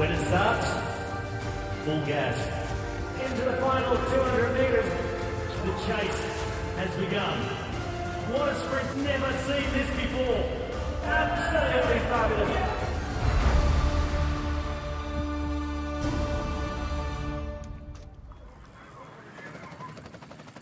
When it starts, full gas. Into the final 200 metres, the chase has begun. What a sprint, never seen this before. Absolutely fabulous.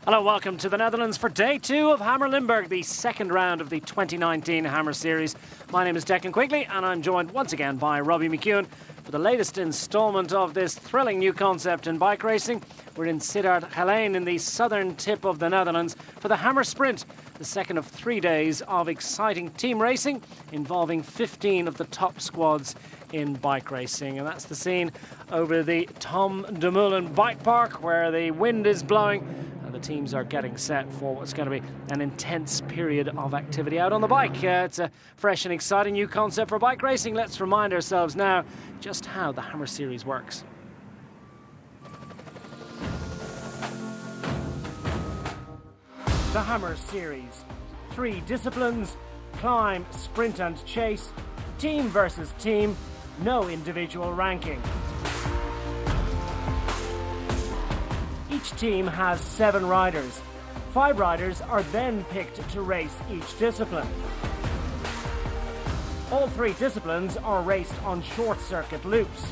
Hello, welcome to the Netherlands for day 2 of Hammer Limburg, the second round of the 2019 Hammer Series. My name is Degenkolb and I'm joined once again by Robbie McEwen for the latest instalment of this thrilling new concept in bike racing. We're in Sittard-Geleen in the southern tip of the Netherlands for the Hammer Sprint, the second of 3 days of exciting team racing involving 15 of the top squads in bike racing. And that's the scene over the Tumble bike park where the wind is blowing. The teams are getting set for what's going to be an intense period of activity out on the bike. It's a fresh and exciting new concept for bike racing. Let's remind ourselves now just how the Hammer Series works. The Hammer Series. 3 disciplines: climb, sprint and chase, team versus team, no individual ranking. Each team has 7 riders. 5 riders are then picked to race each discipline. All 3 disciplines are raced on short circuit loops.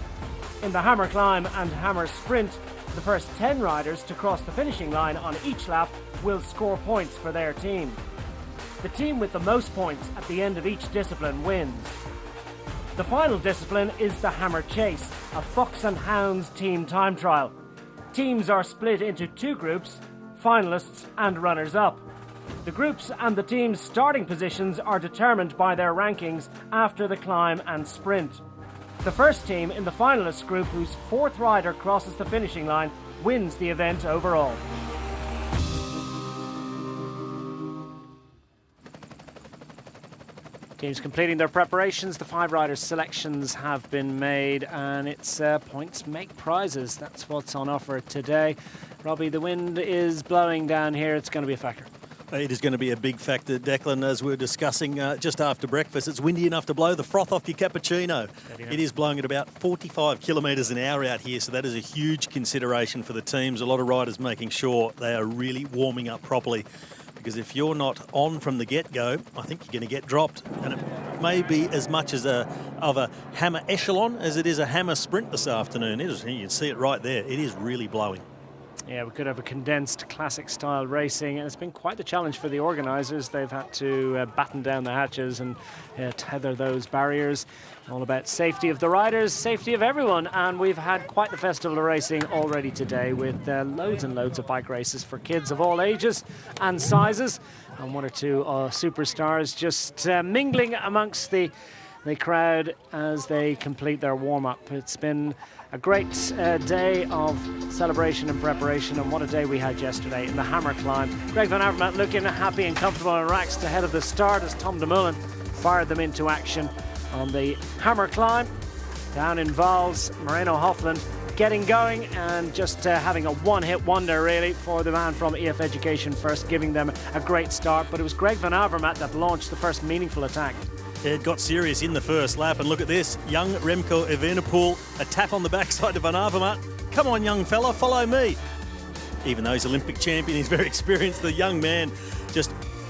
In the Hammer Climb and Hammer Sprint, the first 10 riders to cross the finishing line on each lap will score points for their team. The team with the most points at the end of each discipline wins. The final discipline is the Hammer Chase, a fox and hounds team time trial. Teams are split into 2 groups, finalists and runners-up. The groups and the team's starting positions are determined by their rankings after the climb and sprint. The first team in the finalist group whose 4th rider crosses the finishing line wins the event overall. Teams completing their preparations, the 5 riders' selections have been made, and it's points make prizes. That's what's on offer today. Robbie, the wind is blowing down here. It's going to be a factor. It is going to be a big factor, Declan, as we were discussing just after breakfast. It's windy enough to blow the froth off your cappuccino. It is blowing at about 45 kilometres an hour out here, so that is a huge consideration for the teams. A lot of riders making sure they are really warming up properly, because if you're not on from the get-go, I think you're going to get dropped. And it may be as much as a hammer echelon as it is a hammer sprint this afternoon. You can see it right there. It is really blowing. Yeah, we could have a condensed classic-style racing, and it's been quite the challenge for the organisers. They've had to batten down the hatches and tether those barriers. All about safety of the riders, safety of everyone, and we've had quite the festival of racing already today with loads and loads of bike races for kids of all ages and sizes, and 1 or 2 superstars just mingling amongst the crowd as they complete their warm-up. It's been a great day of celebration and preparation, and what a day we had yesterday in the Hammer Climb. Greg van Avermaet looking happy and comfortable in racks ahead of the start as Tom Dumoulin fired them into action on the Hammer Climb. Down in Vals, Moreno Hofland getting going and just having a one-hit wonder really for the man from EF Education First, giving them a great start, but it was Greg van Avermaet that launched the first meaningful attack. It got serious in the first lap, and look at this. Young Remco Evenepoel, a tap on the backside of Van Avermaet. Come on, young fella, follow me. Even though he's Olympic champion, he's very experienced. The young man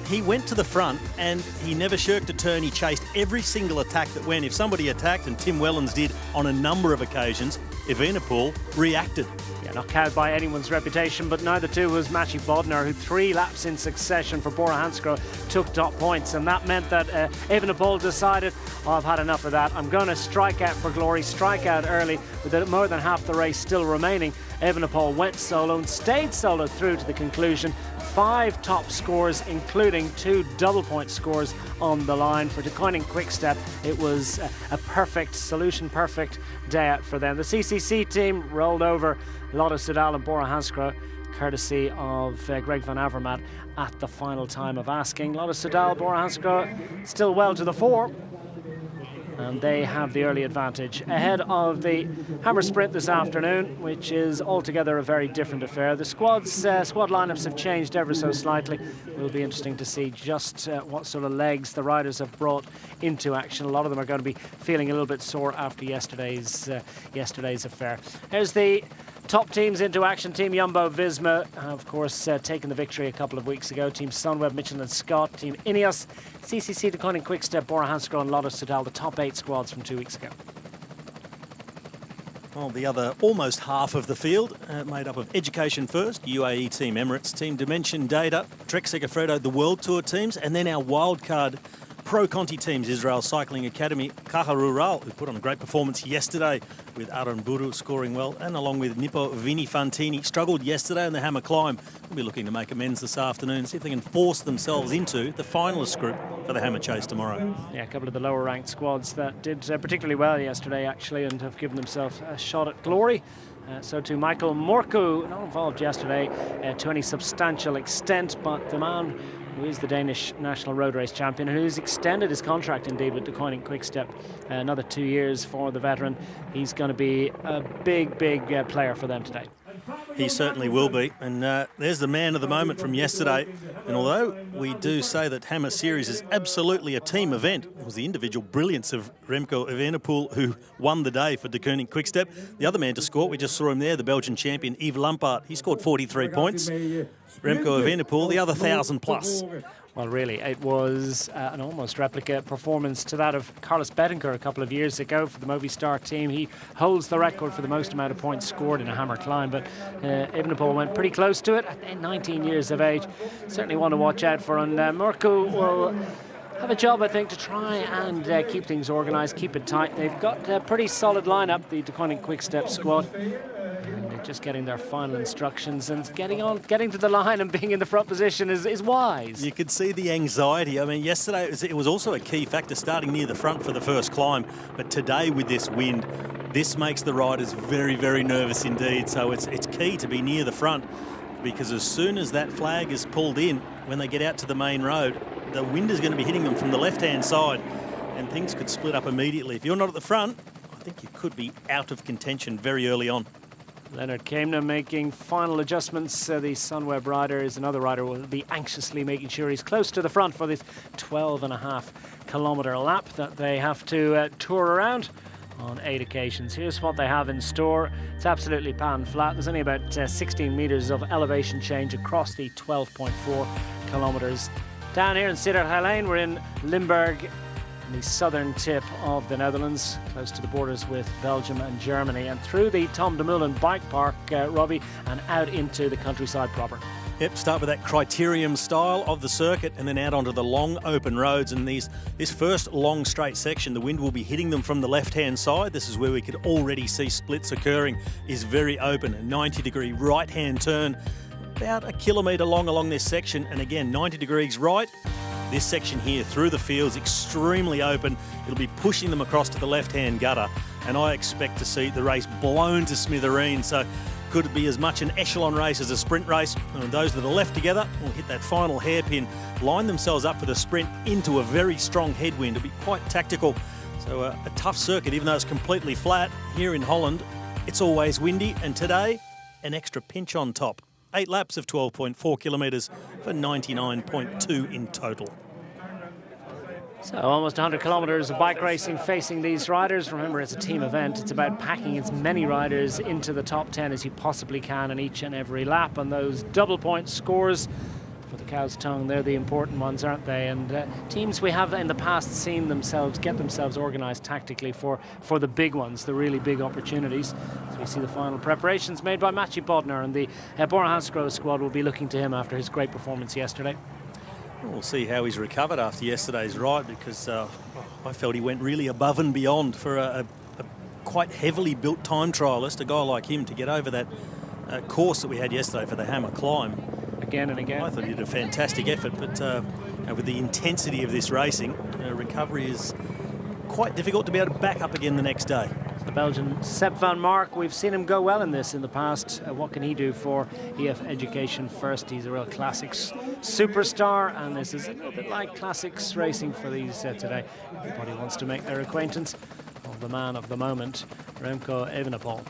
he went to the front and he never shirked a turn. He chased every single attack that went. If somebody attacked, and Tim Wellens did on a number of occasions, Evenepoel reacted. Yeah, not cowed by anyone's reputation, but neither too was Maciej Bodnar, who 3 laps in succession for Bora Hansgrohe took top points, and that meant that Evenepoel decided, I've had enough of that. I'm going to strike out for glory, strike out early with more than half the race still remaining. Evenepoel went solo and stayed solo through to the conclusion. 5 top scores, including 2 double-point scores on the line. For Deceuninck Quick-Step, it was a perfect solution, perfect day out for them. The CCC team rolled over Lotto Soudal and Bora Hansgrohe, courtesy of Greg van Avermaet at the final time of asking. Lotto Soudal, Bora Hansgrohe still well to the fore. and they have the early advantage ahead of the Hammer Sprint this afternoon, which is altogether a very different affair. The squad lineups have changed ever so slightly. It will be interesting to see just what sort of legs the riders have brought into action. A lot of them are going to be feeling a little bit sore after yesterday's affair. Here's the top teams into action. Team Jumbo-Visma, of course, taken the victory a couple of weeks ago. Team Sunweb, Mitchell and Scott. Team Ineos, CCC, Deceuninck Quickstep, Bora Hansgrohe and Lotto Soudal, the top 8 squads from 2 weeks ago. Well, the other almost half of the field made up of Education First, UAE Team Emirates, Team Dimension Data, Trek Segafredo, the World Tour teams, and then our wildcard Pro Conti teams, Israel Cycling Academy, Caja Rural, who put on a great performance yesterday with Aron Buru scoring well, and along with Nippo Vini Fantini, struggled yesterday on the Hammer Climb. We'll be looking to make amends this afternoon, see if they can force themselves into the finalist group for the Hammer Chase tomorrow. Yeah, a couple of the lower ranked squads that did particularly well yesterday, actually, and have given themselves a shot at glory. So too Michael Morku, not involved yesterday to any substantial extent, but the man who is the Danish national road race champion and who's extended his contract indeed with Deceuninck Quickstep, another 2 years for the veteran. He's going to be a big player for them today. He certainly will be, and there's the man of the moment from yesterday. And although we do say that Hammer Series is absolutely a team event, it was the individual brilliance of Remco Evenepoel who won the day for Deceuninck Quickstep. The other man to score, we just saw him there, the Belgian champion Yves Lampaert. He scored 43 points. Remco Evenepoel, the other 1,000 plus. Well, really, it was an almost replica performance to that of Carlos Betancourt a couple of years ago for the Movistar team. He holds the record for the most amount of points scored in a hammer climb, but Evenepoel went pretty close to it at 19 years of age. Certainly one to watch out for, and Morku will have a job, I think, to try and keep things organised, keep it tight. They've got a pretty solid lineup, the Deceuninck Quickstep squad. And they're just getting their final instructions, and getting to the line and being in the front position is wise. You could see the anxiety. I mean, yesterday it was also a key factor starting near the front for the first climb, but today with this wind, this makes the riders very, very nervous indeed. So it's key to be near the front, because as soon as that flag is pulled in, when they get out to the main road, the wind is going to be hitting them from the left-hand side, and things could split up immediately. If you're not at the front, I think you could be out of contention very early on. Leonard Kamna making final adjustments. The Sunweb rider is another rider will be anxiously making sure he's close to the front for this 12.5 kilometre lap that they have to tour around on 8 occasions. Here's what they have in store. It's absolutely pan flat. There's only about 16 metres of elevation change across the 12.4 kilometres. Down here in Sittard-Helene, we're in Limburg, the southern tip of the Netherlands, close to the borders with Belgium and Germany, and through the Tom de Moulin bike park, Robbie, and out into the countryside proper. Yep, start with that criterium style of the circuit and then out onto the long open roads. And this first long straight section, the wind will be hitting them from the left-hand side. This is where we could already see splits occurring, is very open. A 90-degree right-hand turn, about a kilometre long along this section. And again, 90 degrees right. This section here through the fields, extremely open. It'll be pushing them across to the left-hand gutter, and I expect to see the race blown to smithereens. So could it be as much an echelon race as a sprint race? And those that are left together will hit that final hairpin, line themselves up for the sprint into a very strong headwind. It'll be quite tactical. So a tough circuit, even though it's completely flat. Here in Holland, it's always windy, and today, an extra pinch on top. 8 laps of 12.4 kilometres for 99.2 in total. So almost 100 kilometres of bike racing facing these riders. Remember, it's a team event. It's about packing as many riders into the top 10 as you possibly can in each and every lap. And those double point scores for the cow's tongue, they're the important ones, aren't they? And teams we have in the past seen get themselves organised tactically for the big ones, the really big opportunities. So we see the final preparations made by Mathieu Bodner, and the Bora Hansgrohe squad will be looking to him after his great performance yesterday. We'll see how he's recovered after yesterday's ride, because I felt he went really above and beyond for a quite heavily built time trialist, a guy like him, to get over that course that we had yesterday for the Hammer Climb. Again and again. I thought he did a fantastic effort, but with the intensity of this racing, recovery is quite difficult to be able to back up again the next day. The Belgian Sepp van Mark, we've seen him go well in this in the past. What can he do for EF Education First? He's a real classics superstar, and this is a little bit like classics racing for these today. Everybody wants to make their acquaintance of the man of the moment, Remco Evenepoel.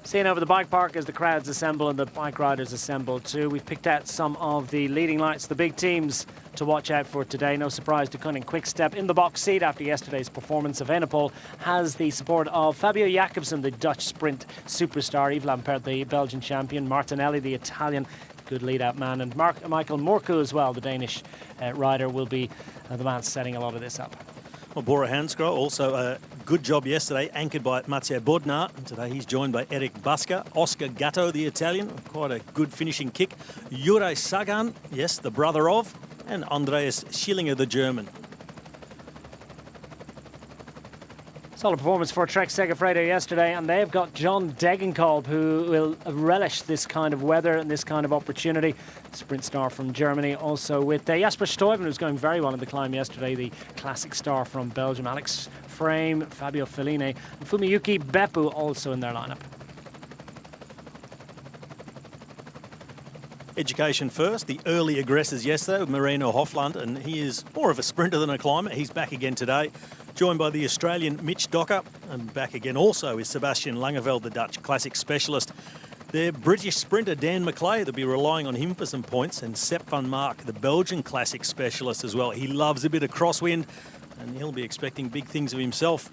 Seen over the bike park as the crowds assemble and the bike riders assemble too. We've picked out some of the leading lights, the big teams to watch out for today. No surprise, Degenkolb Quick-Step in the box seat after yesterday's performance. Evenepoel has the support of Fabio Jakobsen, the Dutch sprint superstar, Yves Lampert, the Belgian champion, Martinelli, the Italian good lead-out man, and Michael Morku as well, the Danish rider, will be the man setting a lot of this up. Well, Bora Hansgrohe also a good job yesterday, anchored by Mathieu Bodnar. And today he's joined by Eric Baska, Oscar Gatto, the Italian, quite a good finishing kick. Jure Sagan, yes, the brother of, and Andreas Schillinger, the German. Solid performance for Trek Segafredo yesterday, and they've got John Degenkolb, who will relish this kind of weather and this kind of opportunity. Sprint star from Germany, also with Jasper Stuyven, who's going very well in the climb yesterday, the classic star from Belgium, Alex Frame, Fabio Fellini, and Fumiyuki Beppu also in their lineup. Education First, the early aggressors yesterday with Moreno Hofland, and he is more of a sprinter than a climber. He's back again today, joined by the Australian Mitch Docker, and back again also is Sebastian Langeveld, the Dutch classic specialist. Their British sprinter Dan McClay, they'll be relying on him for some points, and Sepp van Mark, the Belgian classic specialist as well. He loves a bit of crosswind, and he'll be expecting big things of himself.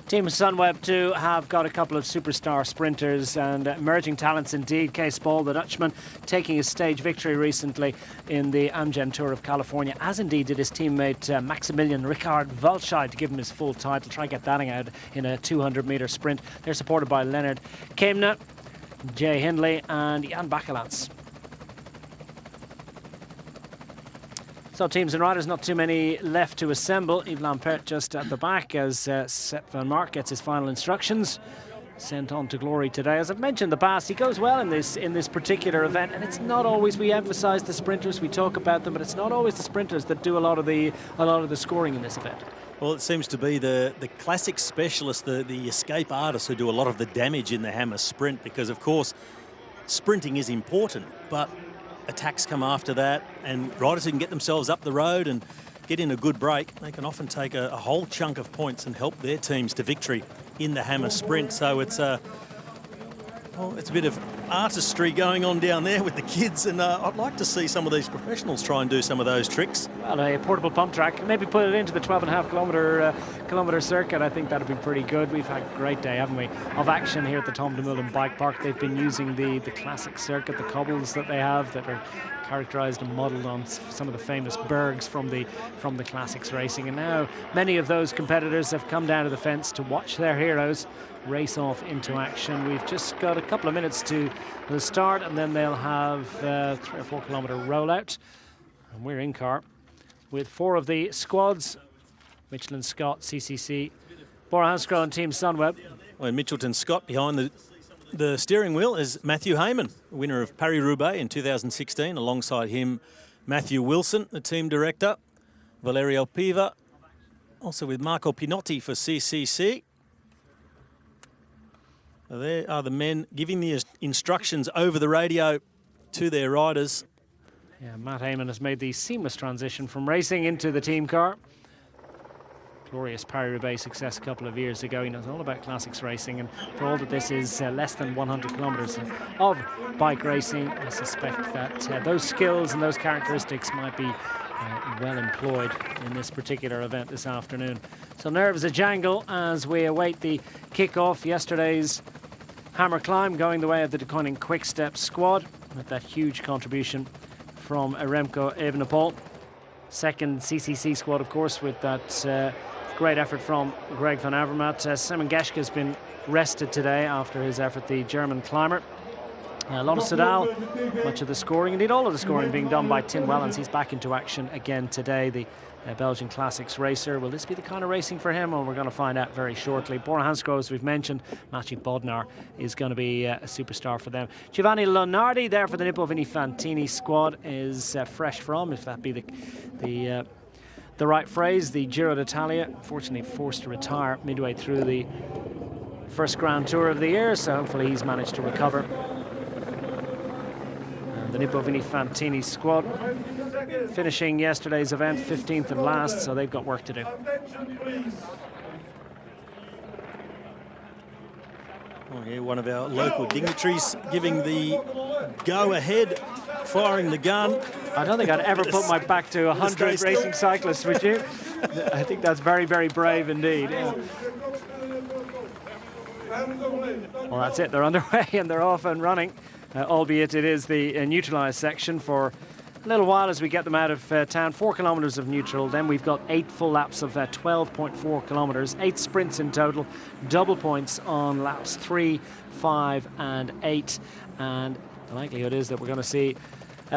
Team Sunweb too have got a couple of superstar sprinters and emerging talents indeed. Kees Bol, the Dutchman, taking his stage victory recently in the Amgen Tour of California, as indeed did his teammate Maximilian Ricard Walscheid to give him his full title. Try to get that out in a 200-metre sprint. They're supported by Leonard Kemna, Jay Hindley and Jan Bakelants. So teams and riders, not too many left to assemble. Yves Lampert just at the back as Sepp van Mark gets his final instructions. Sent on to glory today. As I've mentioned in the past, he goes well in this particular event, and it's not always, we emphasise the sprinters, we talk about them, but it's not always the sprinters that do a lot of the scoring in this event. Well, it seems to be the classic specialists, the escape artists who do a lot of the damage in the hammer sprint, because of course sprinting is important, but attacks come after that, and riders who can get themselves up the road and get in a good break, they can often take a whole chunk of points and help their teams to victory in the hammer sprint. So it's a bit of artistry going on down there with the kids, and I'd like to see some of these professionals try and do some of those tricks. Well, a portable pump track, maybe put it into the 12.5 kilometre circuit. I think that'd be pretty good. We've had a great day, haven't we, of action here at the Tom de Mullen Bike Park. They've been using the classic circuit, the cobbles that they have that are characterised and modelled on some of the famous bergs from the classics racing, and now many of those competitors have come down to the fence to watch their heroes race off into action. We've just got a couple of minutes to the start, and then they'll have 3 or 4 kilometre rollout, and we're in car with 4 of the squads: Michelin Scott, CCC, Bora Hansgrohe and Team Sunweb. Well, Mitchelton Scott behind the steering wheel is Matthew Heyman, winner of Paris-Roubaix in 2016. Alongside him, Matthew Wilson, the team director, Valerio Piva, also with Marco Pinotti for CCC. There are the men giving the instructions over the radio to their riders. Yeah, Matt Heyman has made the seamless transition from racing into the team car. Glorious Paris-Roubaix success a couple of years ago. He knows all about classics racing, and for all that this is less than 100 kilometres of bike racing, I suspect that those skills and those characteristics might be well employed in this particular event this afternoon. So nerves a jangle as we await the kick-off. Yesterday's hammer climb going the way of the Degenkolb Quick-Step squad, with that huge contribution from Remco Evenepoel. Second CCC squad, of course, with that great effort from Greg van Avermaet. Simon Geschke has been rested today after his effort, the German climber. Lon Sedal, much of the scoring, indeed all of the scoring, being done by Tim Wellens. He's back into action again today, the Belgian classics racer. Will this be the kind of racing for him? Well, we're going to find out very shortly. Bora Hansgrohe, as we've mentioned, Mathieu Bodnar is going to be a superstar for them. Giovanni Lonardi there for the Nippo Vini Fantini squad is fresh from, if that be the the right phrase. The Giro d'Italia, fortunately forced to retire midway through the first Grand Tour of the year, so hopefully he's managed to recover. And the Nippo Vini Fantini squad finishing yesterday's event 15th and last, so they've got work to do. Oh, yeah, one of our local dignitaries giving the go-ahead, firing the gun. I don't think I'd ever put my back to 100 racing cyclists, would you? I think that's very, very brave indeed. Yeah. Well, that's it. They're underway and they're off and running, albeit it is the neutralised section for a little while as we get them out of town. 4 kilometres of neutral, then we've got 8 full laps of 12.4 kilometres, 8 sprints in total, double points on laps 3, 5 and 8, and the likelihood is that we're going to see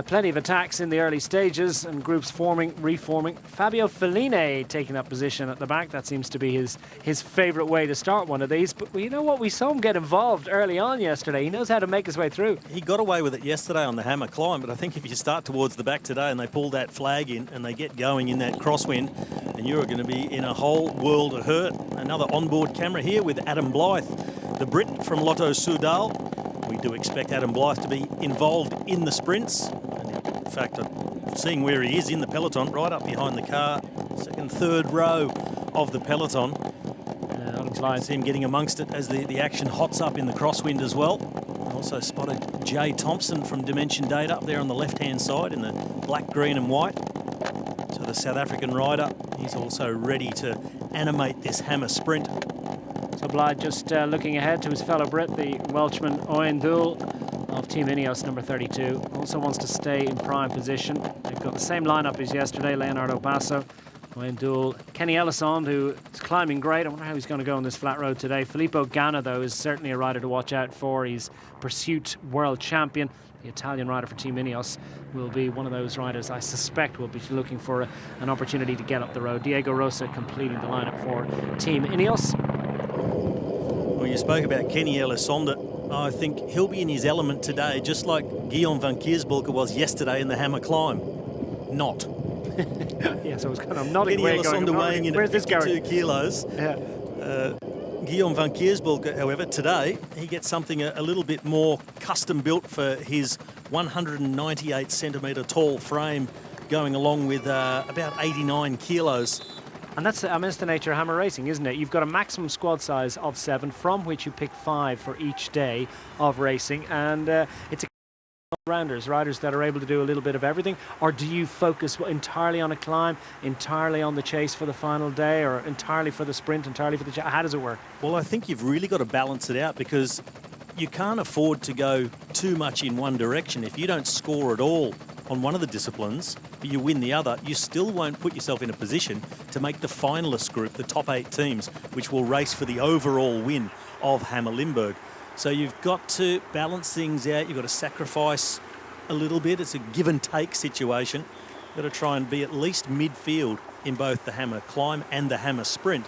plenty of attacks in the early stages and groups forming, reforming. Fabio Felline taking that position at the back. That seems to be his favourite way to start one of these. But you know what? We saw him get involved early on yesterday. He knows how to make his way through. He got away with it yesterday on the hammer climb, but I think if you start towards the back today and they pull that flag in and they get going in that crosswind, and you're going to be in a whole world of hurt. Another onboard camera here with Adam Blythe, the Brit from Lotto Soudal. We do expect Adam Blythe to be involved in the sprints. And in fact, seeing where he is in the peloton, right up behind the car, second, third row of the peloton. Adam Blythe, see him getting amongst it as the action hots up in the crosswind as well. Also spotted Jay Thompson from Dimension Data up there on the left-hand side in the black, green and white. So the South African rider, he's also ready to animate this hammer sprint. So Blythe just looking ahead to his fellow Brit, the Welshman Owen Dool of Team Ineos, number 32. Also wants to stay in prime position. They've got the same lineup as yesterday: Leonardo Basso, Owen Dool, Kenny Elissonde, who is climbing great. I wonder how he's going to go on this flat road today. Filippo Ganna, though, is certainly a rider to watch out for. He's Pursuit world champion. The Italian rider for Team Ineos will be one of those riders I suspect will be looking for an opportunity to get up the road. Diego Rosa completing the lineup for Team Ineos. Well, you spoke about Kenny Elissonde. I think he'll be in his element today, just like Guillaume van Kiersbulke was yesterday in the hammer climb. Not. Yes, I was kind of nodding. Kenny Elissonde weighing in at 52 kilos. Yeah. Guillaume van Kiersbulke, however, today he gets something a little bit more custom built for his 198 centimetre tall frame, going along with about 89 kilos. And that's, I mean, it's the nature of hammer racing, isn't it? You've got a maximum squad size of 7, from which you pick 5 for each day of racing, and it's a rounders, riders that are able to do a little bit of everything. Or do you focus entirely on a climb, entirely on the chase for the final day, or entirely for the sprint, entirely for the how does it work? Well, I think you've really got to balance it out, because you can't afford to go too much in one direction. If you don't score at all on one of the disciplines, but you win the other, you still won't put yourself in a position to make the finalist group, the top 8 teams, which will race for the overall win of Hammer Limburg. So you've got to balance things out. You've got to sacrifice a little bit. It's a give and take situation. You've got to try and be at least midfield in both the hammer climb and the hammer sprint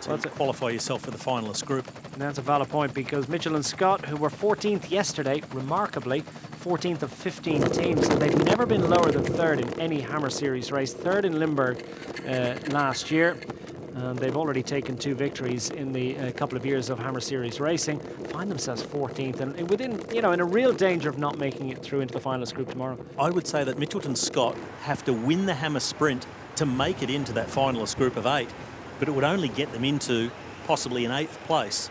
to qualify yourself for the finalist group. And that's a valid point, because Mitchell and Scott, who were 14th yesterday, remarkably 14th of 15 teams, so they've never been lower than 3rd in any Hammer Series race. 3rd in Limburg last year. And they've already taken 2 victories in the couple of years of Hammer Series racing. Find themselves 14th and within, in a real danger of not making it through into the finalist group tomorrow. I would say that Mitchelton Scott have to win the Hammer Sprint to make it into that finalist group of 8, but it would only get them into possibly an 8th place,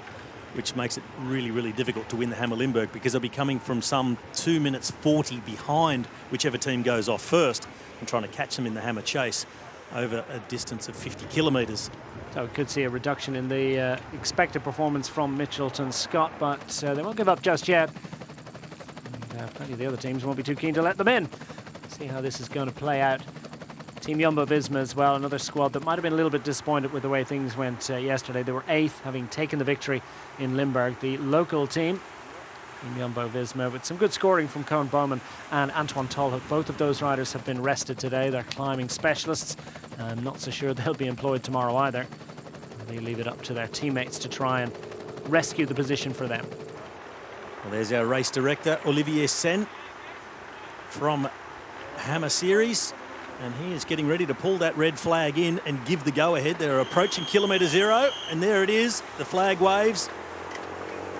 which makes it really, really difficult to win the Hammer Limburg, because they'll be coming from some 2 minutes 40 behind whichever team goes off first and trying to catch them in the Hammer Chase over a distance of 50 kilometres. So we could see a reduction in the expected performance from Mitchelton Scott, but they won't give up just yet. And plenty of the other teams won't be too keen to let them in. See how this is going to play out. Team Jumbo-Visma as well, another squad that might have been a little bit disappointed with the way things went yesterday. They were 8th, having taken the victory in Limburg. The local team, Team Jumbo-Visma, with some good scoring from Cohen Bowman and Antoine Tolhoek. Both of those riders have been rested today. They're climbing specialists. I'm not so sure they'll be employed tomorrow either. They leave it up to their teammates to try and rescue the position for them. Well, there's our race director, Olivier Sen, from Hammer Series. And he is getting ready to pull that red flag in and give the go-ahead. They're approaching kilometre 0, and there it is. The flag waves.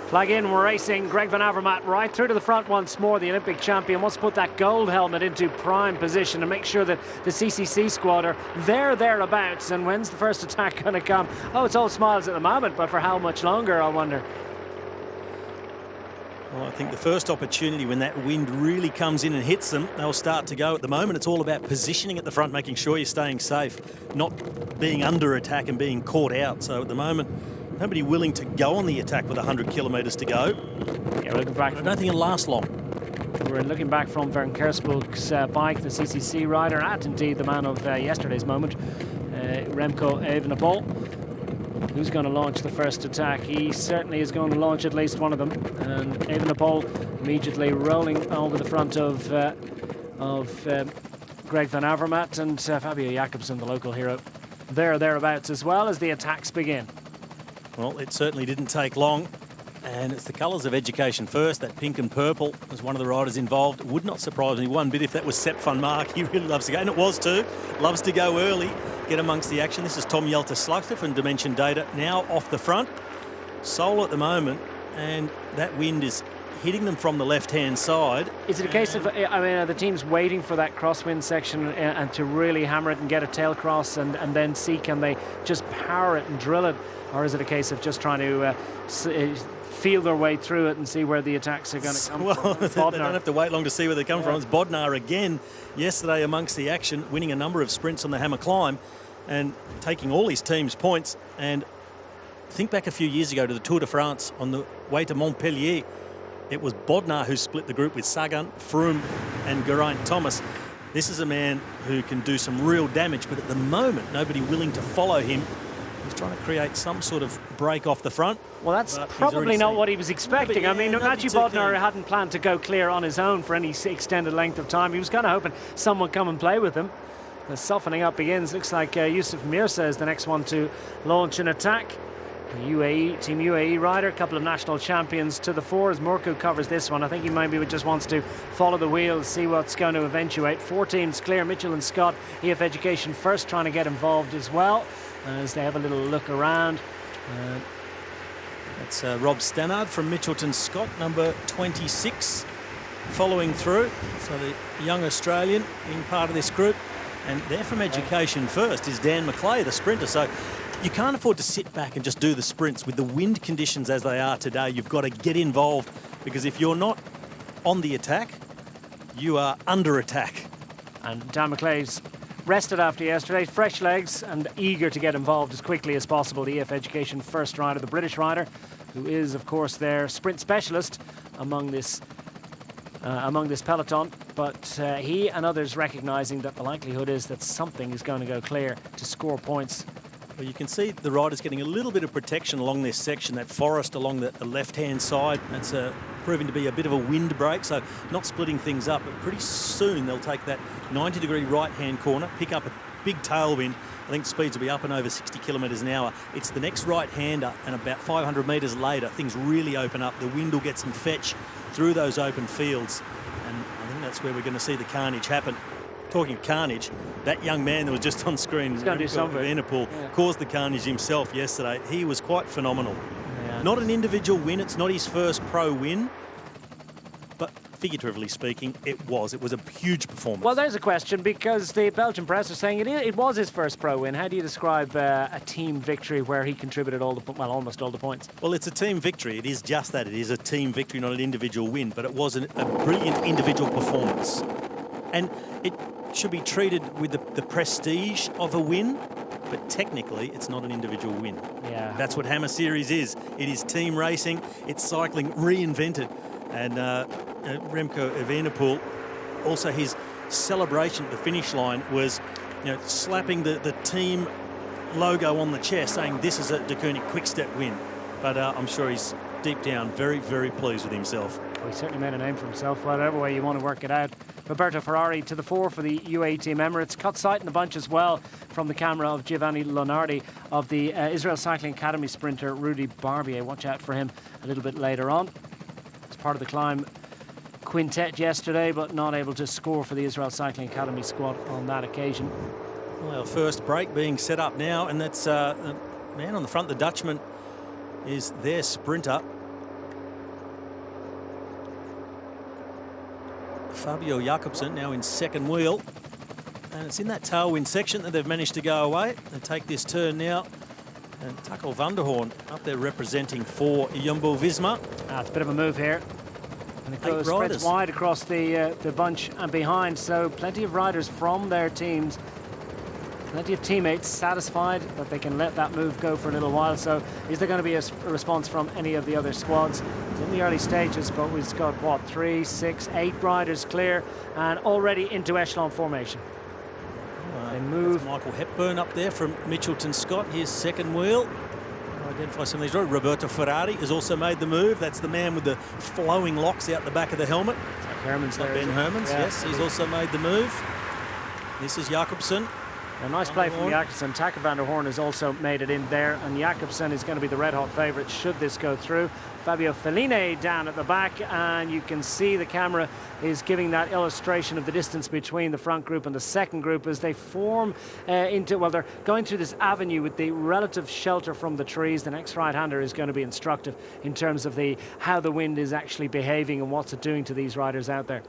Flag in, we're racing. Greg Van Avermaet right through to the front once more. The Olympic champion wants to put that gold helmet into prime position and make sure that the CCC squad are thereabouts. And when's the first attack going to come? Oh, it's all smiles at the moment, but for how much longer, I wonder? Well, I think the first opportunity when that wind really comes in and hits them, they'll start to go. At the moment, it's all about positioning at the front, making sure you're staying safe, not being under attack and being caught out. So at the moment, nobody willing to go on the attack with 100 kilometres to go. Yeah, we're looking back. I don't think it'll last long. We're looking back from Van Kersburg's bike, the CCC rider, and indeed the man of yesterday's moment, Remco Evenepoel. Who's going to launch the first attack? He certainly is going to launch at least one of them. And Evenepoel immediately rolling over the front of Greg Van Avermaet and Fabio Jakobsen, the local hero, thereabouts as well as the attacks begin. Well, it certainly didn't take long. And it's the colours of Education First, that pink and purple, as one of the riders involved. It would not surprise me one bit if that was Sepp van Mark. He really loves to go, and it was too. Loves to go early, get amongst the action. This is Tom Jelte-Sluiter from Dimension Data, now off the front. Sole at the moment, and that wind is hitting them from the left-hand side. Is it a case of, I mean, are the teams waiting for that crosswind section and to really hammer it and get a tail cross and then see can they just power it and drill it? Or is it a case of just trying to feel their way through it and see where the attacks are going to come from? They don't have to wait long to see where they come from. It's Bodnar again yesterday amongst the action, winning a number of sprints on the hammer climb and taking all his team's points. And think back a few years ago to the Tour de France on the way to Montpellier. It was Bodnar who split the group with Sagan, Froome and Geraint Thomas. This is a man who can do some real damage, but at the moment, nobody willing to follow him. He's trying to create some sort of break off the front. Well, that's probably not what he was expecting. I mean, Mathieu Bodnar hadn't planned to go clear on his own for any extended length of time. He was kind of hoping someone would come and play with him. The softening up begins. Looks like Yusuf Mirza is the next one to launch an attack. UAE, Team UAE rider, a couple of national champions to the fore as Murku covers this one. I think he maybe just wants to follow the wheels, see what's going to eventuate. 4 teams clear, Mitchell and Scott, EF Education First trying to get involved as well as they have a little look around. That's Rob Stannard from Mitchelton Scott, number 26, following through. So the young Australian being part of this group. And there from Education First is Dan McClay, the sprinter. So you can't afford to sit back and just do the sprints. With the wind conditions as they are today, you've got to get involved, because if you're not on the attack, you are under attack. And Dan McClay's rested after yesterday, fresh legs and eager to get involved as quickly as possible. The EF Education First rider, the British rider, who is, of course, their sprint specialist among this peloton. But he and others recognising that the likelihood is that something is going to go clear to score points. Well, you can see the riders getting a little bit of protection along this section, that forest along the left-hand side. That's proving to be a bit of a wind break, so not splitting things up. But pretty soon they'll take that 90-degree right-hand corner, pick up a big tailwind. I think speeds will be up and over 60 kilometres an hour. It's the next right-hander, and about 500 metres later, things really open up. The wind will get some fetch through those open fields, and I think that's where we're going to see the carnage happen. Talking of carnage, that young man that was just on screen, Evenepoel, caused the carnage himself yesterday. He was quite phenomenal. Yeah. Not an individual win, it's not his first pro win, but figuratively speaking, it was a huge performance. Well, there's a question, because the Belgian press are saying it was his first pro win. How do you describe a team victory where he contributed almost all the points? Well, it's a team victory. It is just that. It is a team victory, not an individual win, but it was a brilliant individual performance. And it should be treated with the prestige of a win, but technically it's not an individual win. Yeah. That's what Hammer Series is. It is team racing, it's cycling reinvented. And Remco Evenepoel, also his celebration at the finish line was, slapping the team logo on the chest, saying this is a De Koning Quick-Step win. But I'm sure he's deep down very, very pleased with himself. Well, he certainly made a name for himself, whatever way you want to work it out. Roberto Ferrari to the fore for the UAE Team Emirates. Cut sight in the bunch as well from the camera of Giovanni Lonardi of the Israel Cycling Academy sprinter Rudy Barbier. Watch out for him a little bit later on. As part of the climb, quintet yesterday, but not able to score for the Israel Cycling Academy squad on that occasion. Well, first break being set up now, and that's the man on the front, the Dutchman, is their sprinter. Fabio Jakobsen now in second wheel. And it's in that tailwind section that they've managed to go away. They take this turn now. And Tackle Vanderhoorn up there representing for Jumbo-Visma. It's a bit of a move here. And it goes spreads wide across the bunch and behind. So plenty of riders from their teams. Plenty of teammates satisfied that they can let that move go for a little while. So is there going to be a response from any of the other squads? It's in the early stages, but we've got, what, 3, 6, 8 riders clear and already into echelon formation. They move. Michael Hepburn up there from Mitchelton Scott. Here's second wheel. Identify some of these riders. Roberto Ferrari has also made the move. That's the man with the flowing locks out the back of the helmet. Hermans there. Ben Hermans, yeah. Yes, he's also made the move. This is Jakobsen. A nice play from Jakobsen. Tacker van der Hoorn has also made it in there, and Jakobsen is going to be the red-hot favourite should this go through. Fabio Felline down at the back, and you can see the camera is giving that illustration of the distance between the front group and the second group as they form into, well, they're going through this avenue with the relative shelter from the trees. The next right-hander is going to be instructive in terms of how the wind is actually behaving and what's it doing to these riders out there.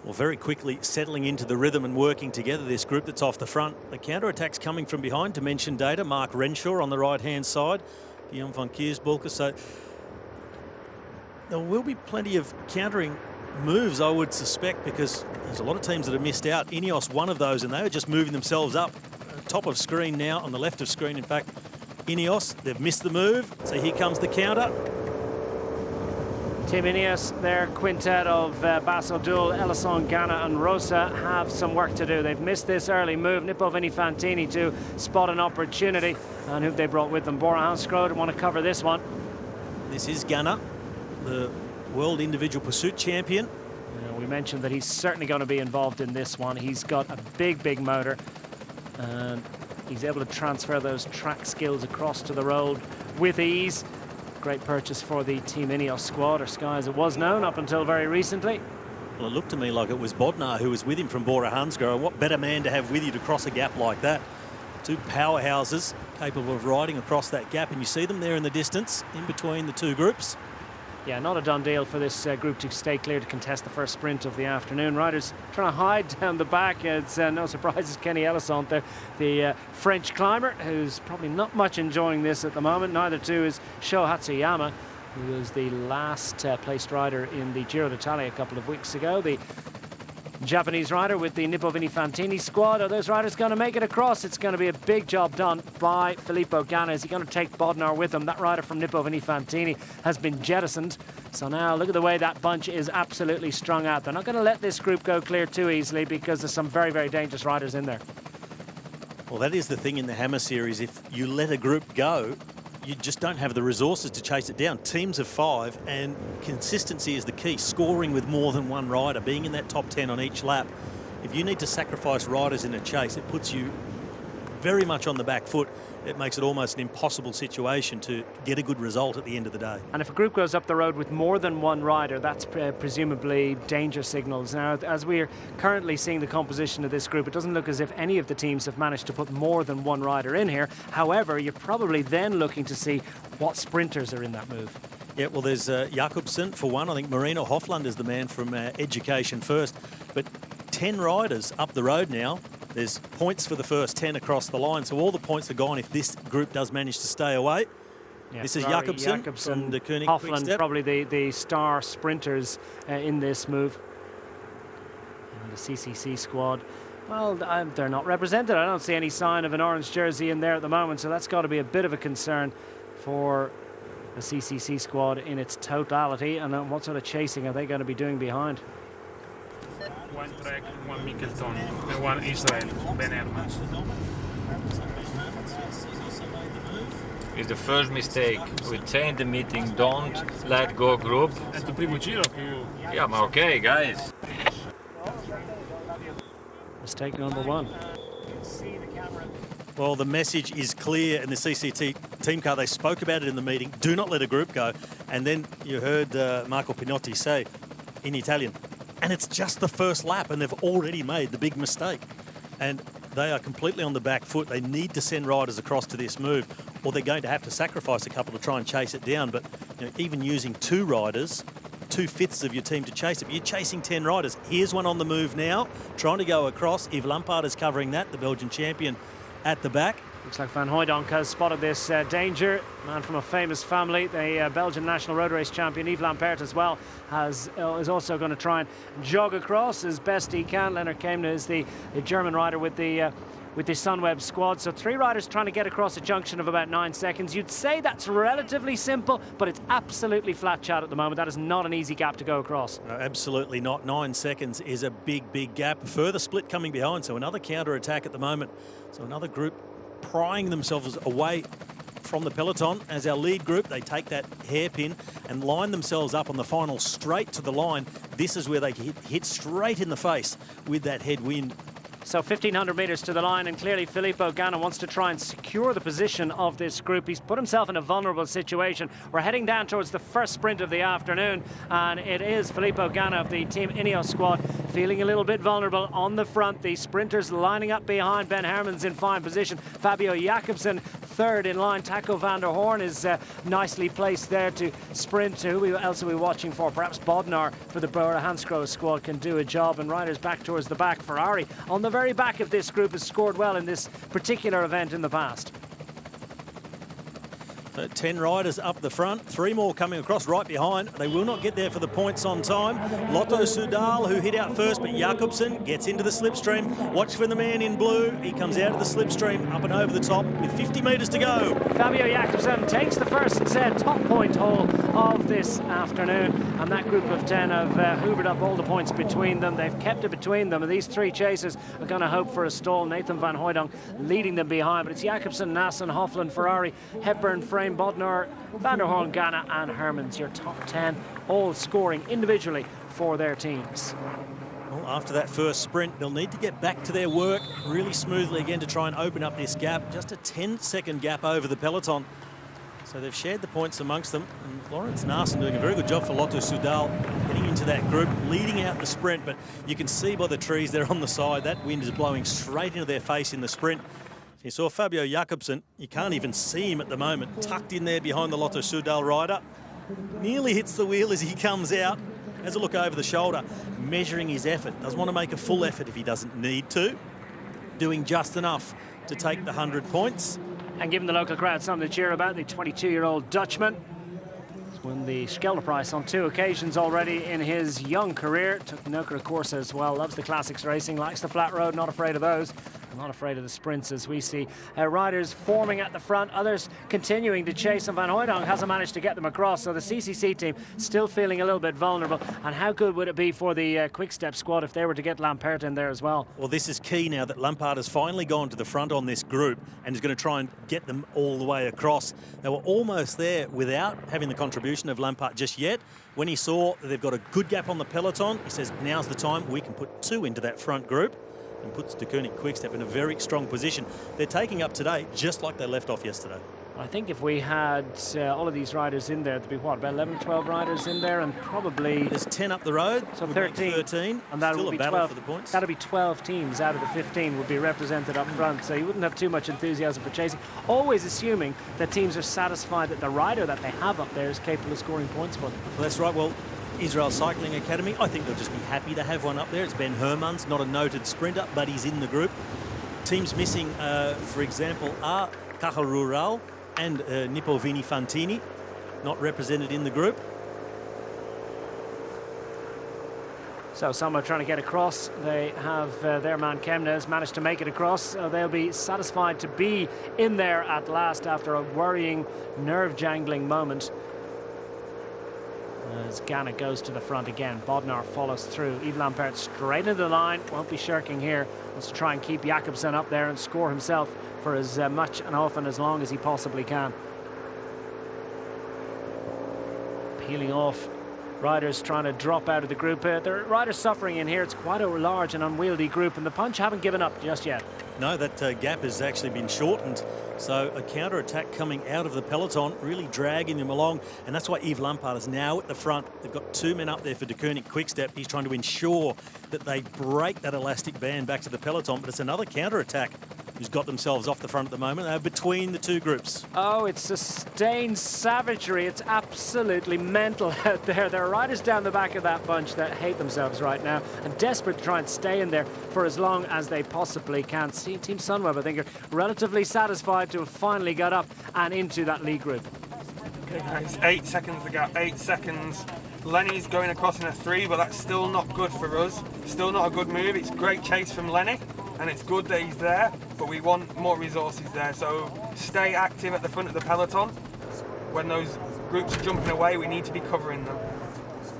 Well, very quickly settling into the rhythm and working together, this group that's off the front. The counter-attacks coming from behind. Dimension Data, Mark Renshaw on the right-hand side. Guillaume van Kiersbulke. So there will be plenty of countering moves, I would suspect, because there's a lot of teams that have missed out. Ineos, one of those, and they are just moving themselves up. Top of screen now, on the left of screen, in fact. Ineos, they've missed the move. So here comes the counter. Team Ineos, their quintet of Bas Odul, Elisson, Ganna and Rosa have some work to do. They've missed this early move. Nippo Fantini to spot an opportunity. And who they brought with them? Bora Hansgrohe want to cover this one. This is Ganna, the World Individual Pursuit Champion. We mentioned that he's certainly going to be involved in this one. He's got a big motor. And he's able to transfer those track skills across to the road with ease. Great purchase for the Team Ineos squad, or Sky as it was known up until very recently. Well, it looked to me like it was Bodnar who was with him from Bora Hansgrohe. What better man to have with you to cross a gap like that? Two powerhouses capable of riding across that gap, and you see them there in the distance in between the two groups. Yeah, not a done deal for this group to stay clear to contest the first sprint of the afternoon. Riders trying to hide down the back. It's no surprises Kenny Elissonde there, the French climber, who's probably not much enjoying this at the moment. Neither too is Sho Hatsuyama, who was the last placed rider in the Giro d'Italia a couple of weeks ago. The Japanese rider with the Nippo Fantini squad. Are those riders going to make it across? It's going to be a big job done by Filippo Ganna. Is he going to take Bodnar with him? That rider from Nippo Fantini has been jettisoned. So now look at the way that bunch is absolutely strung out. They're not going to let this group go clear too easily because there's some very dangerous riders in there. Well, that is the thing in the Hammer Series. If you let a group go, you just don't have the resources to chase it down. Teams of 5, and consistency is the key. Scoring with more than one rider, being in that top 10 on each lap. If you need to sacrifice riders in a chase, it puts you very much on the back foot. It makes it almost an impossible situation to get a good result at the end of the day. And if a group goes up the road with more than one rider, that's presumably danger signals. Now, as we're currently seeing the composition of this group, it doesn't look as if any of the teams have managed to put more than one rider in here. However, you're probably then looking to see what sprinters are in that move. Yeah, well, there's Jakobsen for one. I think Marino Hofland is the man from Education First. But 10 riders up the road now. There's points for the first 10 across the line, so all the points are gone if this group does manage to stay away. Yeah, this is Jakobsen from the Koenig Hofland, probably the star sprinters in this move. And the CCC squad, well, they're not represented. I don't see any sign of an orange jersey in there at the moment, so that's got to be a bit of a concern for the CCC squad in its totality. And what sort of chasing are they going to be doing behind? One Trek, one Mikkelton, and one Israel, Ben Hermans. It's the first mistake. We change the meeting, don't let go group. È il primo giro più... Yeah, ma okay, guys. Mistake number one. Well, the message is clear in the CCT team car. They spoke about it in the meeting. Do not let a group go. And then you heard Marco Pinotti say in Italian, and it's just the first lap, and they've already made the big mistake. And they are completely on the back foot. They need to send riders across to this move, or they're going to have to sacrifice a couple to try and chase it down. But even using 2 riders, 2/5 of your team to chase it. You're chasing 10 riders. Here's one on the move now, trying to go across. Yves Lampaert is covering that, the Belgian champion, at the back. Looks like Van Hooijdonk has spotted this danger. Man from a famous family, the Belgian national road race champion Yves Lampaert as well is also going to try and jog across as best he can. Leonard Kemna is the German rider with the Sunweb squad. So 3 riders trying to get across a junction of about 9 seconds. You'd say that's relatively simple, but it's absolutely flat chat at the moment. That is not an easy gap to go across. No, absolutely not. 9 seconds is a big gap. Further split coming behind, so another counter attack at the moment. So another group prying themselves away from the peloton. As our lead group, they take that hairpin and line themselves up on the final straight to the line. This is where they hit straight in the face with that headwind. So 1,500 metres to the line, and clearly Filippo Ganna wants to try and secure the position of this group. He's put himself in a vulnerable situation. We're heading down towards the first sprint of the afternoon, and it is Filippo Ganna of the Team Ineos squad feeling a little bit vulnerable on the front. The sprinters lining up behind. Ben Herman's in fine position. Fabio Jakobsen third in line. Taco van der Hoorn is nicely placed there to sprint. Who else are we watching for? Perhaps Bodnar for the Bora Hansgrohe squad can do a job, and riders back towards the back. Ferrari on the very back of this group has scored well in this particular event in the past. 10 riders up the front, 3 more coming across right behind. They will not get there for the points on time. Lotto Soudal, who hit out first, but Jakobsen gets into the slipstream. Watch for the man in blue. He comes out of the slipstream, up and over the top with 50 metres to go. Fabio Jakobsen takes the first set top point hole of this afternoon, and that group of 10 have hoovered up all the points between them. They've kept it between them, and these 3 chasers are going to hope for a stall. Nathan Van Hooijdonk leading them behind, but it's Jakobsen, Nassen, Hofland, Ferrari, Hepburn, Frame, Bodnar, Van der Hoorn, Ganna and Hermans. Your top 10 all scoring individually for their teams. Well, after that first sprint, they'll need to get back to their work really smoothly again to try and open up this gap. Just a 10-second gap over the peloton. So they've shared the points amongst them. And Lawrence Nassen doing a very good job for Lotto Soudal, getting into that group, leading out the sprint. But you can see by the trees there on the side, that wind is blowing straight into their face in the sprint. You saw Fabio Jakobsen, you can't even see him at the moment, tucked in there behind the Lotto Soudal rider. Nearly hits the wheel as he comes out. Has a look over the shoulder, measuring his effort. Doesn't want to make a full effort if he doesn't need to. Doing just enough to take the 100 points. And giving the local crowd something to cheer about, the 22-year-old Dutchman has won the Schelde Prize on 2 occasions already in his young career. Took the Nokere course as well, loves the classics racing, likes the flat road, not afraid of those. Not afraid of the sprints, as we see riders forming at the front, others continuing to chase, and Van Hooijdonk hasn't managed to get them across. So the CCC team still feeling a little bit vulnerable. And how good would it be for the Quick Step squad if they were to get Lampaert in there as well? Well, this is key now that Lampaert has finally gone to the front on this group and is going to try and get them all the way across. They were almost there without having the contribution of Lampaert just yet. When he saw that they've got a good gap on the peloton, he says, now's the time we can put 2 into that front group, and puts De Koning Quickstep in a very strong position. They're taking up today just like they left off yesterday. I think if we had all of these riders in there, there'd be what, about 11, 12 riders in there, and probably... There's 10 up the road, so 13. And that will be 12 for the points. That'll be 12 teams out of the 15 would be represented up front, so you wouldn't have too much enthusiasm for chasing. Always assuming that teams are satisfied that the rider that they have up there is capable of scoring points for them. Well, that's right. Well, Israel Cycling Academy, I think they'll just be happy to have one up there. It's Ben Hermans, not a noted sprinter, but he's in the group. Teams missing, for example, are Cajal Rural and Nippo Vini Fantini, not represented in the group. So some are trying to get across. They have their man Kemna has managed to make it across. So they'll be satisfied to be in there at last after a worrying, nerve-jangling moment. As Ganna goes to the front again, Bodnar follows through. Yves Lampaert straight into the line, won't be shirking here. Wants to try and keep Jakobsen up there and score himself for as much and often as long as he possibly can. Peeling off riders trying to drop out of the group. There are riders suffering in here. It's quite a large and unwieldy group, and the Punch haven't given up just yet. No, that gap has actually been shortened. So a counter-attack coming out of the peloton, really dragging them along. And that's why Yves Lampaert is now at the front. They've got 2 men up there for De Koning Quickstep. He's trying to ensure that they break that elastic band back to the peloton. But it's another counter-attack who's got themselves off the front at the moment. They're between the 2 groups. Oh, it's sustained savagery. It's absolutely mental out there. There are riders down the back of that bunch that hate themselves right now and desperate to try and stay in there for as long as they possibly can. See, Team Sunweb, I think, are relatively satisfied to have finally got up and into that lead group. Okay, guys, 8 seconds the gap, 8 seconds. Lenny's going across in a 3, but that's still not good for us. Still not a good move. It's great chase from Lenny, and it's good that he's there, but we want more resources there. So stay active at the front of the peloton. When those groups are jumping away, we need to be covering them.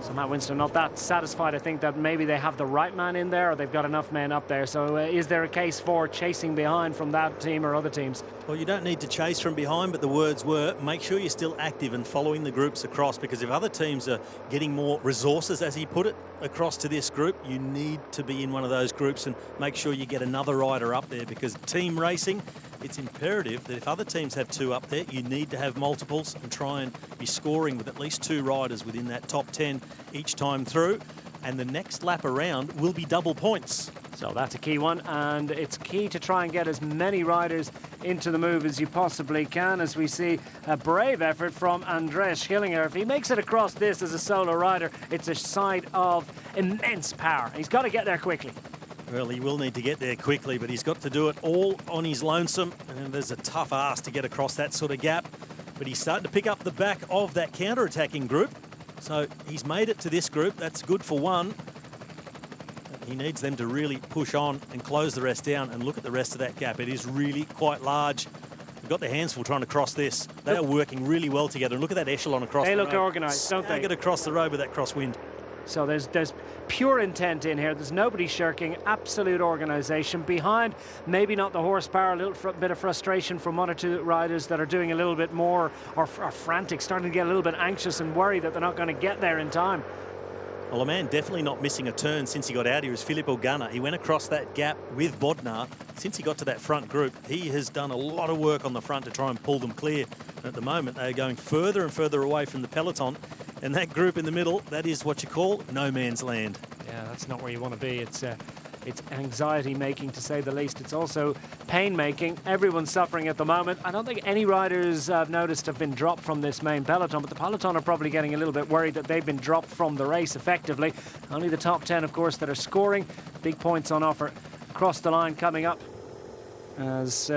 So Matt Winston not that satisfied. I think that maybe they have the right man in there, or they've got enough men up there. So is there a case for chasing behind from that team or other teams? Well, you don't need to chase from behind, but the words were, make sure you're still active and following the groups across, because if other teams are getting more resources, as he put it, across to this group, you need to be in one of those groups and make sure you get another rider up there, because team racing, it's imperative that if other teams have 2 up there, you need to have multiples and try and be scoring with at least 2 riders within that top 10 each time through. And the next lap around will be double points. So that's a key one, and it's key to try and get as many riders into the move as you possibly can, as we see a brave effort from Andreas Schillinger. If he makes it across this as a solo rider, it's a side of immense power. He's got to get there quickly. Well, he will need to get there quickly, but he's got to do it all on his lonesome, and there's a tough ask to get across that sort of gap. But he's starting to pick up the back of that counter-attacking group. So he's made it to this group. That's good for one. He needs them to really push on and close the rest down, and look at the rest of that gap. It is really quite large. They've got their hands full trying to cross this. They are working really well together. And look at that echelon across the road. They look organised, don't they? Get across the road with that crosswind. So there's pure intent in here. There's nobody shirking. Absolute organisation behind. Maybe not the horsepower. A little bit of frustration from 1 or 2 riders that are doing a little bit more or frantic, starting to get a little bit anxious and worried that they're not going to get there in time. Well, a man definitely not missing a turn since he got out here is Filippo Ganna. He went across that gap with Bodnar. Since he got to that front group, he has done a lot of work on the front to try and pull them clear. And at the moment, they're going further and further away from the peloton. And that group in the middle, that is what you call no man's land. Yeah, that's not where you want to be. It's anxiety-making, to say the least. It's also pain-making. Everyone's suffering at the moment. I don't think any riders I've noticed have been dropped from this main peloton, but the peloton are probably getting a little bit worried that they've been dropped from the race effectively. Only the top 10, of course, that are scoring. Big points on offer across the line coming up as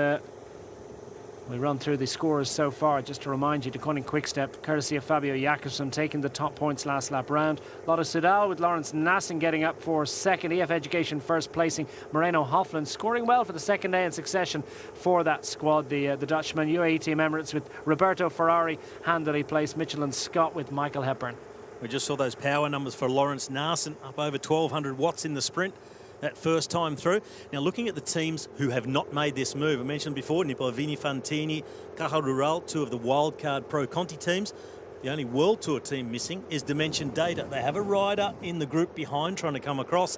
we run through the scores so far. Just to remind you, De Koning Quickstep, courtesy of Fabio Jakobsen, taking the top points last lap round. Lotto Soudal with Lawrence Nassen getting up for second. EF Education first placing. Moreno Hofland scoring well for the second day in succession for that squad. The Dutchman. UAE Team Emirates with Roberto Ferrari handily placed. Mitchell and Scott with Michael Hepburn. We just saw those power numbers for Lawrence Nassen, up over 1,200 watts in the sprint that first time through. Now, looking at the teams who have not made this move, I mentioned before, Vini Fantini, Caja Rural, 2 of the wildcard Pro Conti teams. The only World Tour team missing is Dimension Data. They have a rider in the group behind trying to come across.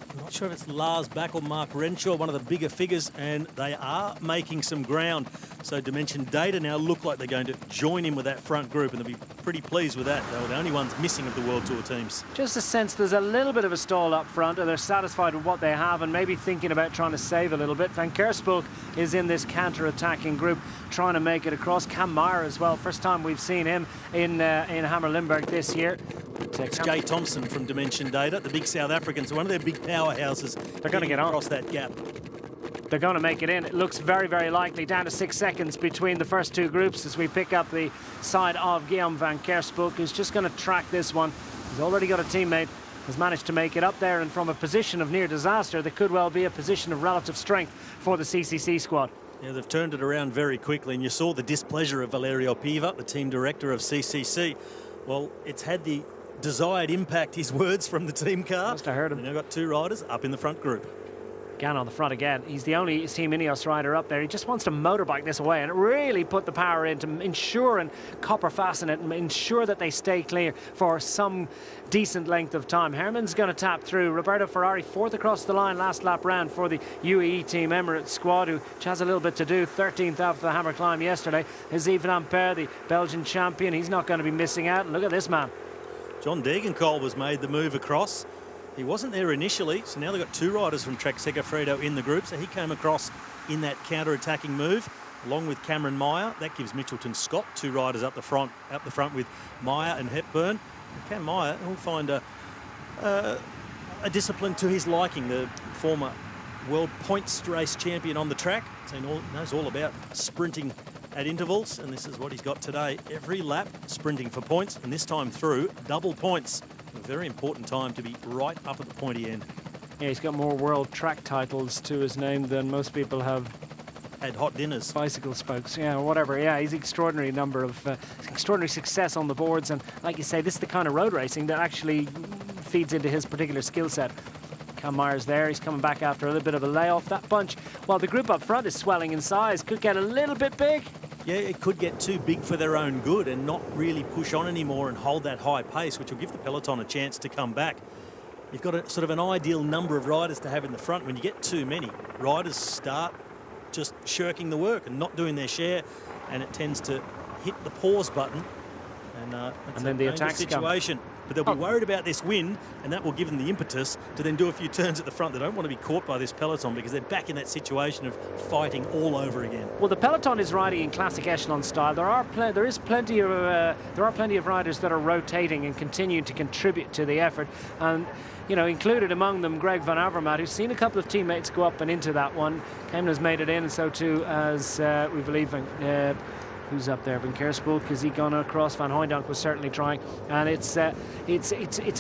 I'm not sure if it's Lars Back or Mark Renshaw, one of the bigger figures, and they are making some ground. So Dimension Data now look like they're going to join in with that front group, and they'll be pretty pleased with that. They were the only ones missing of the World Tour teams. Just a sense there's a little bit of a stall up front, and they're satisfied with what they have and maybe thinking about trying to save a little bit. Van Kerspook is in this counter-attacking group trying to make it across. Cam Meyer as well. First time we've seen him in Hammer Limburg this year. It's Jay Thompson from Dimension Data, the big South Africans, one of their big powerhouses. They're going to get on across that gap. They're going to make it in. It looks very, very likely. Down to 6 seconds between the first 2 groups as we pick up the side of Guillaume Van Kerspook, who's just going to track this one. He's already got a teammate, has managed to make it up there, and from a position of near disaster, there could well be a position of relative strength for the CCC squad. Yeah, they've turned it around very quickly, and you saw the displeasure of Valerio Piva, the team director of CCC. Well, it's had the desired impact, his words from the team car. Must have heard him. And they've got 2 riders up in the front group. Gann on the front again. He's the only Team Ineos rider up there. He just wants to motorbike this away and really put the power in to ensure and copper fasten it and ensure that they stay clear for some decent length of time. Herman's going to tap through. Roberto Ferrari fourth across the line last lap round for the UAE Team Emirates squad, who has a little bit to do. 13th after the hammer climb yesterday. Yves Lampaert, the Belgian champion, he's not going to be missing out. And look at this man. John Degenkolb has made the move across. He wasn't there initially, so now they've got two riders from Trek Segafredo in the group, so he came across in that counter-attacking move, along with Cameron Meyer. That gives Mitchelton Scott two riders up the front with Meyer and Hepburn. Cam Meyer will find a discipline to his liking, the former world points race champion on the track, so he knows all about sprinting at intervals, and this is what he's got today. Every lap sprinting for points, and this time through double points. A very important time to be right up at the pointy end. Yeah, he's got more world track titles to his name than most people have. Had hot dinners. Bicycle spokes, yeah, whatever. Yeah, he's extraordinary number of extraordinary success on the boards, and like you say, this is the kind of road racing that actually feeds into his particular skill set. Cam Meyer's there. He's coming back after a little bit of a layoff. That bunch, while the group up front is swelling in size, could get a little bit big. Yeah, it could get too big for their own good and not really push on anymore and hold that high pace, which will give the peloton a chance to come back. You've got a sort of an ideal number of riders to have in the front. When you get too many, riders start just shirking the work and not doing their share, and it tends to hit the pause button, and then the attack situation. But they'll be worried about this wind, and that will give them the impetus to then do a few turns at the front. They don't want to be caught by this peloton because they're back in that situation of fighting all over again. Well, the peloton is riding in classic echelon style. There are plenty of riders that are rotating and continuing to contribute to the effort, and you know, included among them Greg van Avermaet, who's seen a couple of teammates go up and into that one. Kemna's made it in, and so too as we believe. Who's up there? Van Kerspoel, has he gone across? Van Hooijdonk was certainly trying, and it's a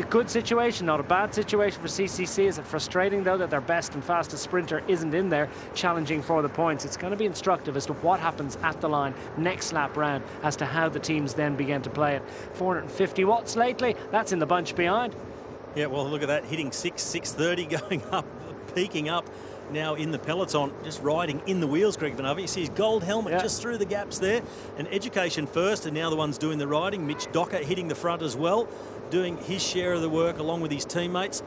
good situation, not a bad situation for CCC. Is it frustrating though that their best and fastest sprinter isn't in there challenging for the points? It's going to be instructive as to what happens at the line next lap round as to how the teams then begin to play it. 450 watts lately, that's in the bunch behind. Yeah, well, look at that, hitting 630, going up, peaking up. Now in the peloton, just riding in the wheels, Greg Van Avermaet. You see his gold helmet just through the gaps there. And Education first, and now the ones doing the riding. Mitch Docker hitting the front as well, doing his share of the work along with his teammates.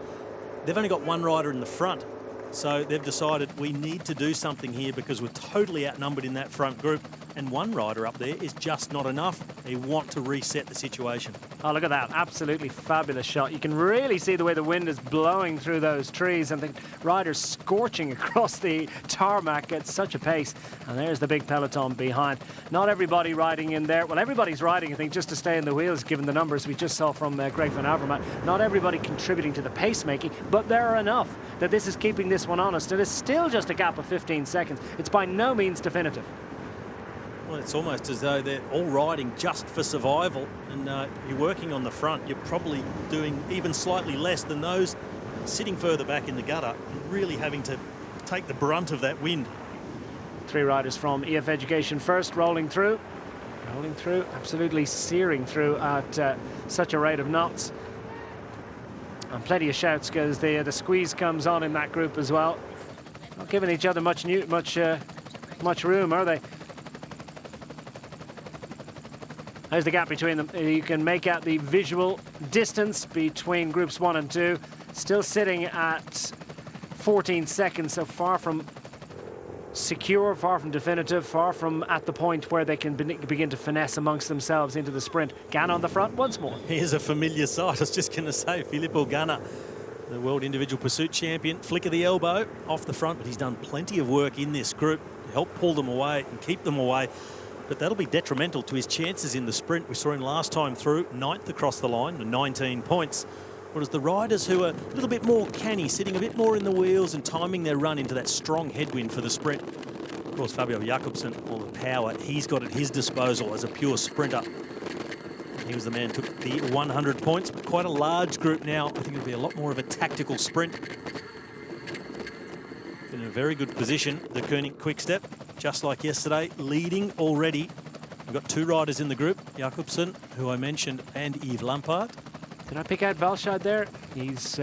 They've only got one rider in the front, so they've decided we need to do something here because we're totally outnumbered in that front group, and one rider up there is just not enough. They want to reset the situation. Oh, look at that. Absolutely fabulous shot. You can really see the way the wind is blowing through those trees and the riders scorching across the tarmac at such a pace. And there's the big peloton behind. Not everybody riding in there. Well, everybody's riding, I think, just to stay in the wheels, given the numbers we just saw from Greg Van Avermaet. Not everybody contributing to the pacemaking, but there are enough that this is keeping this one honest. It is still just a gap of 15 seconds. It's by no means definitive. Well, it's almost as though they're all riding just for survival, and you're working on the front. You're probably doing even slightly less than those sitting further back in the gutter and really having to take the brunt of that wind. Three riders from EF Education first, rolling through, absolutely searing through at such a rate of knots. And plenty of shouts because the squeeze comes on in that group as well. Not giving each other much room, are they? There's the gap between them. You can make out the visual distance between groups 1 and 2. Still sitting at 14 seconds, so far from secure, far from definitive, far from at the point where they can begin to finesse amongst themselves into the sprint. Gann on the front once more. Here's a familiar sight. I was just going to say, Filippo Ganna, the World Individual Pursuit Champion, flick of the elbow off the front, but he's done plenty of work in this group to help pull them away and keep them away. But that'll be detrimental to his chances in the sprint. We saw him last time through, 9th across the line, 19 points. Whereas the riders who are a little bit more canny, sitting a bit more in the wheels and timing their run into that strong headwind for the sprint. Of course, Fabio Jakobsen, all the power he's got at his disposal as a pure sprinter. He was the man who took the 100 points, but quite a large group now. I think it'll be a lot more of a tactical sprint. In a very good position, the Koenig Quick-Step, just like yesterday, leading already. We've got two riders in the group, Jakobsen, who I mentioned, and Yves Lampaert. Did I pick out Valscheid there? He's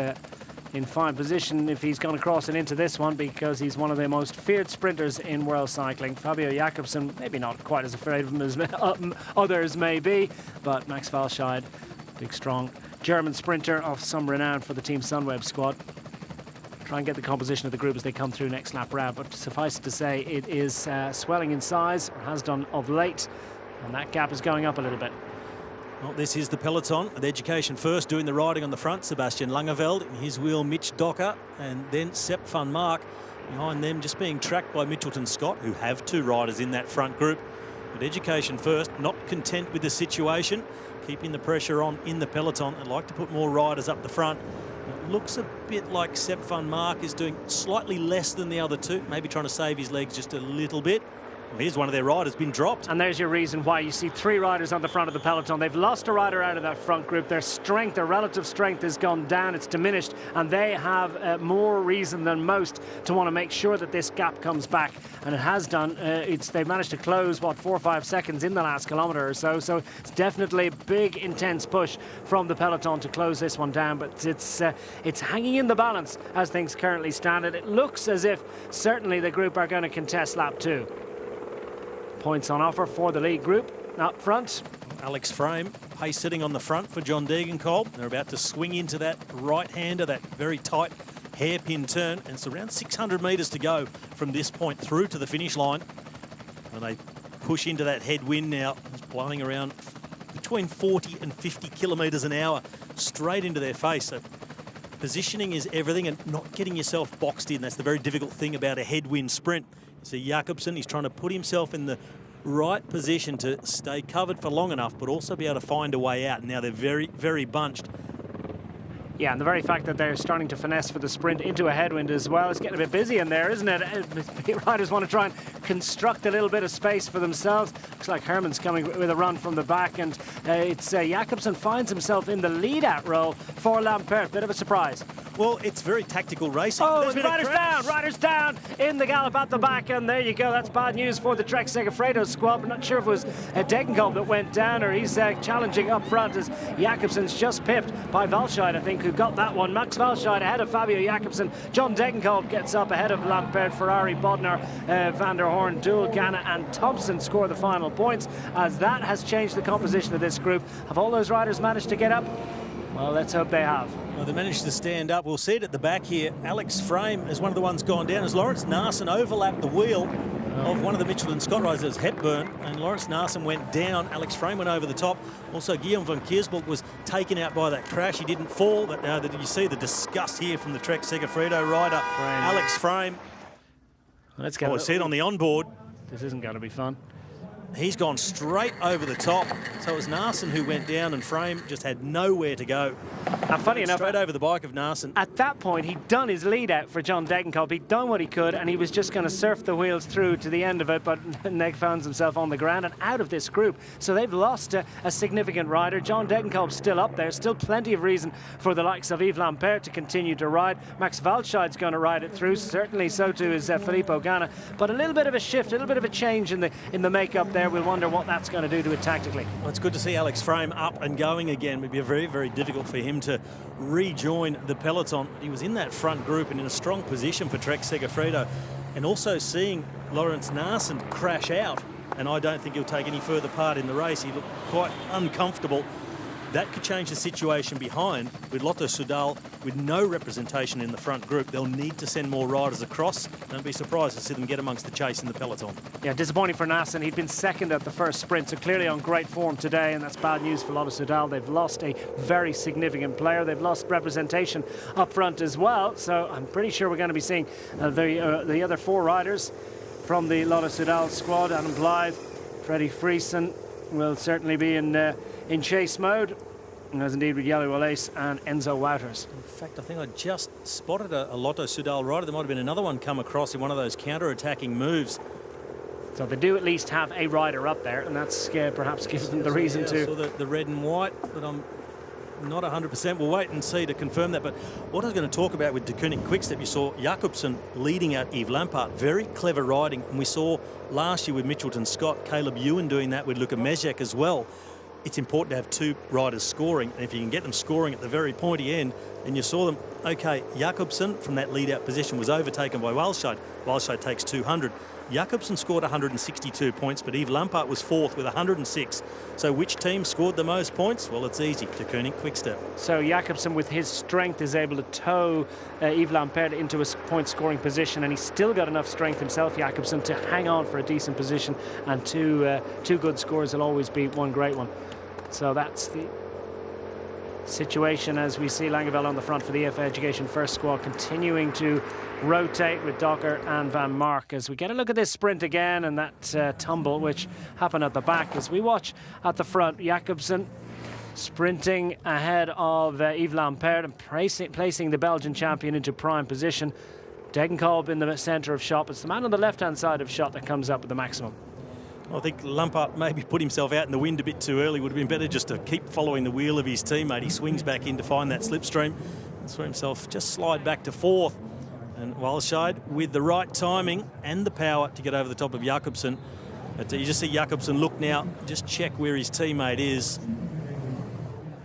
in fine position if he's going to cross it into this one, because he's one of the most feared sprinters in world cycling. Fabio Jakobsen, maybe not quite as afraid of him as others may be, but Max Walscheid, big strong German sprinter of some renown for the Team Sunweb squad. Try and get the composition of the group as they come through next lap round, but suffice it to say it is swelling in size, or has done of late, and that gap is going up a little bit. Well, this is the peloton with Education first doing the riding on the front. Sebastian Langeveld in his wheel, Mitch Docker, and then Sepp van Mark behind them, just being tracked by Mitchelton Scott, who have 2 riders in that front group. But Education first, not content with the situation, keeping the pressure on in the peloton. I'd like to put more riders up the front. It looks a bit like Sepp van Mark is doing slightly less than the other 2, maybe trying to save his legs just a little bit. Well, here's one of their riders been dropped. And there's your reason why you see 3 riders on the front of the peloton. They've lost a rider out of that front group. Their strength, their relative strength has gone down, it's diminished, and they have more reason than most to want to make sure that this gap comes back. And it has done. They've managed to close, what, 4 or 5 seconds in the last kilometre or so. So it's definitely a big, intense push from the peloton to close this one down. But it's hanging in the balance as things currently stand. And it looks as if certainly the group are going to contest lap 2. Points on offer for the lead group up front. Alex Frame, pace sitting on the front for John Degenkolb. They're about to swing into that right-hander, that very tight hairpin turn, and it's around 600 metres to go from this point through to the finish line. When they push into that headwind now, it's blowing around between 40 and 50 kilometres an hour straight into their face. So positioning is everything, and not getting yourself boxed in. That's the very difficult thing about a headwind sprint. So Jakobsen, he's trying to put himself in the right position to stay covered for long enough, but also be able to find a way out. Now they're very, very bunched. Yeah, and the very fact that they're starting to finesse for the sprint into a headwind as well is getting a bit busy in there, isn't it? Riders want to try and construct a little bit of space for themselves. Looks like Herman's coming with a run from the back, and Jakobsen finds himself in the lead-out role for Lampert. Bit of a surprise. Well, it's very tactical racing. Oh, riders down in the gallop at the back, and there you go. That's bad news for the Trek Segafredo squad. I'm not sure if it was Degenkolb that went down, or he's challenging up front, as Jakobsen's just pipped by Walscheid, I think, who got that one. Max Walscheid ahead of Fabio Jakobsen. John Degenkolb gets up ahead of Lampert, Ferrari, Bodnar, Van der Horn, Dool, Ganna and Thompson score the final points, as that has changed the composition of this group. Have all those riders managed to get up? Well, let's hope they have. Well, they managed to stand up. We'll see it at the back here. Alex Frame is one of the ones gone down as Lawrence Naesen overlapped the wheel of one of the Mitchelton Scott riders, as Hepburn, and Lawrence Naesen went down. Alex Frame went over the top. Also, Guillaume van Kiersbroek was taken out by that crash. He didn't fall, but did you see the disgust here from the Trek Segafredo rider, Alex Frame? Let's get see it on the onboard. This isn't going to be fun. He's gone straight over the top. So it was Naesen who went down, and Frame just had nowhere to go. And funny enough, straight over the bike of Naesen. At that point, he'd done his lead out for John Degenkolb. He'd done what he could, and he was just going to surf the wheels through to the end of it, but Neg finds himself on the ground and out of this group. So they've lost a significant rider. John Degenkolb's still up there. Still plenty of reason for the likes of Yves Lampert to continue to ride. Max Walscheid's going to ride it through. Certainly so too is Filippo Ganna. But a little bit of a shift, a little bit of a change in the makeup there. We'll wonder what that's going to do to it tactically. Well, it's good to see Alex Frame up and going again. It would be very, very difficult for him to rejoin the peloton. He was in that front group and in a strong position for Trek Segafredo. And also seeing Lawrence Naesen crash out, and I don't think he'll take any further part in the race. He looked quite uncomfortable. That could change the situation behind with Lotto Soudal with no representation in the front group. They'll need to send more riders across. Don't be surprised to see them get amongst the chase in the peloton. Yeah, disappointing for Naesen. He'd been second at the first sprint, so clearly on great form today, and that's bad news for Lotto Soudal. They've lost a very significant player. They've lost representation up front as well, so I'm pretty sure we're going to be seeing the other 4 riders from the Lotto Soudal squad. Adam Blythe, Freddie Friesen will certainly be in chase mode, as indeed with Yellow Wallace and Enzo Wouters. In fact, I think I just spotted a Lotto Soudal rider. There might have been another one come across in one of those counter-attacking moves. So they do at least have a rider up there, and that's perhaps gives them the reason to... I saw the red and white, but I'm not 100%. We'll wait and see to confirm that. But what I was going to talk about with De Koning Quickstep, you saw Jakobsen leading out Yves Lampert. Very clever riding, and we saw last year with Mitchelton Scott, Caleb Ewan doing that with Luka Mezek as well. It's important to have 2 riders scoring, and if you can get them scoring at the very pointy end, and you saw them Okay, Jakobsen from that lead-out position was overtaken by Walscheid. Walscheid takes 200. Jakobsen scored 162 points, but Yves Lampaert was fourth with 106. So which team scored the most points? Well, it's easy. De Koning Quickstep. So Jakobsen, with his strength, is able to tow Yves Lampaert into a point-scoring position, and he's still got enough strength himself, Jakobsen, to hang on for a decent position, and two good scores will always be one great one. So that's the situation as we see Langeveld on the front for the EF Education First squad, continuing to rotate with Docker and Van Mark as we get a look at this sprint again, and that tumble which happened at the back. As we watch at the front, Jakobsen sprinting ahead of Yves Lampaert and placing the Belgian champion into prime position. Degenkolb in the centre of shot. It's the man on the left-hand side of shot that comes up with the maximum. I think Lampaert maybe put himself out in the wind a bit too early. Would have been better just to keep following the wheel of his teammate. He swings back in to find that slipstream and saw himself just slide back to fourth. And Walscheid, with the right timing and the power to get over the top of Jakobsen. But you just see Jakobsen look now, just check where his teammate is.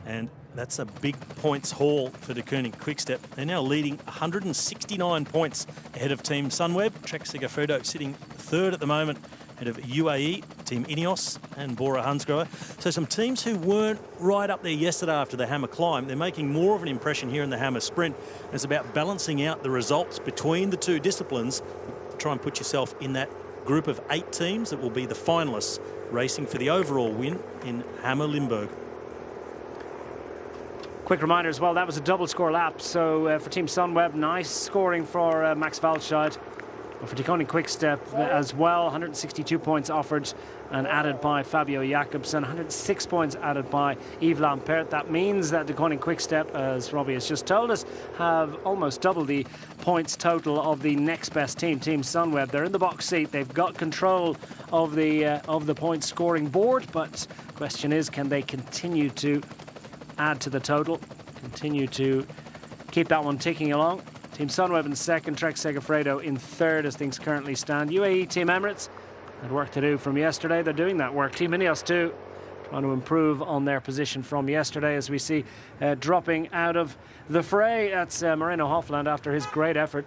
And that's a big points haul for De Koning Quickstep. They're now leading 169 points ahead of Team Sunweb. Trek Segafredo sitting third at the moment, ahead of UAE, Team Ineos and Bora Hansgrohe. So some teams who weren't right up there yesterday after the Hammer climb, they're making more of an impression here in the Hammer sprint. And it's about balancing out the results between the two disciplines to try and put yourself in that group of 8 teams that will be the finalists racing for the overall win in Hammer Limburg. Quick reminder as well, that was a double score lap. So for Team Sunweb, nice scoring for Max Walscheid. But for De Koning Quickstep as well, 162 points offered and added by Fabio Jakobsen, 106 points added by Yves Lampaert. That means that De Koning Quickstep, as Robbie has just told us, have almost double the points total of the next best team, Team Sunweb. They're in the box seat. They've got control of the point scoring board, but the question is, can they continue to add to the total, continue to keep that one ticking along? Team Sunweb in second, Trek Segafredo in third as things currently stand. UAE Team Emirates had work to do from yesterday. They're doing that work. Team Ineos too, trying to improve on their position from yesterday as we see dropping out of the fray. That's Moreno Hofland after his great effort.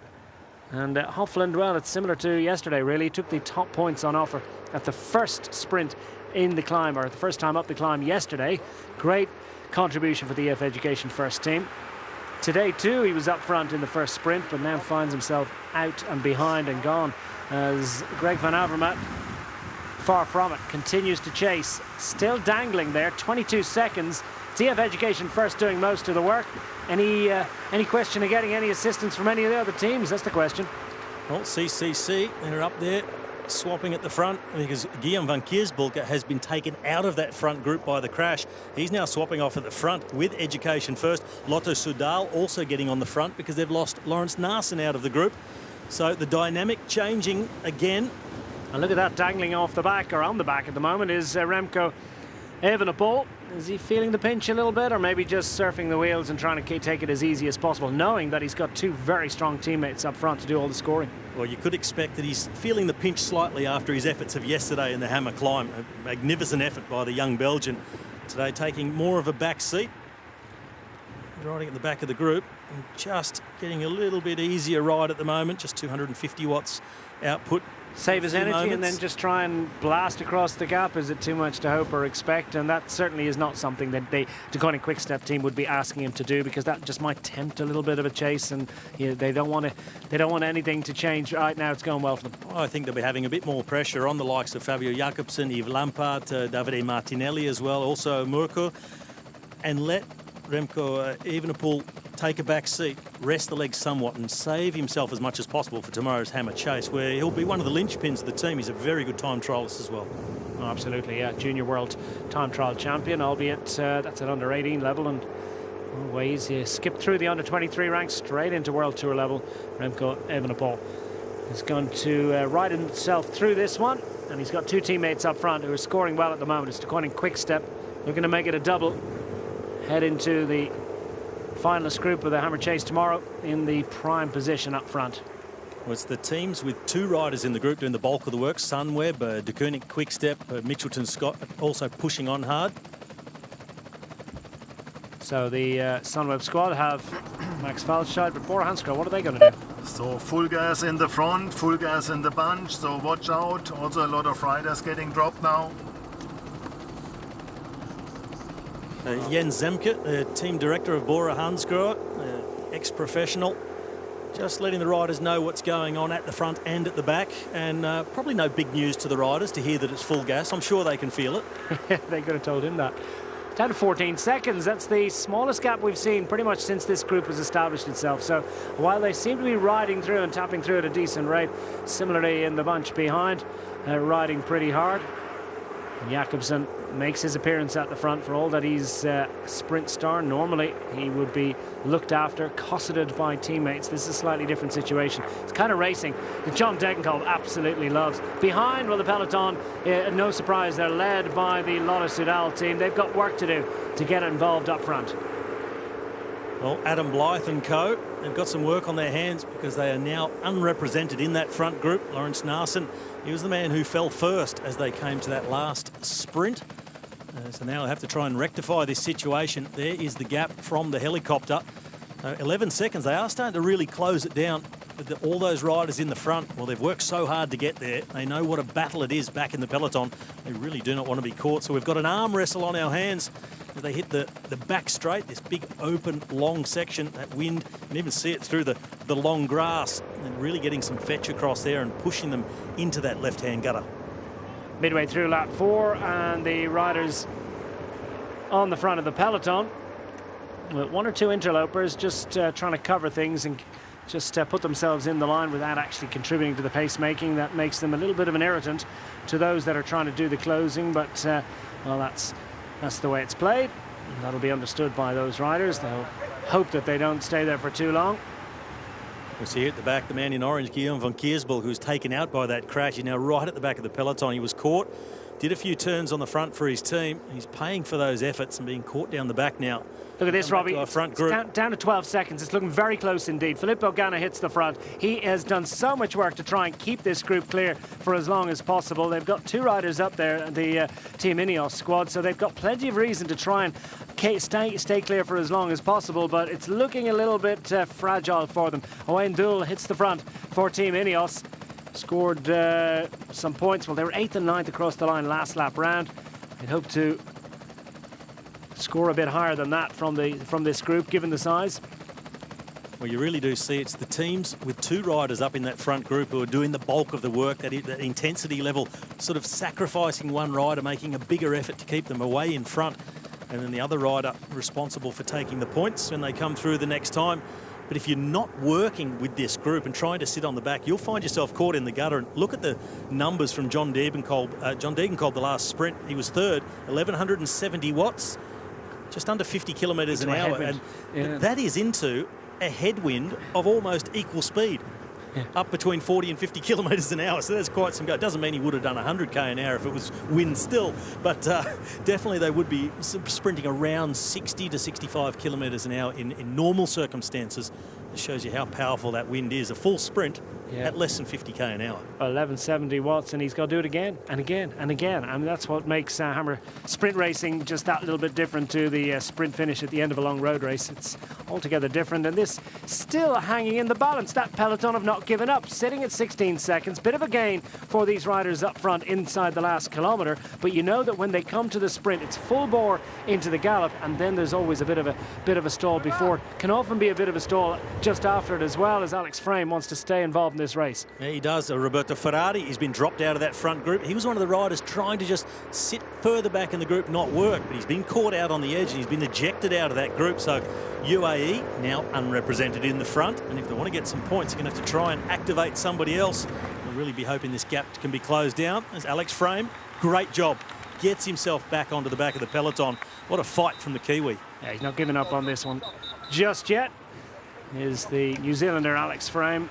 And Hofland, well, it's similar to yesterday really. He took the top points on offer at the first sprint in the climb, or the first time up the climb yesterday. Great contribution for the EF Education First team. Today too he was up front in the first sprint, but now finds himself out and behind and gone as Greg Van Avermaet, far from it, continues to chase, still dangling there, 22 seconds. It's EF Education First doing most of the work. Any question of getting any assistance from any of the other teams? That's the question. Well, CCC, they're up there swapping at the front because Guillaume van Kiersbulke has been taken out of that front group by the crash. He's now swapping off at the front with Education First. Lotto Soudal also getting on the front because they've lost Lawrence Narson out of the group. So the dynamic changing again. And look at that, dangling off the back, or on the back at the moment, is Remco Evenepoel. Is he feeling the pinch a little bit, or maybe just surfing the wheels and trying to take it as easy as possible, knowing that he's got two very strong teammates up front to do all the scoring? Well, you could expect that he's feeling the pinch slightly after his efforts of yesterday in the Hammer climb. A magnificent effort by the young Belgian. Today taking more of a back seat, riding at the back of the group, and just getting a little bit easier ride at the moment, just 250 watts output. Save his energy and then just try and blast across the gap. Is it too much to hope or expect? And that certainly is not something that the De Koning Quickstep team would be asking him to do, because that just might tempt a little bit of a chase, and they don't want anything to change. Right now it's going well for them. I think they'll be having a bit more pressure on the likes of Fabio Jakobsen, Yves Lampaert, Davide Martinelli as well, also Murko, and let Remco Evenepoel take a back seat, rest the legs somewhat and save himself as much as possible for tomorrow's Hammer Chase, where he'll be one of the linchpins of the team. He's a very good time trialist as well. Oh, absolutely, yeah. Junior world time trial champion, albeit that's at under 18 level, and always he skipped through the under 23 ranks straight into world tour level. Remco Evenepoel is going to ride himself through this one, and he's got two teammates up front who are scoring well at the moment. It's De Koning Quickstep looking to make it a double, head into the finalist group of the Hammer Chase tomorrow in the prime position up front. Well, it's the teams with two riders in the group doing the bulk of the work. Sunweb, De Koning Quickstep, Mitchelton Scott also pushing on hard. So the Sunweb squad have Max Falscheid, but Bora Hansgrohe, what are they going to do? So full gas in the front, full gas in the bunch, so watch out. Also a lot of riders getting dropped now. Jens Zemke, the team director of Bora Hansgrohe, ex-professional, just letting the riders know what's going on at the front and at the back, and probably no big news to the riders to hear that it's full gas. I'm sure they can feel it. They could have told him that. Down to 14 seconds. That's the smallest gap we've seen pretty much since this group has established itself. So while they seem to be riding through and tapping through at a decent rate, similarly in the bunch behind, riding pretty hard. Jakobsen makes his appearance at the front. For all that he's a sprint star, normally he would be looked after, cosseted by teammates. This is a slightly different situation. It's kind of racing that John Degenkolb absolutely loves. Behind, well, the Peloton, no surprise, they're led by the Lotto Soudal team. They've got work to do to get involved up front. Well, Adam Blythe and co, they've got some work on their hands because they are now unrepresented in that front group. Lawrence Narsson, he was the man who fell first as they came to that last sprint. So now they have to try and rectify this situation. There is the gap from the helicopter. 11 seconds. They are starting to really close it down. But all those riders in the front, well, they've worked so hard to get there. They know what a battle it is back in the peloton. They really do not want to be caught. So we've got an arm wrestle on our hands as they hit the back straight, this big open long section. That wind, you can even see it through the long grass, and really getting some fetch across there and pushing them into that left-hand gutter. Midway through lap 4, and the riders on the front of the peloton with one or two interlopers just trying to cover things and just put themselves in the line without actually contributing to the pacemaking. That makes them a little bit of an irritant to those that are trying to do the closing, but well, that's the way it's played. And that'll be understood by those riders. They'll hope that they don't stay there for too long. We see at the back the man in orange, Guillaume van Kiersbel, who's taken out by that crash. He's now right at the back of the peloton. He was caught, did a few turns on the front for his team. He's paying for those efforts and being caught down the back now. Look at this, Robbie. Front group. Down to 12 seconds. It's looking very close indeed. Filippo Ganna hits the front. He has done so much work to try and keep this group clear for as long as possible. They've got two riders up there, the Team Ineos squad, so they've got plenty of reason to try and stay clear for as long as possible, but it's looking a little bit fragile for them. Owain Doull hits the front for Team Ineos. Scored some points. Well, they were 8th and 9th across the line last lap round. They'd hope to score a bit higher than that from this group, given the size. Well, you really do see it's the teams with two riders up in that front group who are doing the bulk of the work, that intensity level, sort of sacrificing one rider, making a bigger effort to keep them away in front, and then the other rider responsible for taking the points when they come through the next time. But if you're not working with this group and trying to sit on the back, you'll find yourself caught in the gutter. And look at the numbers from John Degenkolb. John Degenkolb, the last sprint, he was third, 1,170 watts, just under 50 kilometres an hour. Headwind. And that is into a headwind of almost equal speed. Yeah. Up between 40 and 50 kilometres an hour, so that's quite some go. It doesn't mean he would have done 100k an hour if it was wind still, but definitely they would be sprinting around 60 to 65 kilometres an hour in normal circumstances. It shows you how powerful that wind is. A full sprint at less than 50k an hour. 1170 watts, and he's got to do it again and again and again. I mean, that's what makes Hammer sprint racing just that little bit different to the sprint finish at the end of a long road race. It's altogether different, and this still hanging in the balance. That peloton have not given up, sitting at 16 seconds. Bit of a gain for these riders up front inside the last kilometre, but you know that when they come to the sprint, it's full bore into the gallop, and then there's always a bit of a stall before it. Can often be a bit of a stall just after it, as well, as Alex Frame wants to stay involved in this race. Yeah, he does. Roberto Ferrari, he's been dropped out of that front group. He was one of the riders trying to just sit further back in the group, not work, but he's been caught out on the edge and he's been ejected out of that group. So UAE now unrepresented in the front, and if they want to get some points, they're going to have to try and activate somebody else. They'll really be hoping this gap can be closed down. As Alex Frame, great job, gets himself back onto the back of the peloton. What a fight from the Kiwi. Yeah, he's not giving up on this one just yet. Is the New Zealander Alex Frame,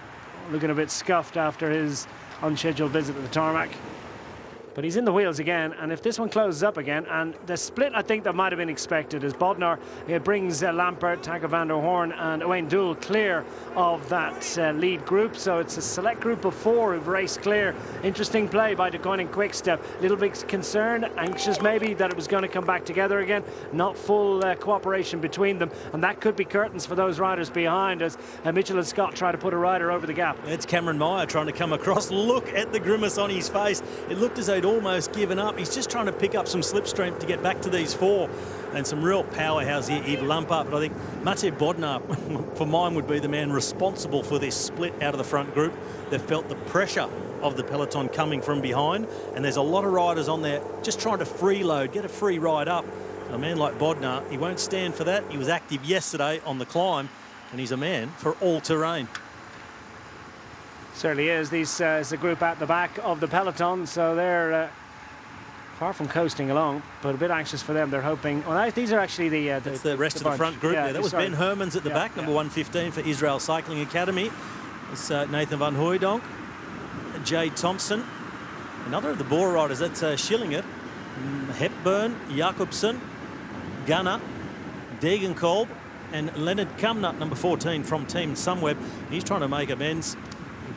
looking a bit scuffed after his unscheduled visit to the tarmac. But he's in the wheels again, and if this one closes up again, and the split I think that might have been expected as Bodnar brings Lampert, Taco van der Hoorn and Owain Doull clear of that lead group. So it's a select group of 4 who've raced clear. Interesting play by Degenkolb Quickstep. Little bit concerned, anxious maybe that it was going to come back together again. Not full cooperation between them, and that could be curtains for those riders behind as Mitchell and Scott try to put a rider over the gap. It's Cameron Meyer trying to come across. Look at the grimace on his face. It looked as though he'd almost given up. He's just trying to pick up some slipstream to get back to these 4. And some real powerhouse here, Yves Lampard. But I think Matej Bodnar, for mine, would be the man responsible for this split out of the front group. They've felt the pressure of the peloton coming from behind. And there's a lot of riders on there just trying to freeload, get a free ride up. A man like Bodnar, he won't stand for that. He was active yesterday on the climb, and he's a man for all terrain. Certainly is. These is a group at the back of the peloton, so they're far from coasting along, but a bit anxious for them. They're hoping. Well, these are actually the rest of the front group. Yeah, that was Ben Hermans at the back, number 115 for Israel Cycling Academy. It's Nathan van Hooijdonk, Jay Thompson, another of the Bora riders. That's Schillinger, Hepburn, Jakobsen, Gunnar, Degenkolb, and Leonard Kamnut, number 14 from Team Sunweb. He's trying to make amends,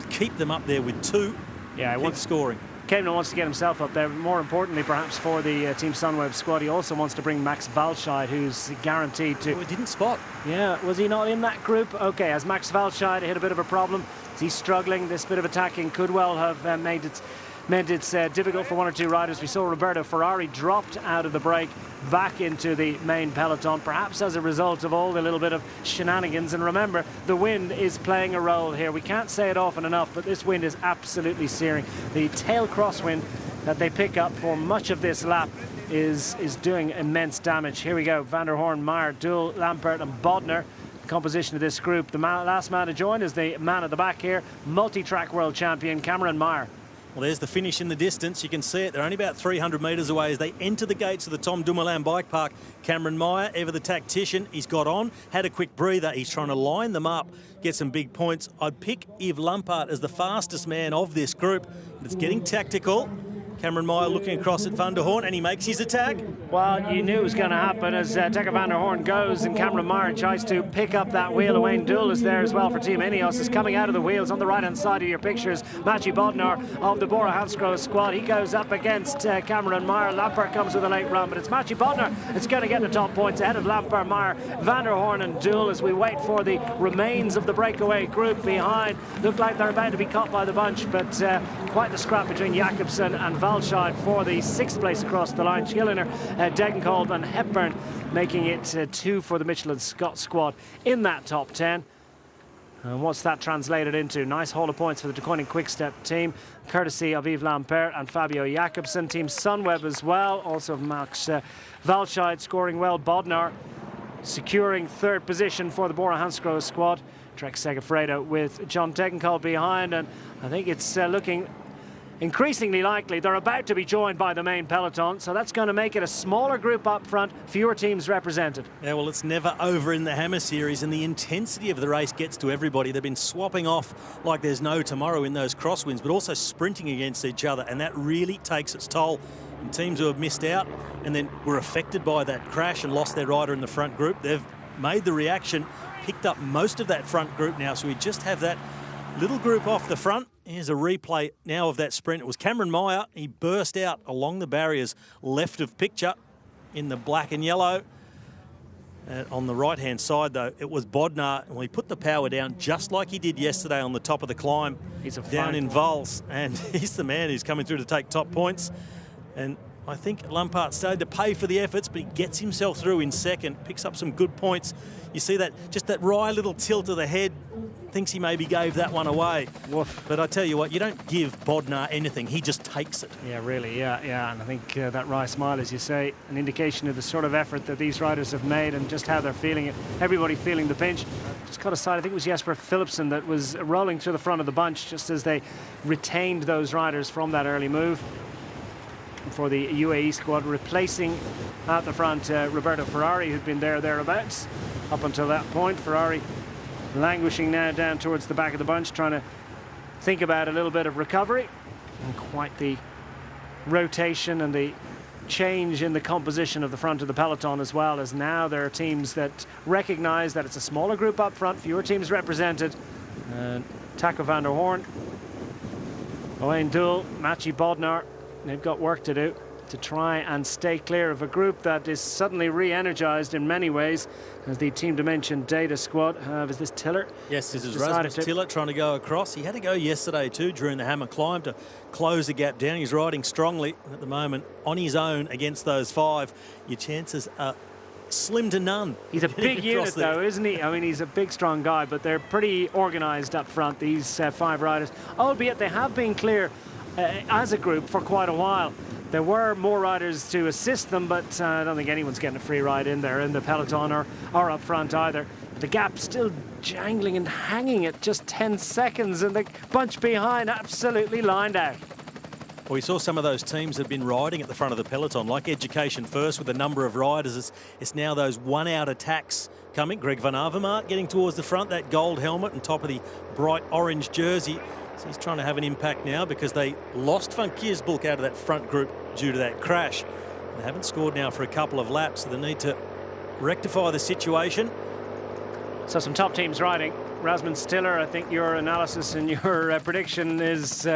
keep them up there with 2. Yeah, keep scoring. Kevin wants to get himself up there. More importantly, perhaps for the Team Sunweb squad, he also wants to bring Max Walscheid, who's guaranteed to. Oh, he didn't spot. Yeah, was he not in that group? Okay, as Max Walscheid hit a bit of a problem. Is he struggling? This bit of attacking could well have meant it's difficult for 1 or 2 riders. We saw Roberto Ferrari dropped out of the break back into the main peloton, perhaps as a result of all the little bit of shenanigans. And remember, the wind is playing a role here. We can't say it often enough, but this wind is absolutely searing. The tail crosswind that they pick up for much of this lap is doing immense damage. Here we go. Van der Hoorn, Meyer, Doull, Lampert and Bodnar. Composition of this group. The last man to join is the man at the back here, multi-track world champion Cameron Meyer. Well, there's the finish in the distance. You can see it. They're only about 300 metres away as they enter the gates of the Tom Dumoulin Bike Park. Cameron Meyer, ever the tactician, he's got on, had a quick breather. He's trying to line them up, get some big points. I'd pick Yves Lampard as the fastest man of this group. It's getting tactical. Cameron Meyer looking across at Van der Hoorn, and he makes his attack. Well, you knew it was going to happen as Taco van der Hoorn goes and Cameron Meyer tries to pick up that wheel. Owain Doull is there as well for Team Ineos, is coming out of the wheels on the right-hand side of your pictures. Matej Bodnar of the Bora Hansgrohe squad. He goes up against Cameron Meyer. Lampert comes with a late run, but it's Matej Bodnar that's going to get the top points ahead of Lampert, Meyer, Van der Hoorn and Doull as we wait for the remains of the breakaway group behind. Look like they're about to be caught by the bunch, but quite the scrap between Jakobsen and Walscheid for the 6th place across the line. Schillinger, Degenkolb and Hepburn making it 2 for the Mitchell and Scott squad in that top 10. And what's that translated into? Nice haul of points for the Degenkolb Quickstep team, courtesy of Yves Lampert and Fabio Jakobsen. Team Sunweb as well, also Max Walscheid scoring well. Bodnar securing 3rd position for the Bora Hansgrohe squad. Trek Segafredo with John Degenkolb behind, and I think it's looking increasingly likely they're about to be joined by the main peloton, so that's going to make it a smaller group up front, fewer teams represented. Yeah, well, it's never over in the Hammer Series, and the intensity of the race gets to everybody. They've been swapping off like there's no tomorrow in those crosswinds, but also sprinting against each other, and that really takes its toll. And teams who have missed out and then were affected by that crash and lost their rider in the front group, they've made the reaction, picked up most of that front group now, so we just have that little group off the front. Here's a replay now of that sprint. It was Cameron Meyer. He burst out along the barriers left of picture in the black and yellow. On the right-hand side, though, it was Bodnar. And he put the power down just like he did yesterday on the top of the climb. He's down in Vals. And he's the man who's coming through to take top points. And I think Lampard started to pay for the efforts, but he gets himself through in 2nd, picks up some good points. You see that, just that wry little tilt of the head, thinks he maybe gave that one away. Woof. But I tell you what, you don't give Bodnar anything, he just takes it. Yeah, really, yeah. And I think that wry smile, as you say, an indication of the sort of effort that these riders have made and just how they're feeling it. Everybody feeling the pinch. Just caught aside, I think it was Jesper Philipsen that was rolling through the front of the bunch just as they retained those riders from that early move. For the UAE squad, replacing at the front Roberto Ferrari, who'd been thereabouts up until that point. Ferrari languishing now down towards the back of the bunch, trying to think about a little bit of recovery. And quite the rotation and the change in the composition of the front of the peloton, as well as now there are teams that recognise that it's a smaller group up front, fewer teams represented. Taco van der Hoorn, Owain Doull, Maciej Bodnar, they've got work to do to try and stay clear of a group that is suddenly re-energised in many ways, as the Team Dimension data squad have. Is this Tiller? Yes, this is Rasmus Tiller trying to go across. He had to go yesterday too during the hammer climb to close the gap down. He's riding strongly at the moment on his own against those 5. Your chances are slim to none. He's a big unit though, isn't he? I mean, he's a big strong guy, but they're pretty organised up front, these 5 riders, albeit they have been clear as a group for quite a while. There were more riders to assist them, but I don't think anyone's getting a free ride in there in the peloton or up front either. The gap still jangling and hanging at just 10 seconds, and the bunch behind absolutely lined out. Well, we saw some of those teams that have been riding at the front of the peloton, like Education First with a number of riders. It's now those one-out attacks coming. Greg van Avermaet getting towards the front, that gold helmet and top of the bright orange jersey. So he's trying to have an impact now because they lost Van Kiersbulk out of that front group due to that crash. They haven't scored now for a couple of laps, so they need to rectify the situation. So some top teams riding. Rasmus Tiller, I think your analysis and your prediction is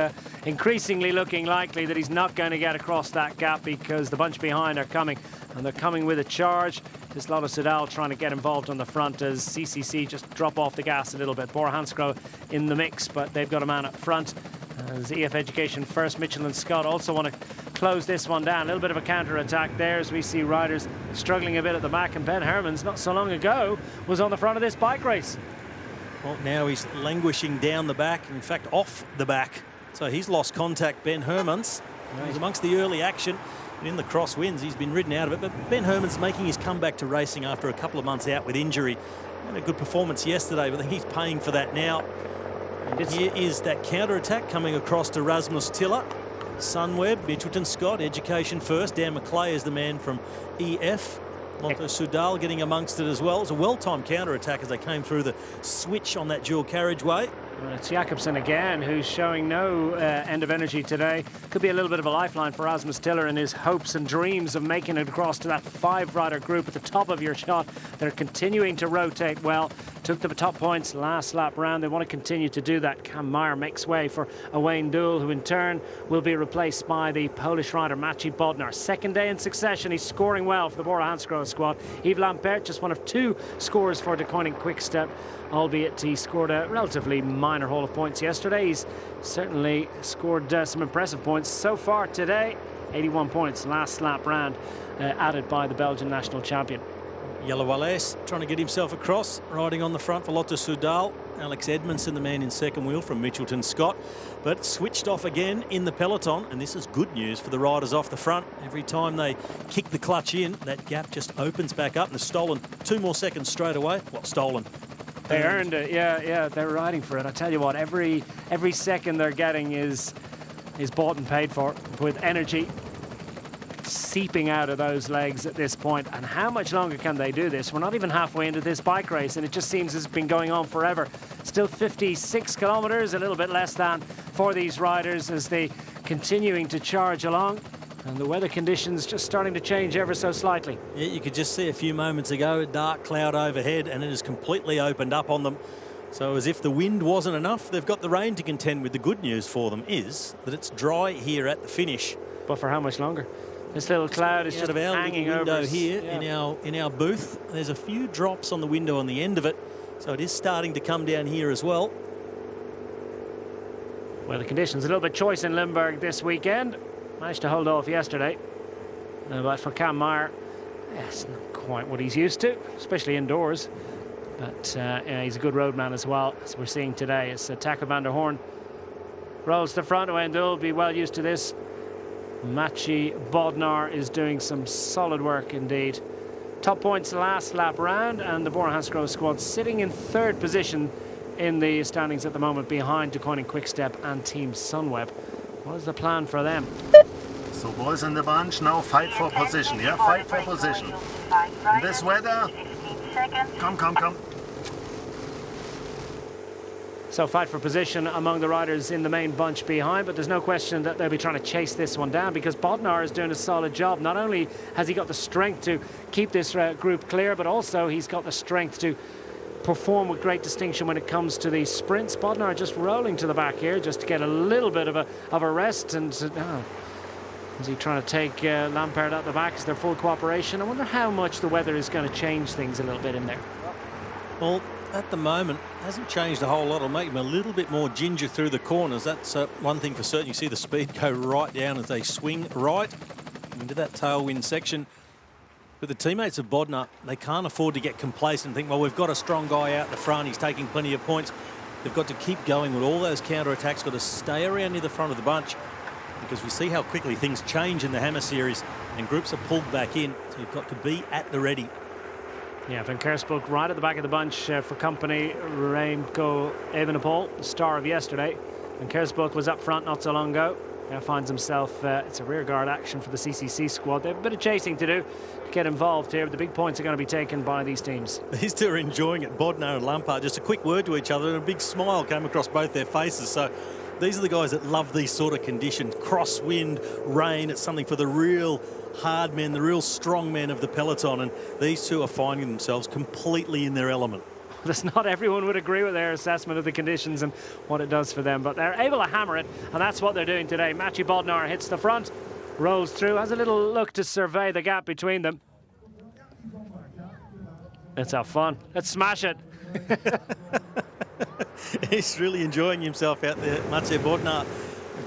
increasingly looking likely that he's not going to get across that gap because the bunch behind are coming, and they're coming with a charge. This Lotto Soudal trying to get involved on the front as CCC just drop off the gas a little bit. Bora Hansgrohe in the mix, but they've got a man up front. As EF Education First, Mitchell and Scott also want to close this one down. A little bit of a counter-attack there as we see riders struggling a bit at the back, and Ben Hermans, not so long ago, was on the front of this bike race. Well, now he's languishing down the back, in fact off the back. So he's lost contact, Ben Hermans. He's amongst the early action. In the crosswinds, he's been ridden out of it, but Ben Hermans making his comeback to racing after a couple of months out with injury. Had a good performance yesterday, but I think he's paying for that now. And here is that counter-attack coming across to Rasmus Tiller. Sunweb, Mitchelton Scott, Education First. Dan McClay is the man from EF. Lotto Soudal getting amongst it as well. It's a well-timed counter-attack as they came through the switch on that dual carriageway. It's Jakobsen again, who's showing no end of energy today. Could be a little bit of a lifeline for Rasmus Tiller in his hopes and dreams of making it across to that 5-rider group at the top of your shot. They're continuing to rotate well. Took the top points last lap round. They want to continue to do that. Cam Meyer makes way for Owain Doull, who in turn will be replaced by the Polish rider Maciej Bodnar. Second day in succession, he's scoring well for the Bora Hansgrohe squad. Yves Lampert, just one of 2 scores for Degenkolb Quickstep, albeit he scored a relatively minor haul of points yesterday. He's certainly scored some impressive points so far today. 81 points last lap round, added by the Belgian national champion. Jelle Wallace trying to get himself across, riding on the front for Lotto Soudal. Alex Edmondson, the man in second wheel from Mitchelton Scott, but switched off again in the peloton, and this is good news for the riders off the front. Every time they kick the clutch in, that gap just opens back up, and they've stolen 2 more seconds straight away. Well, stolen. They earned it, yeah, they're riding for it. I tell you what, every second they're getting is bought and paid for with energy seeping out of those legs at this point. And how much longer can they do this? We're not even halfway into this bike race, and it just seems it's been going on forever. Still 56 kilometres, a little bit less than for these riders as they continuing to charge along. And the weather conditions just starting to change ever so slightly. Yeah, you could just see a few moments ago a dark cloud overhead, and it has completely opened up on them. So as if the wind wasn't enough, they've got the rain to contend with. The good news for them is that it's dry here at the finish. But for how much longer? This little cloud is just hanging over us. Here in our booth. There's a few drops on the window on the end of it, so it is starting to come down here as well. Well, the conditions a little bit choice in Limburg this weekend. Managed to hold off yesterday, but for Cam Meyer, it's not quite what he's used to, especially indoors. But yeah, he's a good roadman as well, as we're seeing today. It's Taco van der Hoorn rolls to the front. Owain Doull will be well used to this. Maciej Bodnar is doing some solid work indeed. Top points last lap round, and the Bora Hansgrohe squad sitting in 3rd position in the standings at the moment, behind Degenkolb Quickstep and Team Sunweb. What is the plan for them? So boys in the bunch, now fight for position, yeah? Fight for position. In this weather, come. So fight for position among the riders in the main bunch behind, but there's no question that they'll be trying to chase this one down, because Bodnar is doing a solid job. Not only has he got the strength to keep this group clear, but also he's got the strength to perform with great distinction when it comes to the sprints. Bodnar just rolling to the back here just to get a little bit of a rest. And is he trying to take Lampard out the back? Is there full cooperation? I wonder how much the weather is going to change things a little bit in there. Well, at the moment, hasn't changed a whole lot. It'll make him a little bit more ginger through the corners. That's one thing for certain. You see the speed go right down as they swing right into that tailwind section. But the teammates of Bodnar, they can't afford to get complacent and think, well, we've got a strong guy out the front. He's taking plenty of points. They've got to keep going with all those counter-attacks, got to stay around near the front of the bunch, because we see how quickly things change in the Hammer Series and groups are pulled back in. So you've got to be at the ready. Yeah, Van Kersbroek right at the back of the bunch for company. Remco Evenepoel, the star of yesterday. Van Kersbroek was up front not so long ago. Now finds himself, it's a rearguard action for the CCC squad. They have a bit of chasing to do to get involved here, but the big points are going to be taken by these teams. These two are enjoying it, Bodnar and Lampard. Just a quick word to each other and a big smile came across both their faces. So these are the guys that love these sort of conditions. Crosswind, rain, it's something for the real hard men, the real strong men of the peloton, and these two are finding themselves completely in their element. Not everyone would agree with their assessment of the conditions and what it does for them, but they're able to hammer it, and that's what they're doing today. Matthew Bodnar hits the front, rolls through, has a little look to survey the gap between them. Let's have fun. Let's smash it. He's really enjoying himself out there, Mathieu Bodnar.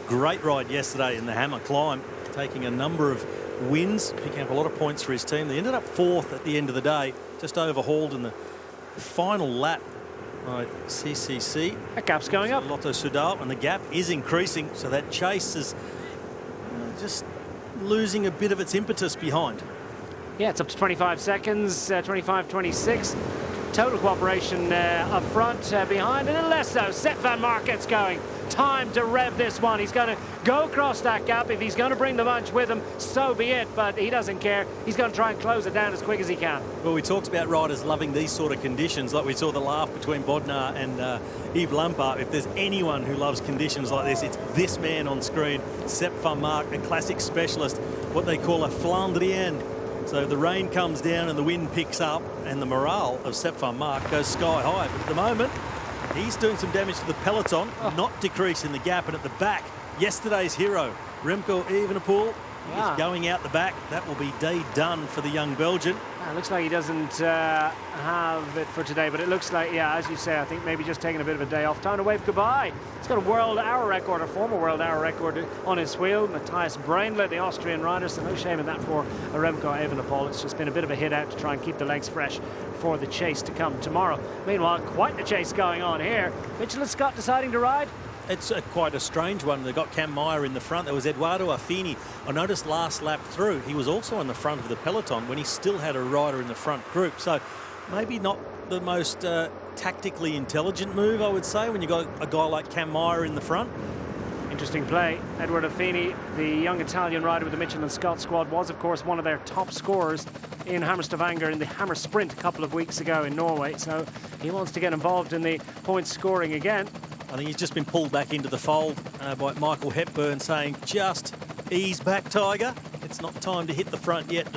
Great ride yesterday in the Hammer climb, taking a number of wins, picking up a lot of points for his team. They ended up 4th at the end of the day, just overhauled in the final lap by CCC. That gap's going up. Lotto Soudal, and the gap is increasing, so that chase is just losing a bit of its impetus behind. Yeah, it's up to 25 seconds, 25-26. Total cooperation up front, behind, and a little less so. Sepp van Mark gets going. Time to rev this one. He's going to go across that gap. If he's going to bring the bunch with him, so be it, but he doesn't care. He's going to try and close it down as quick as he can. Well, we talked about riders loving these sort of conditions, like we saw the laugh between Bodnar and Yves Lampard. If there's anyone who loves conditions like this, it's this man on screen, Sepp van Mark, a classic specialist, what they call a Flandrien. So the rain comes down and the wind picks up, and the morale of Sepp van Mark goes sky high. But at the moment, he's doing some damage to the peloton, not decreasing the gap. And at the back, yesterday's hero, Remco Evenepoel, is going out the back. That will be day done for the young Belgian. It looks like he doesn't have it for today, but it looks like, yeah, as you say, I think maybe just taking a bit of a day off. Time to wave goodbye. He's got a world hour record, a former world hour record on his wheel. Matthias Brainle, the Austrian rider, so no shame in that for Remco Evenepoel. It's just been a bit of a hit out to try and keep the legs fresh for the chase to come tomorrow. Meanwhile, quite the chase going on here. Mitchell and Scott deciding to ride. It's quite a strange one. They've got Cam Meyer in the front. There was Eduardo Affini. I noticed last lap through, he was also in the front of the peloton when he still had a rider in the front group. So maybe not the most tactically intelligent move, I would say, when you've got a guy like Cam Meyer in the front. Interesting play. Edward Affini, the young Italian rider with the Mitchell and Scott squad, was, of course, one of their top scorers in Hammer Stavanger in the Hammer Sprint a couple of weeks ago in Norway. So he wants to get involved in the point scoring again. I think he's just been pulled back into the fold by Michael Hepburn, saying, just ease back, Tiger. It's not time to hit the front yet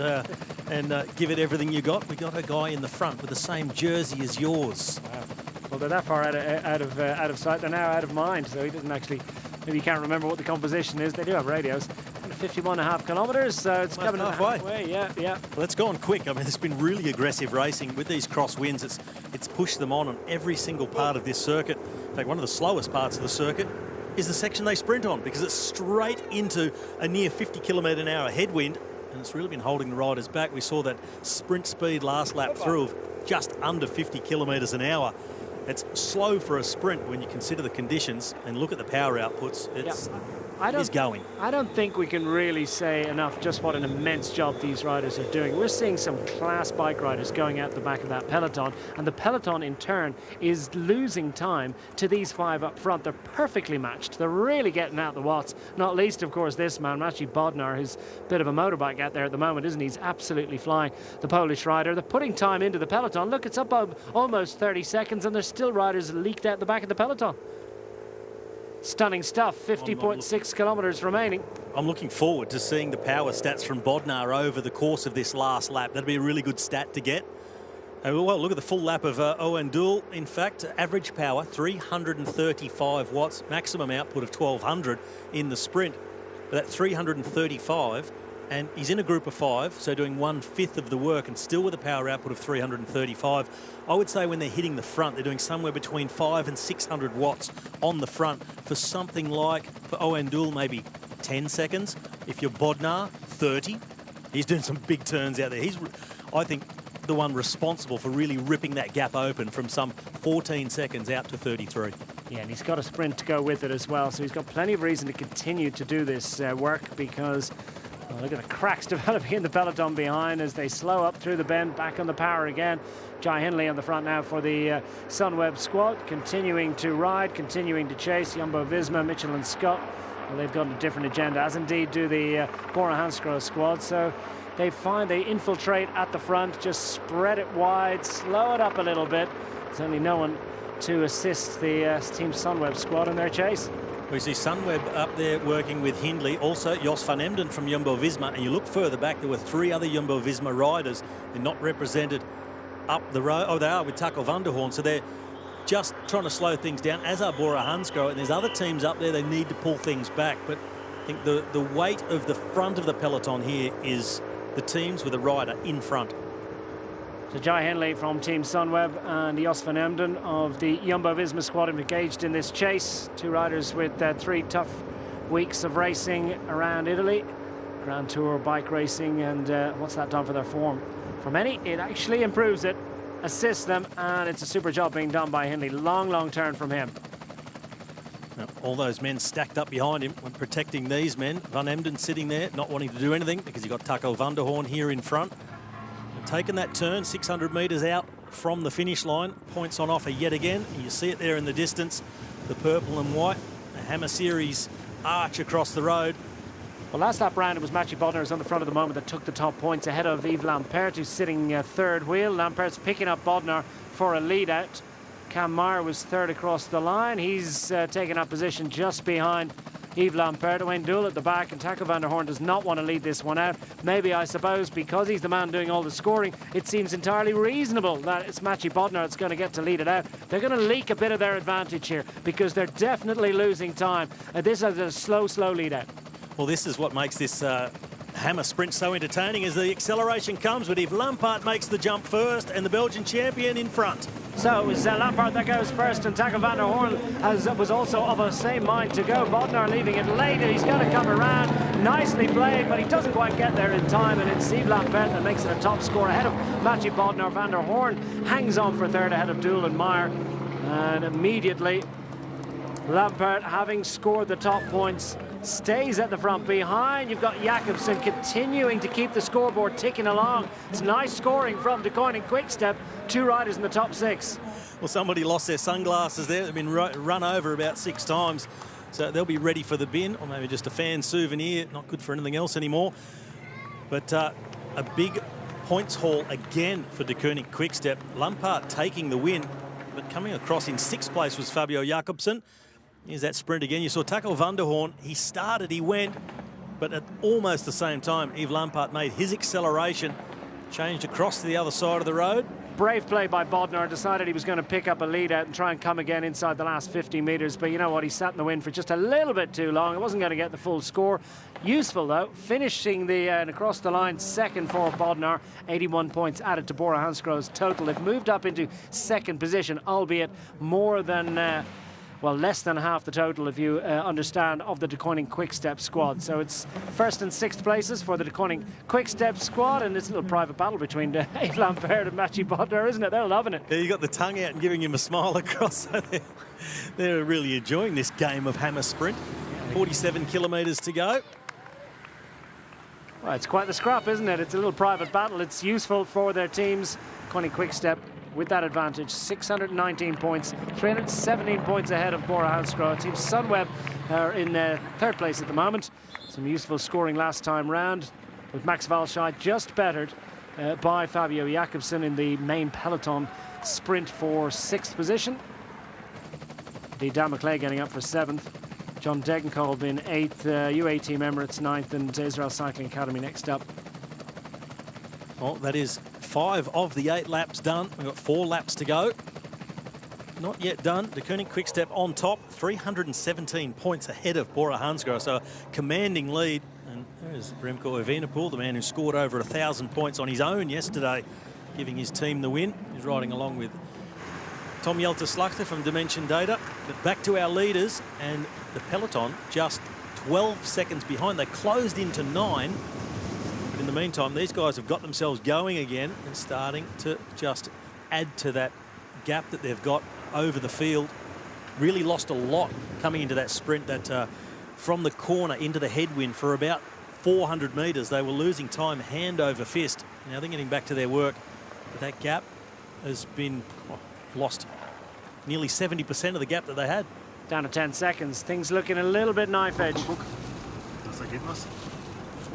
and give it everything you got. We got a guy in the front with the same jersey as yours. Wow. Well, they're that far out of sight. They're now out of mind, so he doesn't actually... Maybe you can't remember what the composition is. They do have radios. 51.5 kilometres, so it's coming halfway. Yeah. Well, it's gone quick. I mean, it's been really aggressive racing with these crosswinds. It's pushed them on every single part of this circuit. In fact, one of the slowest parts of the circuit is the section they sprint on, because it's straight into a near 50 km/h headwind, and it's really been holding the riders back. We saw that sprint speed last lap through of just under 50 km/h. It's slow for a sprint when you consider the conditions and look at the power outputs. It's going. I don't think we can really say enough just what an immense job these riders are doing. We're seeing some class bike riders going out the back of that peloton, and the peloton in turn is losing time to these five up front. They're perfectly matched. They're really getting out the watts, not least, of course, this man, Matthew Bodnar, who's a bit of a motorbike out there at the moment, isn't he? He's absolutely flying, the Polish rider. They're putting time into the peloton. Look, it's up almost 30 seconds, and there's still riders leaked out the back of the peloton. Stunning stuff, 50.6 kilometres remaining. I'm looking forward to seeing the power stats from Bodnar over the course of this last lap. That'd be a really good stat to get. Well, look at the full lap of Owen Dool. In fact, average power 335 watts, maximum output of 1200 in the sprint. But that 335, and he's in a group of 5, so doing 1/5 of the work and still with a power output of 335. I would say when they're hitting the front, they're doing somewhere between 500 and 600 watts on the front for something like, for Owen Dool, maybe 10 seconds. If you're Bodnar, 30. He's doing some big turns out there. He's, I think, the one responsible for really ripping that gap open from some 14 seconds out to 33. Yeah, and he's got a sprint to go with it as well, so he's got plenty of reason to continue to do this work because, well, look at the cracks developing in the peloton behind as they slow up through the bend, back on the power again. Jai Hindley on the front now for the Sunweb squad, continuing to ride, continuing to chase. Jumbo-Visma, Mitchell and Scott, well, they've got a different agenda, as indeed do the Bora Hansgrohe squad. So they infiltrate at the front, just spread it wide, slow it up a little bit. There's only no one to assist the Team Sunweb squad in their chase. We see Sunweb up there working with Hindley, also Jos van Emden from Jumbo-Visma, and you look further back, there were 3 other Jumbo-Visma riders. They're not represented up the road. Oh, they are with Taco van der Hoorn, so they're just trying to slow things down, as are Bora Hansgrohe, and there's other teams up there, they need to pull things back. But I think the weight of the front of the peloton here is the teams with a rider in front. So Jai Hindley from Team Sunweb and Jos van Emden of the Jumbo-Visma squad have engaged in this chase. 2 riders with 3 tough weeks of racing around Italy. Grand Tour bike racing, and what's that done for their form? For many, it actually improves it, assists them, and it's a super job being done by Hindley. Long turn from him. Now, all those men stacked up behind him when protecting these men. Van Emden sitting there, not wanting to do anything because you've got Taco van der Hoorn here in front. And taking that turn, 600 metres out from the finish line. Points on offer yet again. You see it there in the distance, the purple and white. The Hammer Series arch across the road. Well, last lap round, it was Mathieu Bodnar on the front of the moment that took the top points ahead of Yves Lampaert, who's sitting third wheel. Lampert's picking up Bodnar for a lead out. Cam Meyer was third across the line. He's taken up position just behind Yves Lampaert. Owen Dool at the back, and Taco van der Hoorn does not want to lead this one out. Maybe, I suppose, because he's the man doing all the scoring, it seems entirely reasonable that it's Mathieu Bodnar that's going to get to lead it out. They're going to leak a bit of their advantage here because they're definitely losing time. This is a slow lead out. Well, this is what makes this Hammer sprint so entertaining as the acceleration comes, but if Lampaert makes the jump first and the Belgian champion in front. So it was Lampaert that goes first, and Taco van der Hoorn was also of the same mind to go. Bodnar leaving it late, and he's got to come around. Nicely played, but he doesn't quite get there in time, and it's Yves Lampaert that makes it a top score ahead of Mathieu Bodnar. Van der Hoorn hangs on for third ahead of Dool and Meyer, and immediately Lampaert, having scored the top points, stays at the front. Behind, you've got Jakobsen continuing to keep the scoreboard ticking along. It's nice scoring from Deceuninck Quick-Step. 2 riders in the top 6. Well, somebody lost their sunglasses there. They've been run over about 6 times. So they'll be ready for the bin, or maybe just a fan souvenir. Not good for anything else anymore. But a big points haul again for Deceuninck Quick-Step. Lampaert taking the win, but coming across in 6th place was Fabio Jakobsen. Here's that sprint again. You saw Taco van der Hoorn. He started, he went, but at almost the same time, Yves Lampaert made his acceleration, changed across to the other side of the road. Brave play by Bodnar. Decided he was going to pick up a lead out and try and come again inside the last 50 metres, but you know what, he sat in the wind for just a little bit too long. It wasn't going to get the full score. Useful though, finishing the across the line second for Bodnar. 81 points added to Bora Hansgrohe's total. They've moved up into 2nd position, albeit more than well, less than half the total, if you understand, of the Deceuninck Quick-Step squad. So it's 1st and 6th places for the Deceuninck Quick-Step squad, and it's a little private battle between Yves Lampaert and Mathieu Bodnar, isn't it? They're loving it. Yeah, you got the tongue out and giving him a smile across. They're really enjoying this game of Hammer Sprint. 47 kilometres to go. Well, it's quite the scrap, isn't it? It's a little private battle. It's useful for their teams. Deceuninck Quick-Step with that advantage, 619 points, 317 points ahead of Bora Hansgrohe. Team Sunweb are in 3rd place at the moment. Some useful scoring last time round, with Max Walscheid just bettered by Fabio Jakobsen in the main peloton. sprint for 6th position. The Dan McClay getting up for 7th. John Degenkolb in 8th, UAE Team Emirates 9th, and Israel Cycling Academy next up. Well, that is 5 of the 8 laps done. We've got 4 laps to go. Not yet done. De Koning Quickstep on top, 317 points ahead of Bora Hansgrohe, so a commanding lead. And there's Remco Evenepoel, the man who scored over 1,000 points on his own yesterday, giving his team the win. He's riding along with Tom Jelte-Slachter from Dimension Data. But back to our leaders, and the Peloton just 12 seconds behind. They closed into 9. But in the meantime, these guys have got themselves going again and starting to just add to that gap that they've got over the field. Really lost a lot coming into that sprint, that from the corner into the headwind for about 400 metres. They were losing time hand over fist. Now they're getting back to their work. But that gap has been lost. Nearly 70% of the gap that they had. Down to 10 seconds. Things looking a little bit knife edge. Das Ergebnis?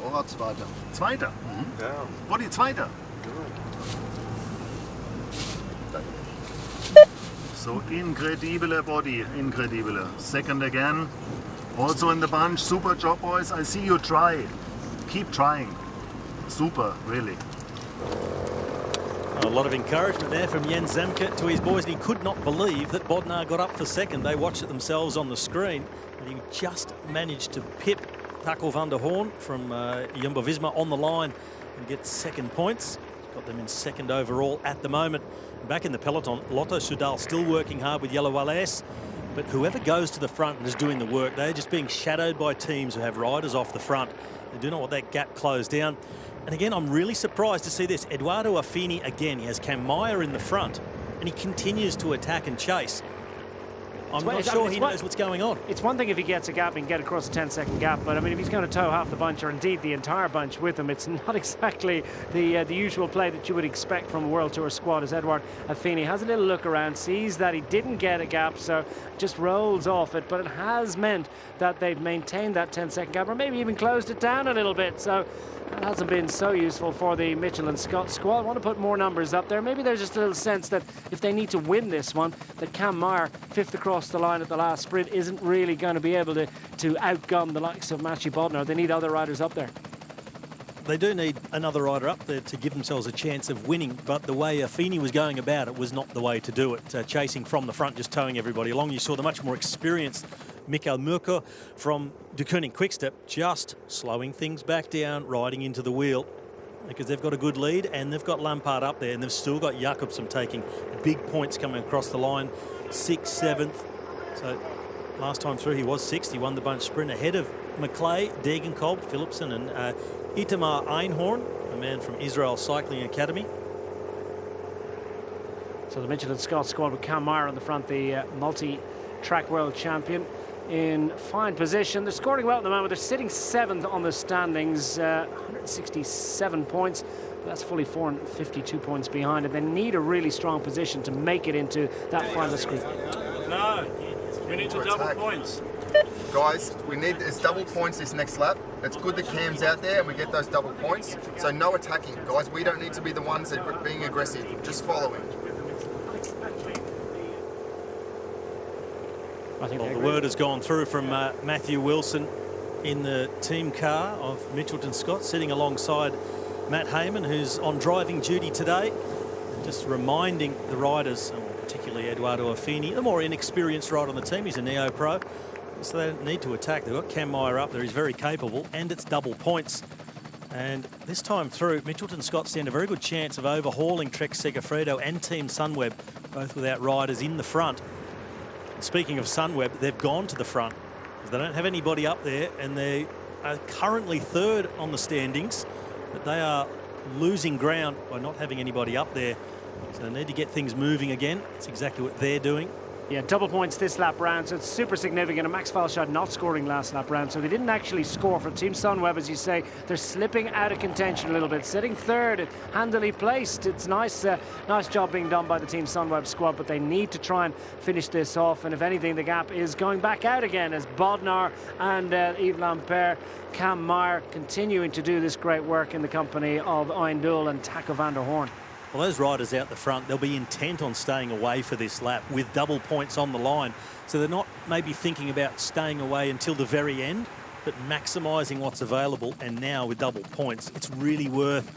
Bora Zweiter. Zweiter? Ja. Body Zweiter. So incredible body, incredible. Second again. Also in the bunch. Super job, boys. I see you try. Keep trying. Super, really. A lot of encouragement there from Jens Zemke to his boys, and he could not believe that Bodnar got up for second. They watched it themselves on the screen, but he just managed to pip Taco van der Hoorn from Jumbo-Visma on the line and get second points. Got them in second overall at the moment. Back in the peloton, Lotto Soudal still working hard with Yellow Wallace, but whoever goes to the front and is doing the work, they're just being shadowed by teams who have riders off the front. They do not want that gap closed down. And again, I'm really surprised to see this. Edoardo Affini again. He has Cam Meyer in the front, and he continues to attack and chase. I'm not sure he knows what's going on. It's one thing if he gets a gap and get across a 10-second gap, but I mean, if he's going to tow half the bunch, or indeed the entire bunch with him, it's not exactly the usual play that you would expect from a World Tour squad. As Edouard Affini has a little look around, sees that he didn't get a gap, so just rolls off it. But it has meant that they've maintained that 10-second gap, or maybe even closed it down a little bit. So that hasn't been so useful for the Mitchell and Scott squad. I want to put more numbers up there. Maybe there's just a little sense that if they need to win this one, that Cam Meyer, 5th across the line at the last sprint, isn't really going to be able to outgun the likes of Mathieu Bodnar. They need other riders up there. They do need another rider up there to give themselves a chance of winning, but the way Affini was going about it was not the way to do it. Chasing from the front, just towing everybody along. You saw the much more experienced Mikael Murko from De Koning Quickstep just slowing things back down, riding into the wheel, because they've got a good lead and they've got Lampard up there, and they've still got Jakobsen taking big points coming across the line. 6th, 7th. So last time through he was 6th. He won the bunch sprint ahead of McClay, Degenkolb, Philipsen and Itamar Einhorn, a man from Israel Cycling Academy. So the Mitchell and Scott squad with Cam Meyer on the front, the multi-track world champion, in fine position. They're scoring well at the moment. They're sitting 7th on the standings, 167 points. But that's fully 452 points behind, and they need a really strong position to make it into that final screen. No, we need to double points. Guys, it's double points this next lap. It's good that Cam's out there and we get those double points. So no attacking, guys. We don't need to be the ones that are being aggressive. Just following. I think the word has gone through from Matthew Wilson in the team car of Mitchelton Scott, sitting alongside Matt Heyman, who's on driving duty today. And just reminding the riders, particularly Edoardo Affini, the more inexperienced rider on the team. He's a neo-pro, so they don't need to attack. They've got Cam Meyer up there. He's very capable, and it's double points. And this time through, Mitchelton Scott stand a very good chance of overhauling Trek Segafredo and Team Sunweb, both without riders in the front. And speaking of Sunweb, they've gone to the front because they don't have anybody up there, and they are currently 3rd on the standings, but they are losing ground by not having anybody up there. So they need to get things moving again. That's exactly what they're doing. Yeah, double points this lap round, so it's super significant. And Max Falshad not scoring last lap round, so they didn't actually score for Team Sunweb, as you say. They're slipping out of contention a little bit, sitting 3rd, handily placed. It's nice job being done by the Team Sunweb squad, but they need to try and finish this off. And if anything, the gap is going back out again as Bodnar and Yves Lampert, Cam Meyer continuing to do this great work in the company of Eindul and Taco van der Hoorn. Well, those riders out the front, they'll be intent on staying away for this lap with double points on the line. So they're not maybe thinking about staying away until the very end, but maximising what's available. And now with double points, it's really worth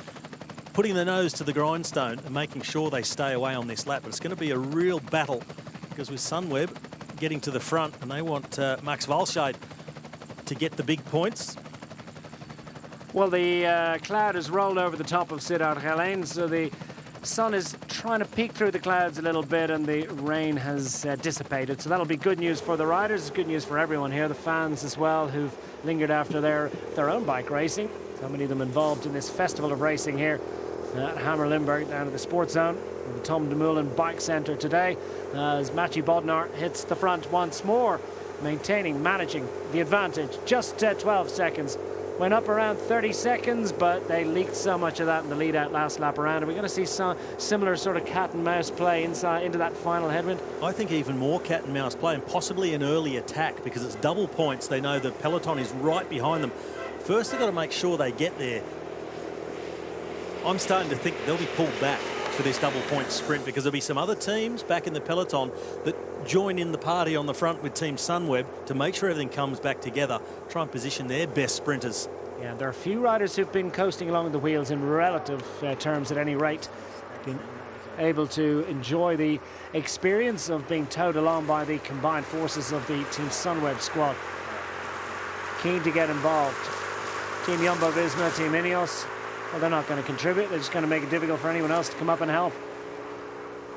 putting the nose to the grindstone and making sure they stay away on this lap. But it's going to be a real battle because with Sunweb getting to the front and they want Max Walscheid to get the big points. Well, the cloud has rolled over the top of Siddharth Helene, so the sun is trying to peek through the clouds a little bit and the rain has dissipated. So that'll be good news for the riders. It's good news for everyone here, the fans as well, who've lingered after their own bike racing. So many of them involved in this festival of racing here at Hammer Limburg down at the Sports Zone, the Tom Dumoulin Bike Centre today, as Maciej Bodnar hits the front once more, managing the advantage. Just 12 seconds. Went up around 30 seconds, but they leaked so much of that in the lead out last lap around. Are we going to see some similar sort of cat and mouse play inside into that final headwind? I think even more cat and mouse play and possibly an early attack because it's double points. They know the peloton is right behind them. First, they've got to make sure they get there. I'm starting to think they'll be pulled back for this double point sprint because there'll be some other teams back in the peloton that join in the party on the front with Team Sunweb to make sure everything comes back together, try and position their best sprinters. Yeah, there are a few riders who've been coasting along the wheels in relative terms at any rate, been able to enjoy the experience of being towed along by the combined forces of the Team Sunweb squad. Keen to get involved. Team Jumbo-Visma, Team Ineos, well, they're not going to contribute. They're just going to make it difficult for anyone else to come up and help.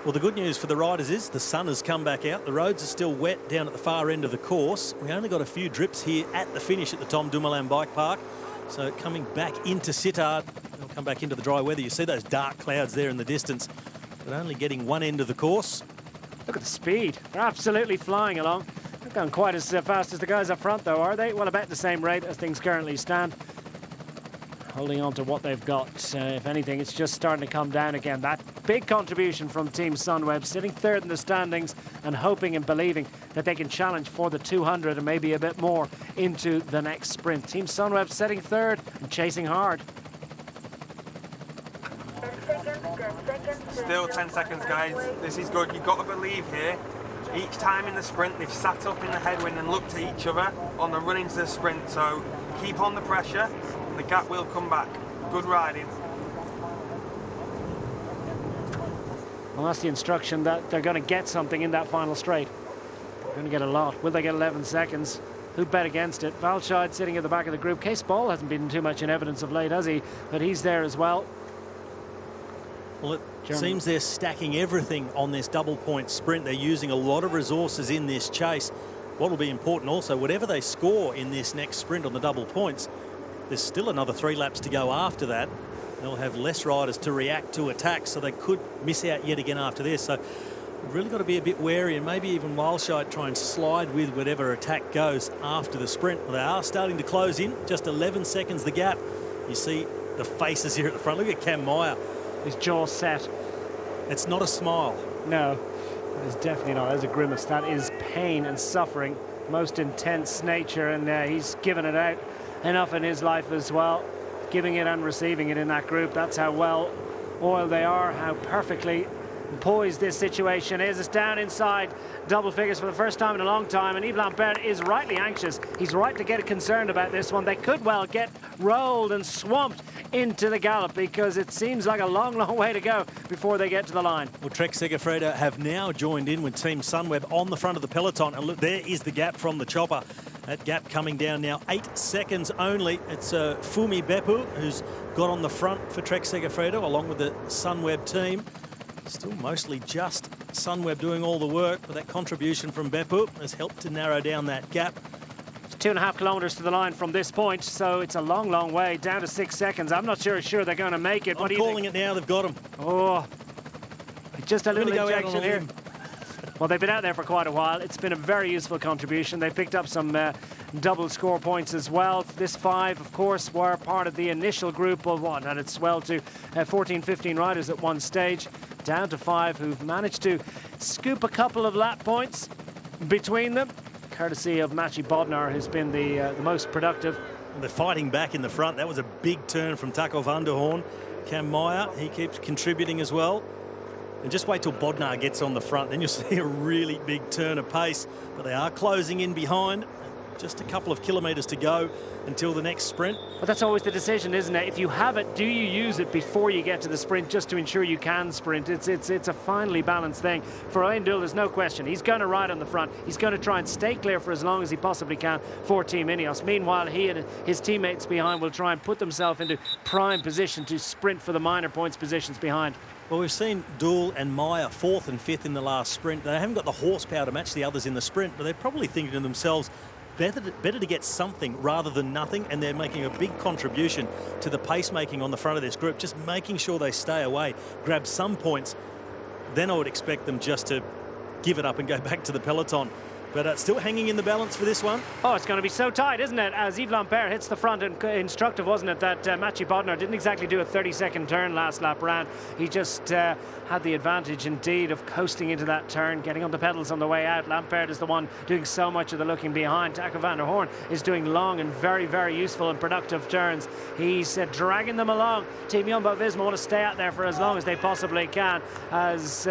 Well, the good news for the riders is the sun has come back out. The roads are still wet down at the far end of the course. We only got a few drips here at the finish at the Tom Dumoulin Bike Park. So coming back into Sittard, they'll come back into the dry weather. You see those dark clouds there in the distance, but only getting one end of the course. Look at the speed. They're absolutely flying along. They're going quite as fast as the guys up front, though, are they? Well, about the same rate as things currently stand. Holding on to what they've got. If anything, it's just starting to come down again. That big contribution from Team Sunweb, sitting third in the standings and hoping and believing that they can challenge for the 200 and maybe a bit more into the next sprint. Team Sunweb setting third and chasing hard. Still 10 seconds, guys. This is good. You've got to believe here. Each time in the sprint, they've sat up in the headwind and looked at each other on the run into the sprint. So keep on the pressure. The gap will come back. Good riding. Well, that's the instruction that they're going to get something in that final straight. They're going to get a lot. Will they get 11 seconds? Who'd bet against it? Walscheid sitting at the back of the group. Case Ball hasn't been too much in evidence of late, has he? But he's there as well. Well, it seems they're stacking everything on this double point sprint. They're using a lot of resources in this chase. What will be important also, whatever they score in this next sprint on the double points, there's still another 3 laps to go after that. They'll have less riders to react to attacks, so they could miss out yet again after this. So we've really got to be a bit wary and maybe even Walscheid try and slide with whatever attack goes after the sprint. Well, they are starting to close in, just 11 seconds the gap. You see the faces here at the front. Look at Cam Meyer. His jaw set. It's not a smile. No, it is definitely not. There's a grimace. That is pain and suffering, most intense nature, and he's given it out enough in his life as well, giving it and receiving it in that group. That's how well oiled they are, how perfectly poised this situation is. It's down inside double figures for the first time in a long time, and Yves Lampert is rightly anxious. He's right to get concerned about this one. They could well get rolled and swamped into the gallop because it seems like a long, long way to go before they get to the line. Well, Trek Segafredo have now joined in with Team Sunweb on the front of the peloton, and look, there is the gap from the chopper. That gap coming down now, 8 seconds only. It's Fumi Beppu who's got on the front for Trek Segafredo along with the Sunweb team. Still mostly just Sunweb doing all the work, but that contribution from Beppu has helped to narrow down that gap. It's 2.5 kilometres to the line from this point, so it's a long, long way, down to 6 seconds. I'm not sure they're going to make it. I'm calling it now, they've got him. Oh, just a little injection here. Well, they've been out there for quite a while. It's been a very useful contribution. They picked up some double score points as well. This 5, of course, were part of the initial group of what? And it swelled to 14, 15 riders at one stage, down to 5 who've managed to scoop a couple of lap points between them, courtesy of Maciej Bodnar, who's been the most productive. They're fighting back in the front. That was a big turn from Taco van der Hoorn. Cam Meyer, he keeps contributing as well. And just wait till Bodnar gets on the front, then you'll see a really big turn of pace. But they are closing in behind. Just a couple of kilometres to go until the next sprint. But that's always the decision, isn't it? If you have it, do you use it before you get to the sprint just to ensure you can sprint? It's a finely balanced thing. For Owen Doull, there's no question. He's going to ride on the front. He's going to try and stay clear for as long as he possibly can for Team Ineos. Meanwhile, he and his teammates behind will try and put themselves into prime position to sprint for the minor points positions behind. Well, we've seen Doull and Meyer 4th and 5th in the last sprint. They haven't got the horsepower to match the others in the sprint, but they're probably thinking to themselves, better to get something rather than nothing, and they're making a big contribution to the pace-making on the front of this group, just making sure they stay away, grab some points. Then I would expect them just to give it up and go back to the peloton. But still hanging in the balance for this one. Oh, it's going to be so tight, isn't it? As Yves Lampaert hits the front, and instructive, wasn't it, that Mathieu Bodnar didn't exactly do a 30-second turn last lap round. He just had the advantage, indeed, of coasting into that turn, getting on the pedals on the way out. Lampaert is the one doing so much of the looking behind. Taco van der Hoorn is doing long and very, very useful and productive turns. He's dragging them along. Team Jumbo-Visma want to stay out there for as long as they possibly can, as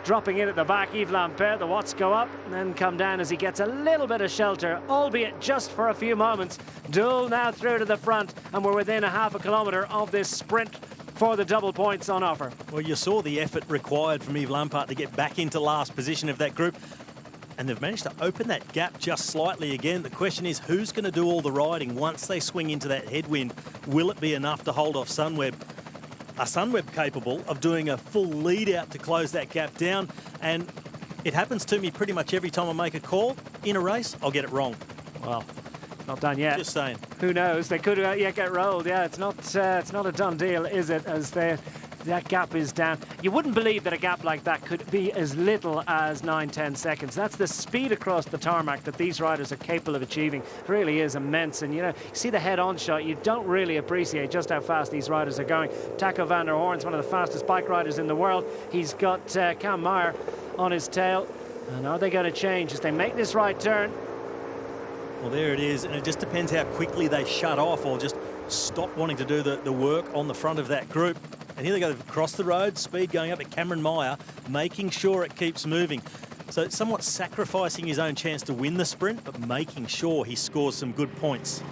dropping in at the back, Yves Lampaert. The watts go up and then come down as he gets a little bit of shelter, albeit just for a few moments. Doull now through to the front, and we're within a half a kilometre of this sprint for the double points on offer. Well, you saw the effort required from Yves Lampaert to get back into last position of that group, and they've managed to open that gap just slightly again. The question is, who's going to do all the riding once they swing into that headwind? Will it be enough to hold off Sunweb? Are Sunweb capable of doing a full lead out to close that gap down? And it happens to me pretty much every time I make a call in a race, I'll get it wrong. Well, not done yet. Just saying. Who knows? They could yet get rolled. Yeah, it's not a done deal, is it? As that gap is down. You wouldn't believe that a gap like that could be as little as 9-10 seconds. That's the speed across the tarmac that these riders are capable of achieving. It really is immense. And, you see the head-on shot, you don't really appreciate just how fast these riders are going. Taco van der Hoorn's one of the fastest bike riders in the world. He's got Cam Meyer on his tail. And are they going to change as they make this right turn? Well, there it is. And it just depends how quickly they shut off or just stop wanting to do the work on the front of that group. And here they go across the road, speed going up at Cameron Meyer, making sure it keeps moving. So somewhat sacrificing his own chance to win the sprint, but making sure he scores some good points.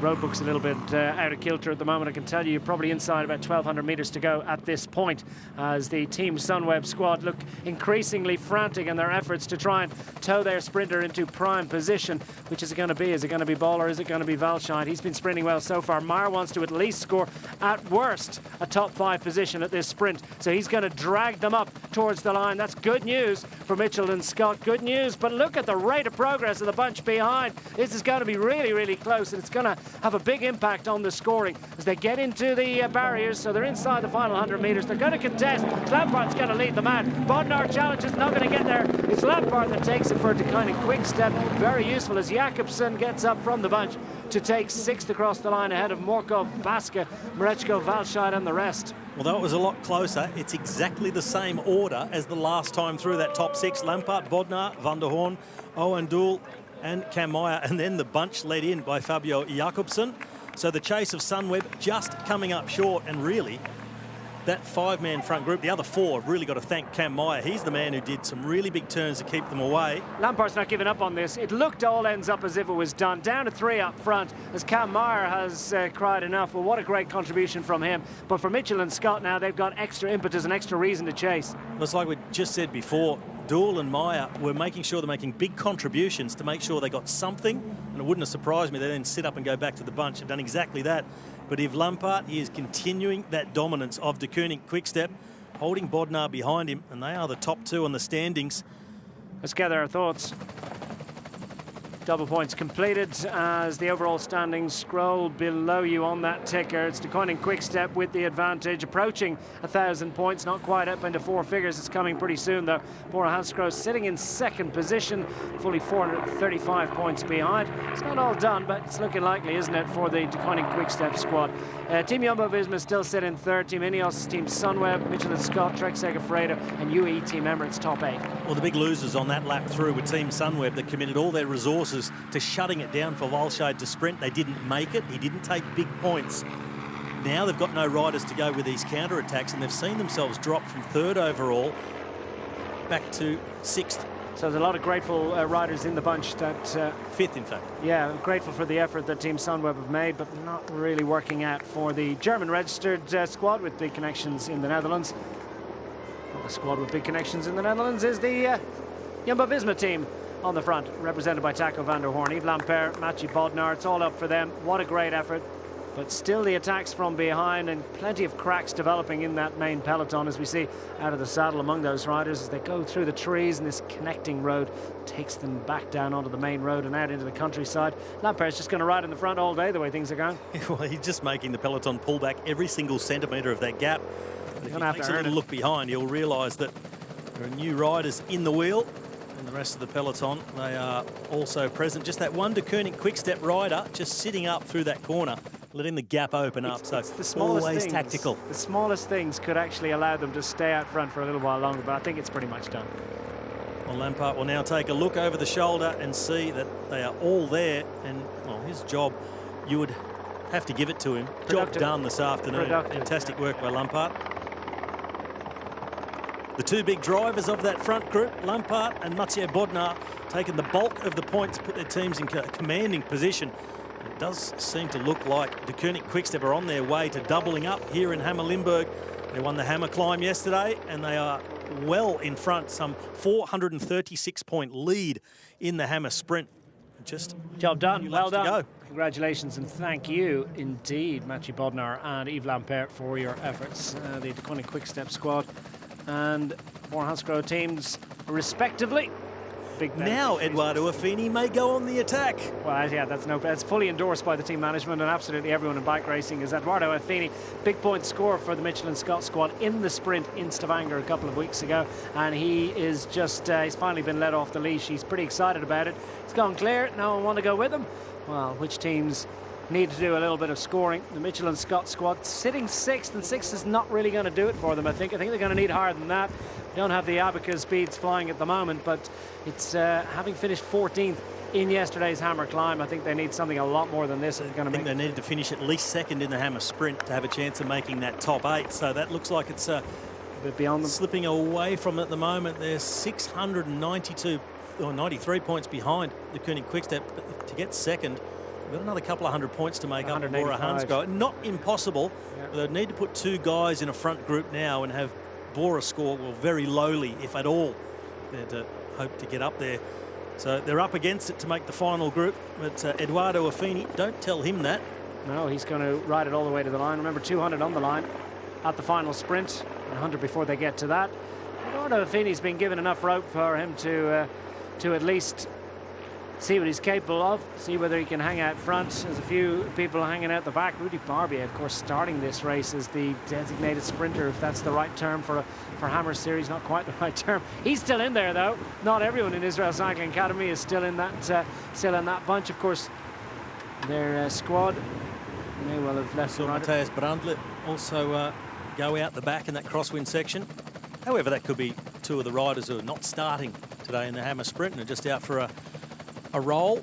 Roadbook's a little bit out of kilter at the moment. I can tell you, probably inside about 1,200 metres to go at this point, as the Team Sunweb squad look increasingly frantic in their efforts to try and tow their sprinter into prime position. Which is it going to be? Is it going to be Ball or is it going to be Valscheid? He's been sprinting well so far. Meyer wants to at least score, at worst, a top 5 position at this sprint. So he's going to drag them up towards the line. That's good news for Mitchell and Scott. Good news, but look at the rate of progress of the bunch behind. This is going to be really, really close, and it's going to have a big impact on the scoring as they get into the barriers. So they're inside the final 100 metres. They're going to contest. Lampart's going to lead them out. Bodnar challenges, not going to get there. It's Lampart that takes it for a declining quick step. Very useful as Jakobsen gets up from the bunch to take 6th across the line ahead of Morkov, Baska, Mrečko, Valscheid and the rest. Well, that was a lot closer. It's exactly the same order as the last time through that top 6. Lampart, Bodnar, van der Hoorn, Owen Doull and Cam Meyer, and then the bunch led in by Fabio Jakobsen. So the chase of Sunweb just coming up short, and really that 5-man front group, the other 4, have really got to thank Cam Meyer. He's the man who did some really big turns to keep them away. Lampart's not giving up on this. It looked all ends up as if it was done. Down to 3 up front as Cam Meyer has cried enough. Well, what a great contribution from him. But for Mitchell and Scott now, they've got extra impetus and extra reason to chase. It's like we just said before, Doull and Meyer were making sure they're making big contributions to make sure they got something, and it wouldn't have surprised me they then sit up and go back to the bunch. They've done exactly that. But Yves Lampaert, he is continuing that dominance of De Koning Quickstep, holding Bodnar behind him, and they are the top 2 on the standings. Let's gather our thoughts. Double points completed as the overall standings scroll below you on that ticker. It's De Koning Quickstep with the advantage, approaching 1,000 points, not quite up into 4 figures. It's coming pretty soon though. Bora Hansgrohe sitting in 2nd position, fully 435 points behind. It's not all done, but it's looking likely, isn't it, for the De Koning Quickstep squad. Team Jumbo-Visma still sit in 3rd. Team Ineos, Team Sunweb, Mitchell and Scott, Trek Segafredo and UAE Team Emirates top 8. Well, the big losers on that lap through were Team Sunweb that committed all their resources to shutting it down for Valscheid to sprint. They didn't make it. He didn't take big points. Now they've got no riders to go with these counter-attacks, and they've seen themselves drop from 3rd overall back to 6th. So there's a lot of grateful riders in the bunch that... 5th, in fact. Yeah, grateful for the effort that Team Sunweb have made, but not really working out for the German-registered squad with big connections in the Netherlands. The squad with big connections in the Netherlands is the Jumbo-Visma team on the front, represented by Taco van der Hoorn, Yves Lampaert, Mathieu Bodnar. It's all up for them. What a great effort. But still the attacks from behind, and plenty of cracks developing in that main peloton, as we see out of the saddle among those riders as they go through the trees, and this connecting road takes them back down onto the main road and out into the countryside. Lampert's just going to ride in the front all day the way things are going. Well, he's just making the peloton pull back every single centimetre of that gap. If he takes a little look behind, he'll realise that there are new riders in the wheel, and the rest of the peloton, they are also present. Just that one De Koning quick-step rider just sitting up through that corner, letting the gap open up. So it's the smallest always things, tactical. The smallest things could actually allow them to stay out front for a little while longer, but I think it's pretty much done. Well, Lampaert will now take a look over the shoulder and see that they are all there, and well, his job, you would have to give it to him. Job done this afternoon. Fantastic work by Lampaert. The two big drivers of that front group, Lampaert and Mathieu Bodnar, taking the bulk of the points, put their teams in commanding position. It does seem to look like De Koning Quickstep are on their way to doubling up here in Hammer Limburg. They won the Hammer Climb yesterday, and they are well in front, some 436-point lead in the Hammer Sprint. Just job done, well done. Congratulations and thank you indeed, Mathieu Bodnar and Yves Lampaert, for your efforts. The De Koning Quickstep squad and Bora Hansgrohe teams respectively. Now Eduardo Affini may go on the attack. Well, yeah, that's fully endorsed by the team management and absolutely everyone in bike racing. Is Eduardo Affini, big point scorer for the Michelin Scott squad in the sprint in Stavanger a couple of weeks ago, and he is just he's finally been let off the leash. He's pretty excited about it. He's gone clear. No one want to go with him. Well, which teams need to do a little bit of scoring? The Michelin Scott squad sitting 6th, and 6th is not really going to do it for them. I think they're going to need higher than that. Don't have the Abacus speeds flying at the moment, but it's having finished 14th in yesterday's Hammer Climb. I think they need something a lot more than this. I think they needed to finish at least 2nd in the Hammer Sprint to have a chance of making that top 8. So that looks like it's a bit beyond them. Slipping away from it at the moment. They're 692 or 93 points behind the Koenig Quickstep. But to get 2nd, they've got another couple of 100 points to make up for Bora Hansgrohe. Not impossible. Yeah. But they'd need to put 2 guys in a front group now and have Bora score very lowly, if at all. They'd hope to get up there. So they're up against it to make the final group. But Eduardo Affini, don't tell him that. No, he's going to ride it all the way to the line. Remember, 200 on the line at the final sprint, 100 before they get to that. Eduardo Affini's been given enough rope for him to at least see what he's capable of, see whether he can hang out front. There's a few people hanging out the back. Rudy Barbier, of course, starting this race as the designated sprinter, if that's the right term for Hammer Series. Not quite the right term. He's still in there, though. Not everyone in Israel Cycling Academy is still in that bunch. Of course, their squad may well have left. So Matthias Brandle also go out the back in that crosswind section. However, that could be 2 of the riders who are not starting today in the Hammer Sprint and are just out for a roll.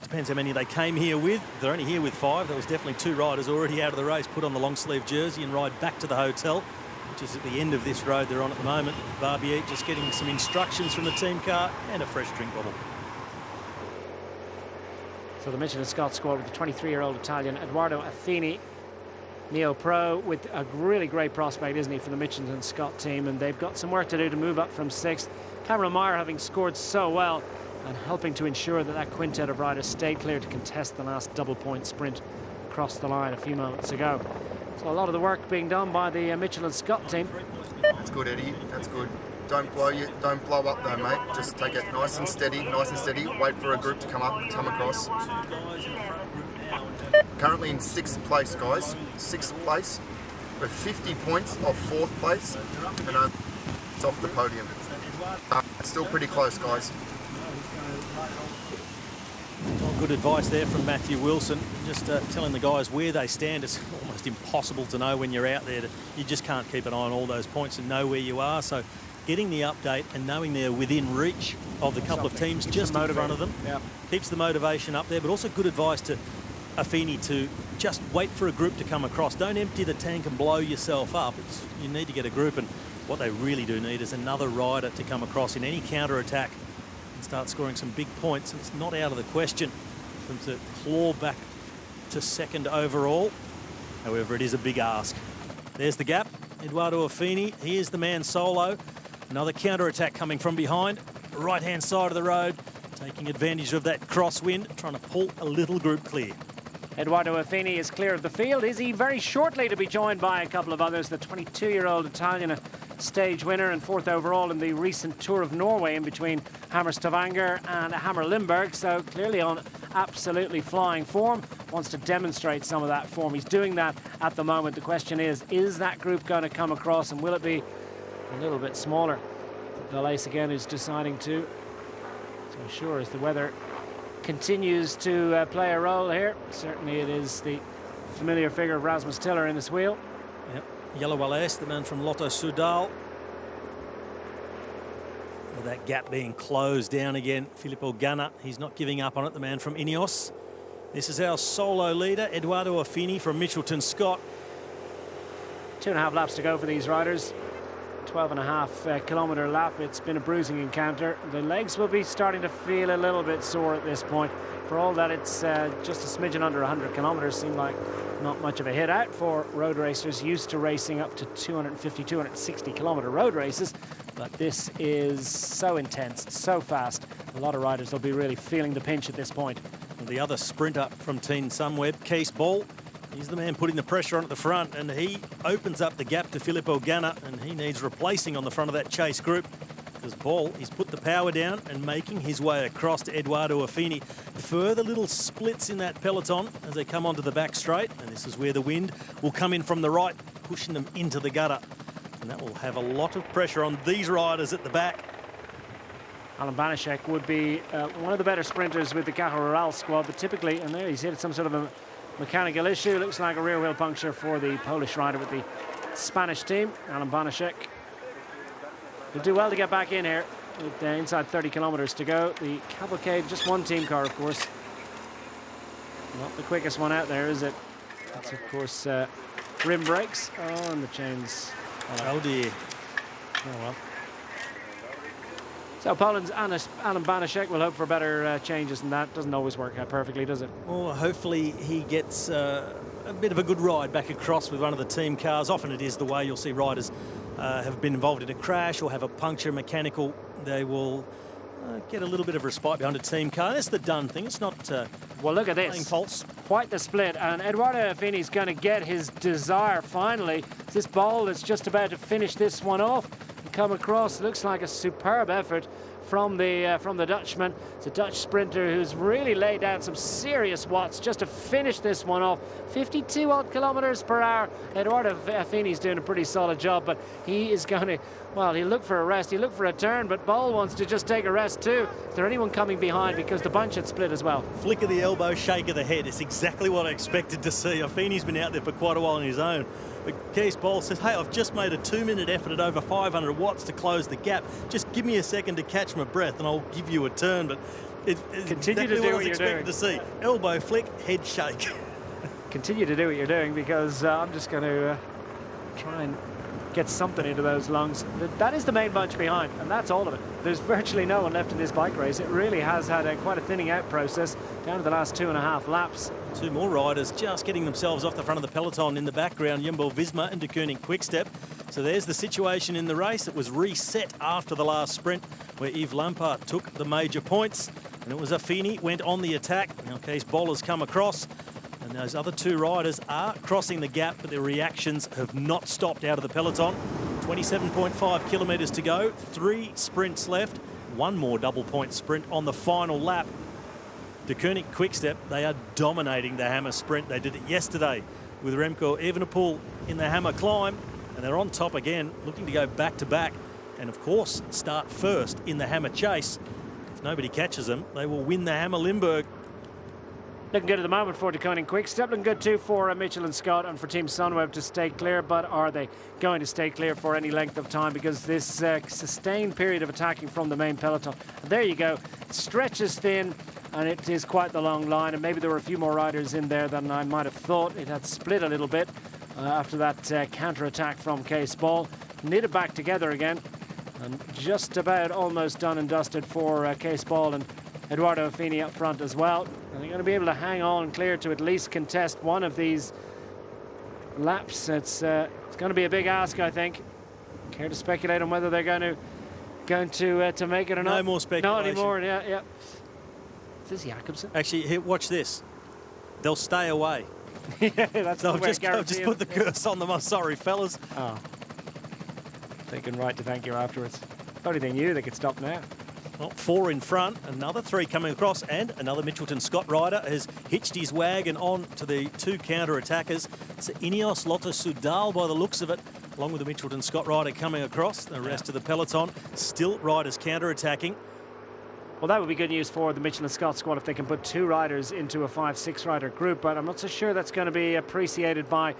Depends how many they came here with. If they're only here with 5, there was definitely 2 riders already out of the race, put on the long sleeve jersey and ride back to the hotel, which is at the end of this road they're on at the moment. Barbier just getting some instructions from the team car and a fresh drink bottle. So the Michelin Scott squad with the 23-year-old Italian Eduardo Affini, neo-pro, with a really great prospect, isn't he, for the Michelin Scott team, and they've got some work to do to move up from 6th. Cameron Meyer having scored so well and helping to ensure that quintet of riders stayed clear to contest the last double-point sprint across the line a few moments ago. So a lot of the work being done by the Michelin Scott team. That's good, Eddie. That's good. Don't blow up though, mate. Just take it nice and steady, Wait for a group to come across. Currently in 6th place, guys. 6th place. We're 50 points off 4th place, and it's off the podium. It's still pretty close, guys. Well, good advice there from Matthew Wilson. Just telling the guys where they stand. It's almost impossible to know when you're out there. You just can't keep an eye on all those points and know where you are. So getting the update and knowing they're within reach of the couple of teams just in front of them keeps the motivation up there, but also good advice to Affini to just wait for a group to come across. Don't empty the tank and blow yourself up. You need to get a group, and what they really do need is another rider to come across in any counter-attack and start scoring some big points. And it's not out of the question for them to claw back to second overall. However, it is a big ask. There's the gap. Eduardo Affini, he is the man solo. Another counter-attack coming from behind. Right-hand side of the road, taking advantage of that crosswind, trying to pull a little group clear. Eduardo Affini is clear of the field. Is he very shortly to be joined by a couple of others? The 22-year-old Italian, a stage winner and 4th overall in the recent Tour of Norway in between Hammer Stavanger and Hammer Limburg. So clearly on absolutely flying form. Wants to demonstrate some of that form. He's doing that at the moment. The question is that group going to come across, and will it be a little bit smaller? Valace again is deciding to. So sure as the weather continues to play a role here. Certainly it is the familiar figure of Rasmus Tiller in this wheel. Yep. Yellow Wallace, the man from Lotto Soudal. With that gap being closed down again, Filippo Ganna, he's not giving up on it, the man from Ineos. This is our solo leader, Eduardo Affini from Mitchelton Scott. 2.5 laps to go for these riders. 12.5 kilometre lap. It's been a bruising encounter. The legs will be starting to feel a little bit sore at this point. For all that it's just a smidgen under 100 kilometres, seemed like not much of a hit out for road racers used to racing up to 250, 260 kilometre road races. But this is so intense, so fast. A lot of riders will be really feeling the pinch at this point. And the other sprinter from Team Sunweb, Kees Bol, he's the man putting the pressure on at the front, and he opens up the gap to Filippo Ganna, and he needs replacing on the front of that chase group. Because Bol, he's put the power down and making his way across to Eduardo Affini. Further little splits in that peloton as they come onto the back straight, and this is where the wind will come in from the right, pushing them into the gutter. And that will have a lot of pressure on these riders at the back. Alan Banaszek would be one of the better sprinters with the Caja Rural squad, but typically, and there he's hit some sort of a mechanical issue. Looks like a rear wheel puncture for the Polish rider with the Spanish team, Alan Banaszek. He'll do well to get back in here with inside 30 kilometres to go. The cavalcade, just one team car, of course. Not the quickest one out there, is it? That's, of course, rim brakes. Oh, and the chains. Oh, dear. Oh, well. So Poland's Alan Banaszek will hope for better changes than that. Doesn't always work out perfectly, does it? Well, hopefully he gets a bit of a good ride back across with one of the team cars. Often it is the way you'll see riders have been involved in a crash or have a puncture mechanical. They will get a little bit of respite behind a team car. That's the done thing. It's not well, look at this. playing false. Quite the split, and Eduardo Affini's going to get his desire finally. This ball is just about to finish this one off. Come across, looks like a superb effort from the Dutchman. It's a Dutch sprinter who's really laid down some serious watts just to finish this one off. 52 odd kilometers per hour. Eduardo Affini's doing a pretty solid job, but he is going to, well, he'll look for a rest, he'll look for a turn, but Bol wants to just take a rest too. Is there anyone coming behind, because the bunch had split as well? Flick of the elbow, shake of the head. It's exactly what I expected to see. Affini's been out there for quite a while on his own. But Kees Bol says, hey, I've just made a 2-minute effort at over 500 watts to close the gap. Just give me a second to catch my breath and I'll give you a turn. But it's continue exactly to do what I what was you're expecting doing. to see. Elbow flick, head shake. Continue to do what you're doing, because I'm just going to try and get something into those lungs. That is the main bunch behind, and that's all of it. There's virtually no one left in this bike race. It really has had quite a thinning out process down to the last 2.5 laps. Two more riders just getting themselves off the front of the peloton in the background, Jumbo-Visma and Degenkolb. So there's the situation in the race. It was reset after the last sprint where Yves Lampaert took the major points, and it was Affini went on the attack. Now Kees Bol has come across, and those other two riders are crossing the gap, but their reactions have not stopped out of the peloton. 27.5 kilometres to go, 3 sprints left, one more double point sprint on the final lap. Degenkolb, they are dominating the Hammer sprint. They did it yesterday with Remco Evenepoel in the Hammer climb, and they're on top again, looking to go back to back, and of course start first in the Hammer chase. If nobody catches them, they will win the Hammer Limburg. Looking good at the moment for Degenkolb. Looking good too for Mitchell and Scott and for Team Sunweb to stay clear, but are they going to stay clear for any length of time? Because this sustained period of attacking from the main peloton, and there you go, it stretches thin, and it is quite the long line, and maybe there were a few more riders in there than I might have thought. It had split a little bit after that counter-attack from Case Ball. Knitted back together again, and just about almost done and dusted for Case Ball and Eduardo Affini up front as well. And they're going to be able to hang on clear to at least contest one of these laps. It's going to be a big ask, I think. Care to speculate on whether they're going to make it or not? No more speculation. Not anymore. Yeah. Is this Jakobsen? Actually, here, watch this. They'll stay away. Yeah, that's They'll just put the curse on them. I'm sorry, fellas. Oh. Thinking right to thank you afterwards. If only they knew they could stop now. Well, 4 in front, another 3 coming across, and another Mitchelton Scott rider has hitched his wagon on to the 2 counter-attackers. It's Ineos Lotto Sudal by the looks of it, along with the Mitchelton Scott rider coming across. The rest of the peloton still riders counter-attacking. Well, that would be good news for the Mitchell and Scott squad if they can put 2 riders into a 5-6 rider group, but I'm not so sure that's going to be appreciated by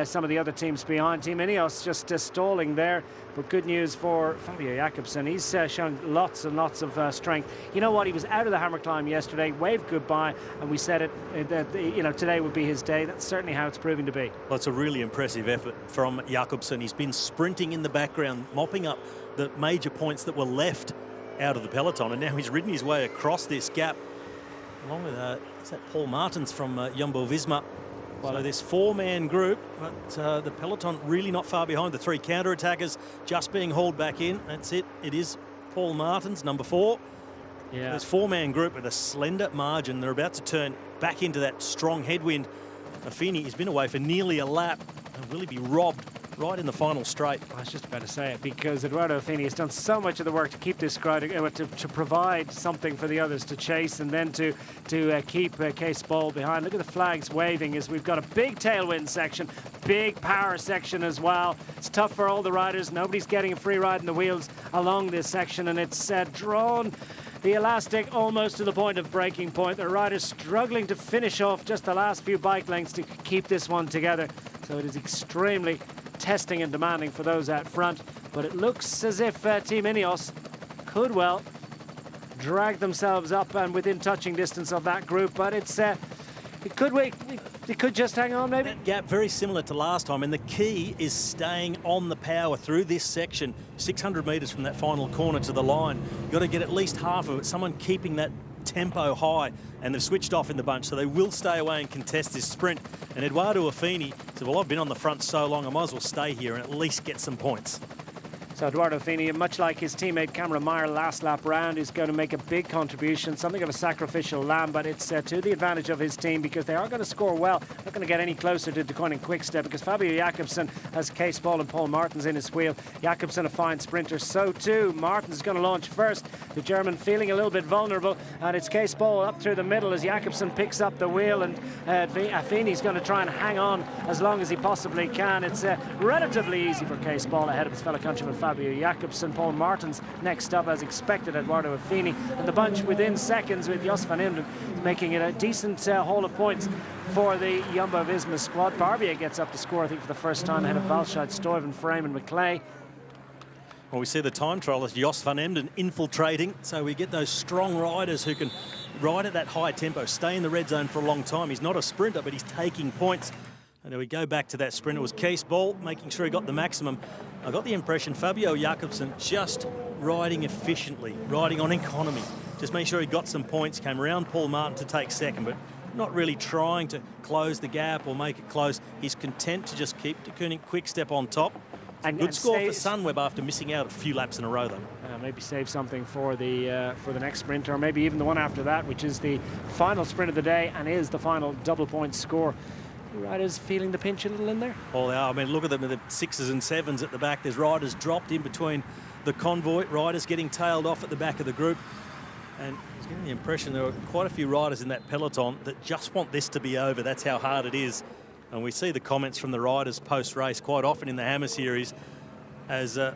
some of the other teams behind. Team Ineos just stalling there, but good news for Fabio Jakobsen. He's shown lots and lots of strength. You know what? He was out of the hammer climb yesterday, waved goodbye, and we said it that today would be his day. That's certainly how it's proving to be. Well, it's a really impressive effort from Jakobsen. He's been sprinting in the background, mopping up the major points that were left out of the peloton, and now he's ridden his way across this gap along with is that Paul Martins from Jumbo-Visma. So this 4-man group, but the peloton really not far behind. The 3 counter-attackers just being hauled back in. That's it. It is Paul Martins, number 4. Yeah. This 4-man group with a slender margin. They're about to turn back into that strong headwind. Affini has been away for nearly a lap and will he be robbed right in the final straight? I was just about to say it, because Eduardo Affini has done so much of the work to keep this crowd, to provide something for the others to chase, and then to keep Case Ball behind. Look at the flags waving as we've got a big tailwind section, big power section as well. It's tough for all the riders. Nobody's getting a free ride in the wheels along this section, and it's drawn the elastic almost to the point of breaking point. The riders struggling to finish off just the last few bike lengths to keep this one together. So it is extremely testing and demanding for those out front, but it looks as if Team Ineos could well drag themselves up and within touching distance of that group, but it could just hang on maybe. That gap very similar to last time, and the key is staying on the power through this section, 600 metres from that final corner to the line. You've got to get at least half of it, someone keeping that tempo high, and they've switched off in the bunch, so they will stay away and contest this sprint. And Eduardo Affini said, well, I've been on the front so long, I might as well stay here and at least get some points. So Eduardo Affini, much like his teammate Cameron Meyer last lap round, is going to make a big contribution, something of a sacrificial lamb, but it's to the advantage of his team because they are going to score well. Not going to get any closer to Degenkolb Quickstep because Fabio Jakobsen has Case Ball and Paul Martins in his wheel. Jakobsen a fine sprinter, so too Martins is going to launch first. The German feeling a little bit vulnerable, and it's Case Ball up through the middle as Jakobsen picks up the wheel, and Affini's going to try and hang on as long as he possibly can. It's relatively easy for Case Ball ahead of his fellow countryman Fabio Jakobsen. Paul Martins next up as expected, Eduardo Affini, and the bunch within seconds with Jos van Emden making it a decent haul of points for the Jumbo-Visma squad. Barbier gets up to score, I think, for the first time ahead of Valscheid, Stuyven, Frame and McClay. Well, we see the time trialist Jos van Emden infiltrating, so we get those strong riders who can ride at that high tempo, stay in the red zone for a long time. He's not a sprinter, but he's taking points. And we go back to that sprint. It was Case Ball making sure he got the maximum. I got the impression Fabio Jakobsen just riding efficiently, riding on economy. Just make sure he got some points, came around Paul Martin to take second, but not really trying to close the gap or make it close. He's content to just keep Degenkolb Quickstep on top. And good score for Sunweb after missing out a few laps in a row, though. Maybe save something for the next sprint, or maybe even the one after that, which is the final sprint of the day and is the final double point score. Riders feeling the pinch a little in there? Oh, they are. I mean, look at them, the 6s and 7s at the back. There's riders dropped in between the convoy, riders getting tailed off at the back of the group. And I was getting the impression there were quite a few riders in that peloton that just want this to be over. That's how hard it is. And we see the comments from the riders post-race quite often in the Hammer Series, as I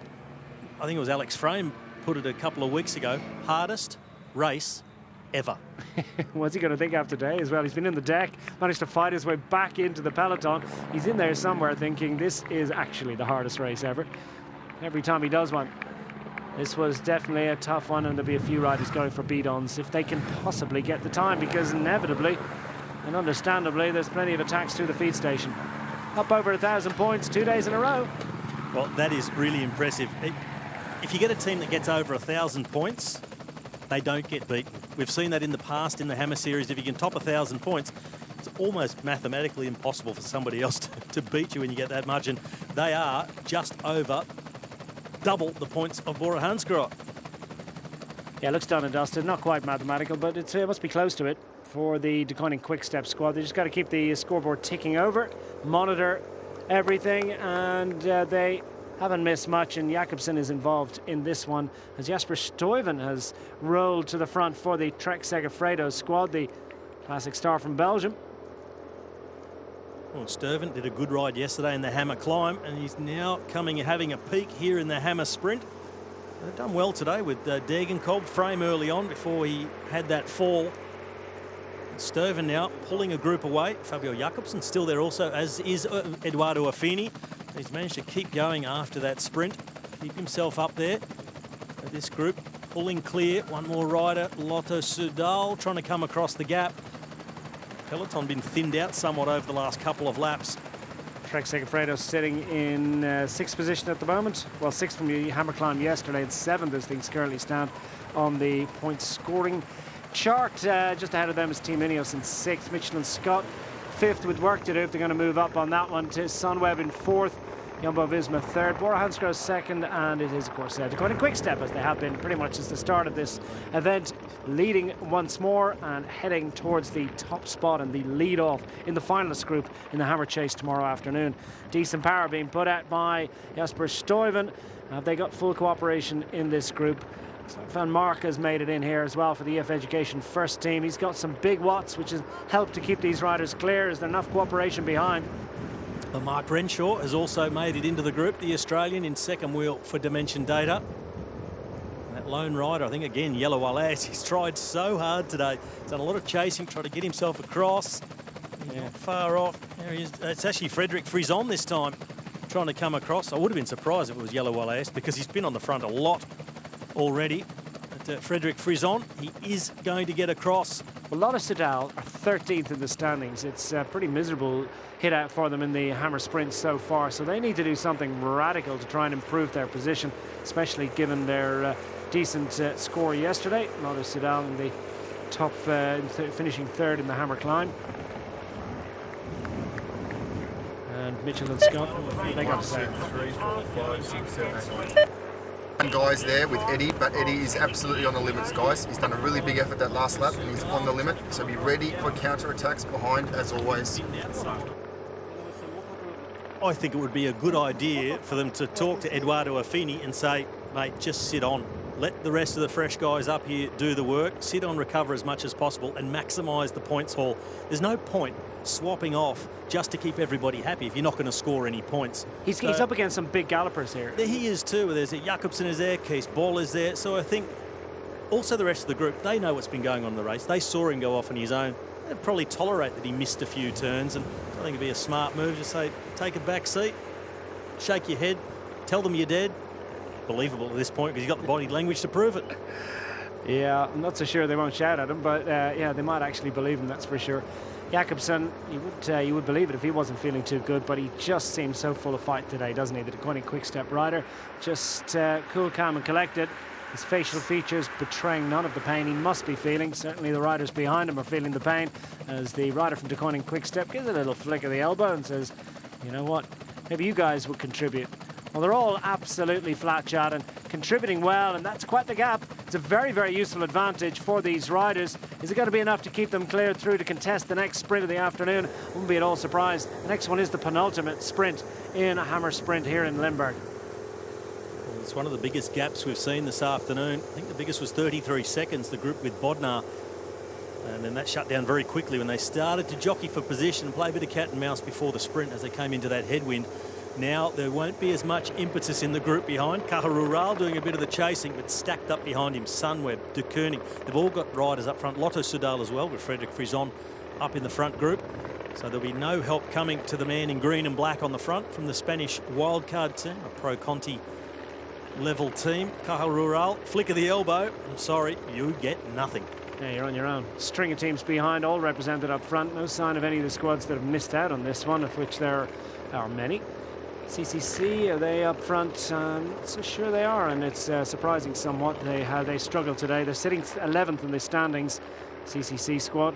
think it was Alex Frame put it a couple of weeks ago, hardest race ever. What's he going to think after today as well? He's been in the deck, managed to fight his way back into the peloton. He's in there somewhere thinking this is actually the hardest race ever. Every time he does one, This was definitely a tough one, and there'll be a few riders going for beat-ons if they can possibly get the time, because inevitably and understandably there's plenty of attacks through the feed station. Up over 1,000 points 2 days in a row. Well, that is really impressive. If you get a team that gets over 1,000 points, they don't get beaten. We've seen that in the past in the Hammer Series. If you can top 1,000 points, it's almost mathematically impossible for somebody else to beat you when you get that much. And they are just over double the points of Bora Hansgrohe. Yeah, looks done and dusted. Not quite mathematical, but it must be close to it for the Degenkolb Quick-Step squad. They just got to keep the scoreboard ticking over, monitor everything, and they haven't missed much, and Jakobsen is involved in this one as Jasper Stuyven has rolled to the front for the Trek Segafredo squad, the classic star from Belgium. Well, Stuyven did a good ride yesterday in the Hammer Climb, and he's now having a peak here in the Hammer Sprint. They've done well today with Degenkolb frame early on before he had that fall. Stuyven now pulling a group away. Fabio Jakobsen still there also, as is Edoardo Affini. He's managed to keep going after that sprint, keep himself up there. This group pulling clear. One more rider, Lotto Sudal, trying to come across the gap. Peloton been thinned out somewhat over the last couple of laps. Trek Segafredo sitting in 6th position at the moment. Well, 6th from the Hammer Climb yesterday, and 7th as things currently stand on the point scoring chart. Just ahead of them is Team Ineos in 6th, Michelin Scott 5th with work to do if they're going to move up on that one. To Sunweb in 4th, Jumbo-Visma 3rd, Bora Hansgrohe 2nd, and it is of course Degenkolb Quick-Step, as they have been pretty much since the start of this event, leading once more and heading towards the top spot and the lead off in the finalist group in the Hammer Chase tomorrow afternoon. Decent power being put out by Jasper Stuyven. They got full cooperation in this group. Van Mark has made it in here as well for the EF Education first team. He's got some big watts, which has helped to keep these riders clear. Is there enough cooperation behind? Well, Mark Renshaw has also made it into the group, the Australian in second wheel for Dimension Data. And that lone rider, I think again, Yellow Wallace, he's tried so hard today. He's done a lot of chasing, trying to get himself across. He's not far off. There he is. It's actually Frederick Frison this time, trying to come across. I would have been surprised if it was Yellow Wallace, because he's been on the front a lot already. But Frederick Frison, he is going to get across. Well, Lotto Sudal are 13th in the standings. It's a pretty miserable hit out for them in the Hammer Sprint so far, so they need to do something radical to try and improve their position, especially given their decent score yesterday. Lotto Sudal in the top, finishing 3rd in the Hammer Climb. And Mitchell and Scott, they got to say. And guys there with Eddie, but Eddie is absolutely on the limits, guys. He's done a really big effort that last lap, and he's on the limit, so be ready for counter-attacks behind, as always. I think it would be a good idea for them to talk to Edoardo Affini and say, mate, just sit on. Let the rest of the fresh guys up here do the work. Sit on, recover as much as possible, and maximise the points haul. There's no point swapping off just to keep everybody happy if you're not going to score any points. He's up against some big gallopers here. He is too. There's Jakobsen is there, Kees Bol is there. So I think also the rest of the group, they know what's been going on in the race. They saw him go off on his own. They'd probably tolerate that he missed a few turns, and I think it'd be a smart move to say, take a back seat, shake your head, tell them you're dead. Believable at this point because he's got the body language to prove it. Yeah, I'm not so sure they won't shout at him, but yeah, they might actually believe him, that's for sure. Jakobsen, you would believe it if he wasn't feeling too good, but he just seems so full of fight today, doesn't he? The Degenkolb Quick-Step rider, just cool, calm and collected. His facial features betraying none of the pain he must be feeling. Certainly the riders behind him are feeling the pain, as the rider from Degenkolb Quick-Step gives a little flick of the elbow and says, you know what, maybe you guys would contribute. Well, they're all absolutely flat chatting, contributing well, and that's quite the gap. It's a very, very useful advantage for these riders. Is it going to be enough to keep them cleared through to contest the next sprint of the afternoon? Wouldn't be at all surprised. The next one is the penultimate sprint in a Hammer Sprint here in Limburg. Well, it's one of the biggest gaps we've seen this afternoon. I think the biggest was 33 seconds, the group with Bodnar. And then that shut down very quickly when they started to jockey for position and play a bit of cat and mouse before the sprint as they came into that headwind. Now there won't be as much impetus in the group behind. Caja Rural doing a bit of the chasing, but stacked up behind him. Sunweb, De Koning. They've all got riders up front. Lotto Sudal as well, with Frederick Frison up in the front group. So there'll be no help coming to the man in green and black on the front from the Spanish wildcard team, a Pro Conti level team. Caja Rural, flick of the elbow. I'm sorry, you get nothing. Yeah, you're on your own. String of teams behind, all represented up front. No sign of any of the squads that have missed out on this one, of which there are many. CCC, are they up front? Not so sure they are, and it's surprising somewhat how they struggled today. They're sitting 11th in the standings, CCC squad,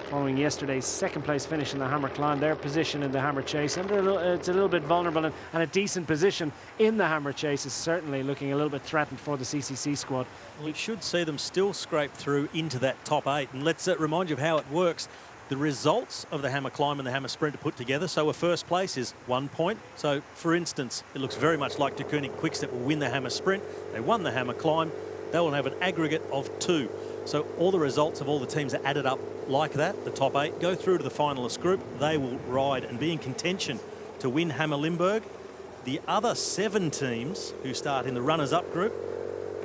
following yesterday's second-place finish in the Hammer Climb. Their position in the Hammer Chase, and it's a little bit vulnerable, and a decent position in the Hammer Chase is certainly looking a little bit threatened for the CCC squad. We should see them still scrape through into that top 8, and let's remind you of how it works. The results of the Hammer Climb and the Hammer Sprint are put together, so a first place is 1 point. So, for instance, it looks very much like De Koning Quickstep will win the Hammer Sprint. They won the Hammer Climb. They will have an aggregate of 2. So all the results of all the teams are added up like that. The top 8 go through to the finalist group. They will ride and be in contention to win Hammer Limburg. The other 7 teams who start in the runners-up group,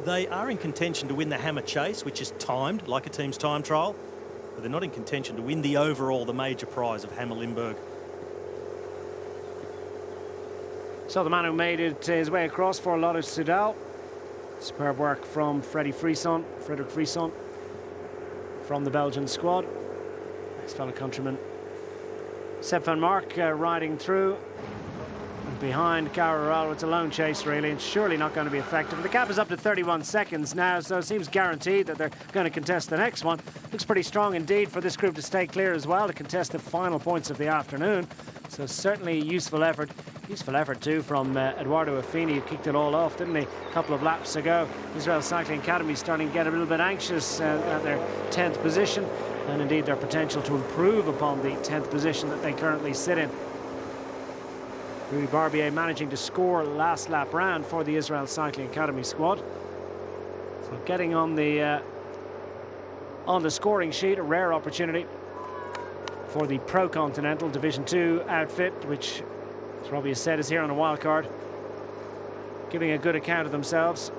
they are in contention to win the Hammer Chase, which is timed like a team's time trial. But they're not in contention to win the overall, the major prize of Hammer Limburg. So the man who made it his way across for Lotus Soudal. Superb work from Frederick Frisson from the Belgian squad. His fellow countryman Sepp van Mark riding through. And behind Caja, it's a lone chase really, and surely not going to be effective. The gap is up to 31 seconds now, so it seems guaranteed that they're going to contest the next one. Looks pretty strong indeed for this group to stay clear as well, to contest the final points of the afternoon. So certainly a useful effort. Useful effort too from Eduardo Affini, who kicked it all off, didn't he, a couple of laps ago. Israel Cycling Academy starting to get a little bit anxious at their 10th position, and indeed their potential to improve upon the 10th position that they currently sit in. Rudy Barbier managing to score last lap round for the Israel Cycling Academy squad. So getting on the scoring sheet, a rare opportunity for the Pro Continental Division 2 outfit, which, as Robbie has said, is here on a wild card, giving a good account of themselves.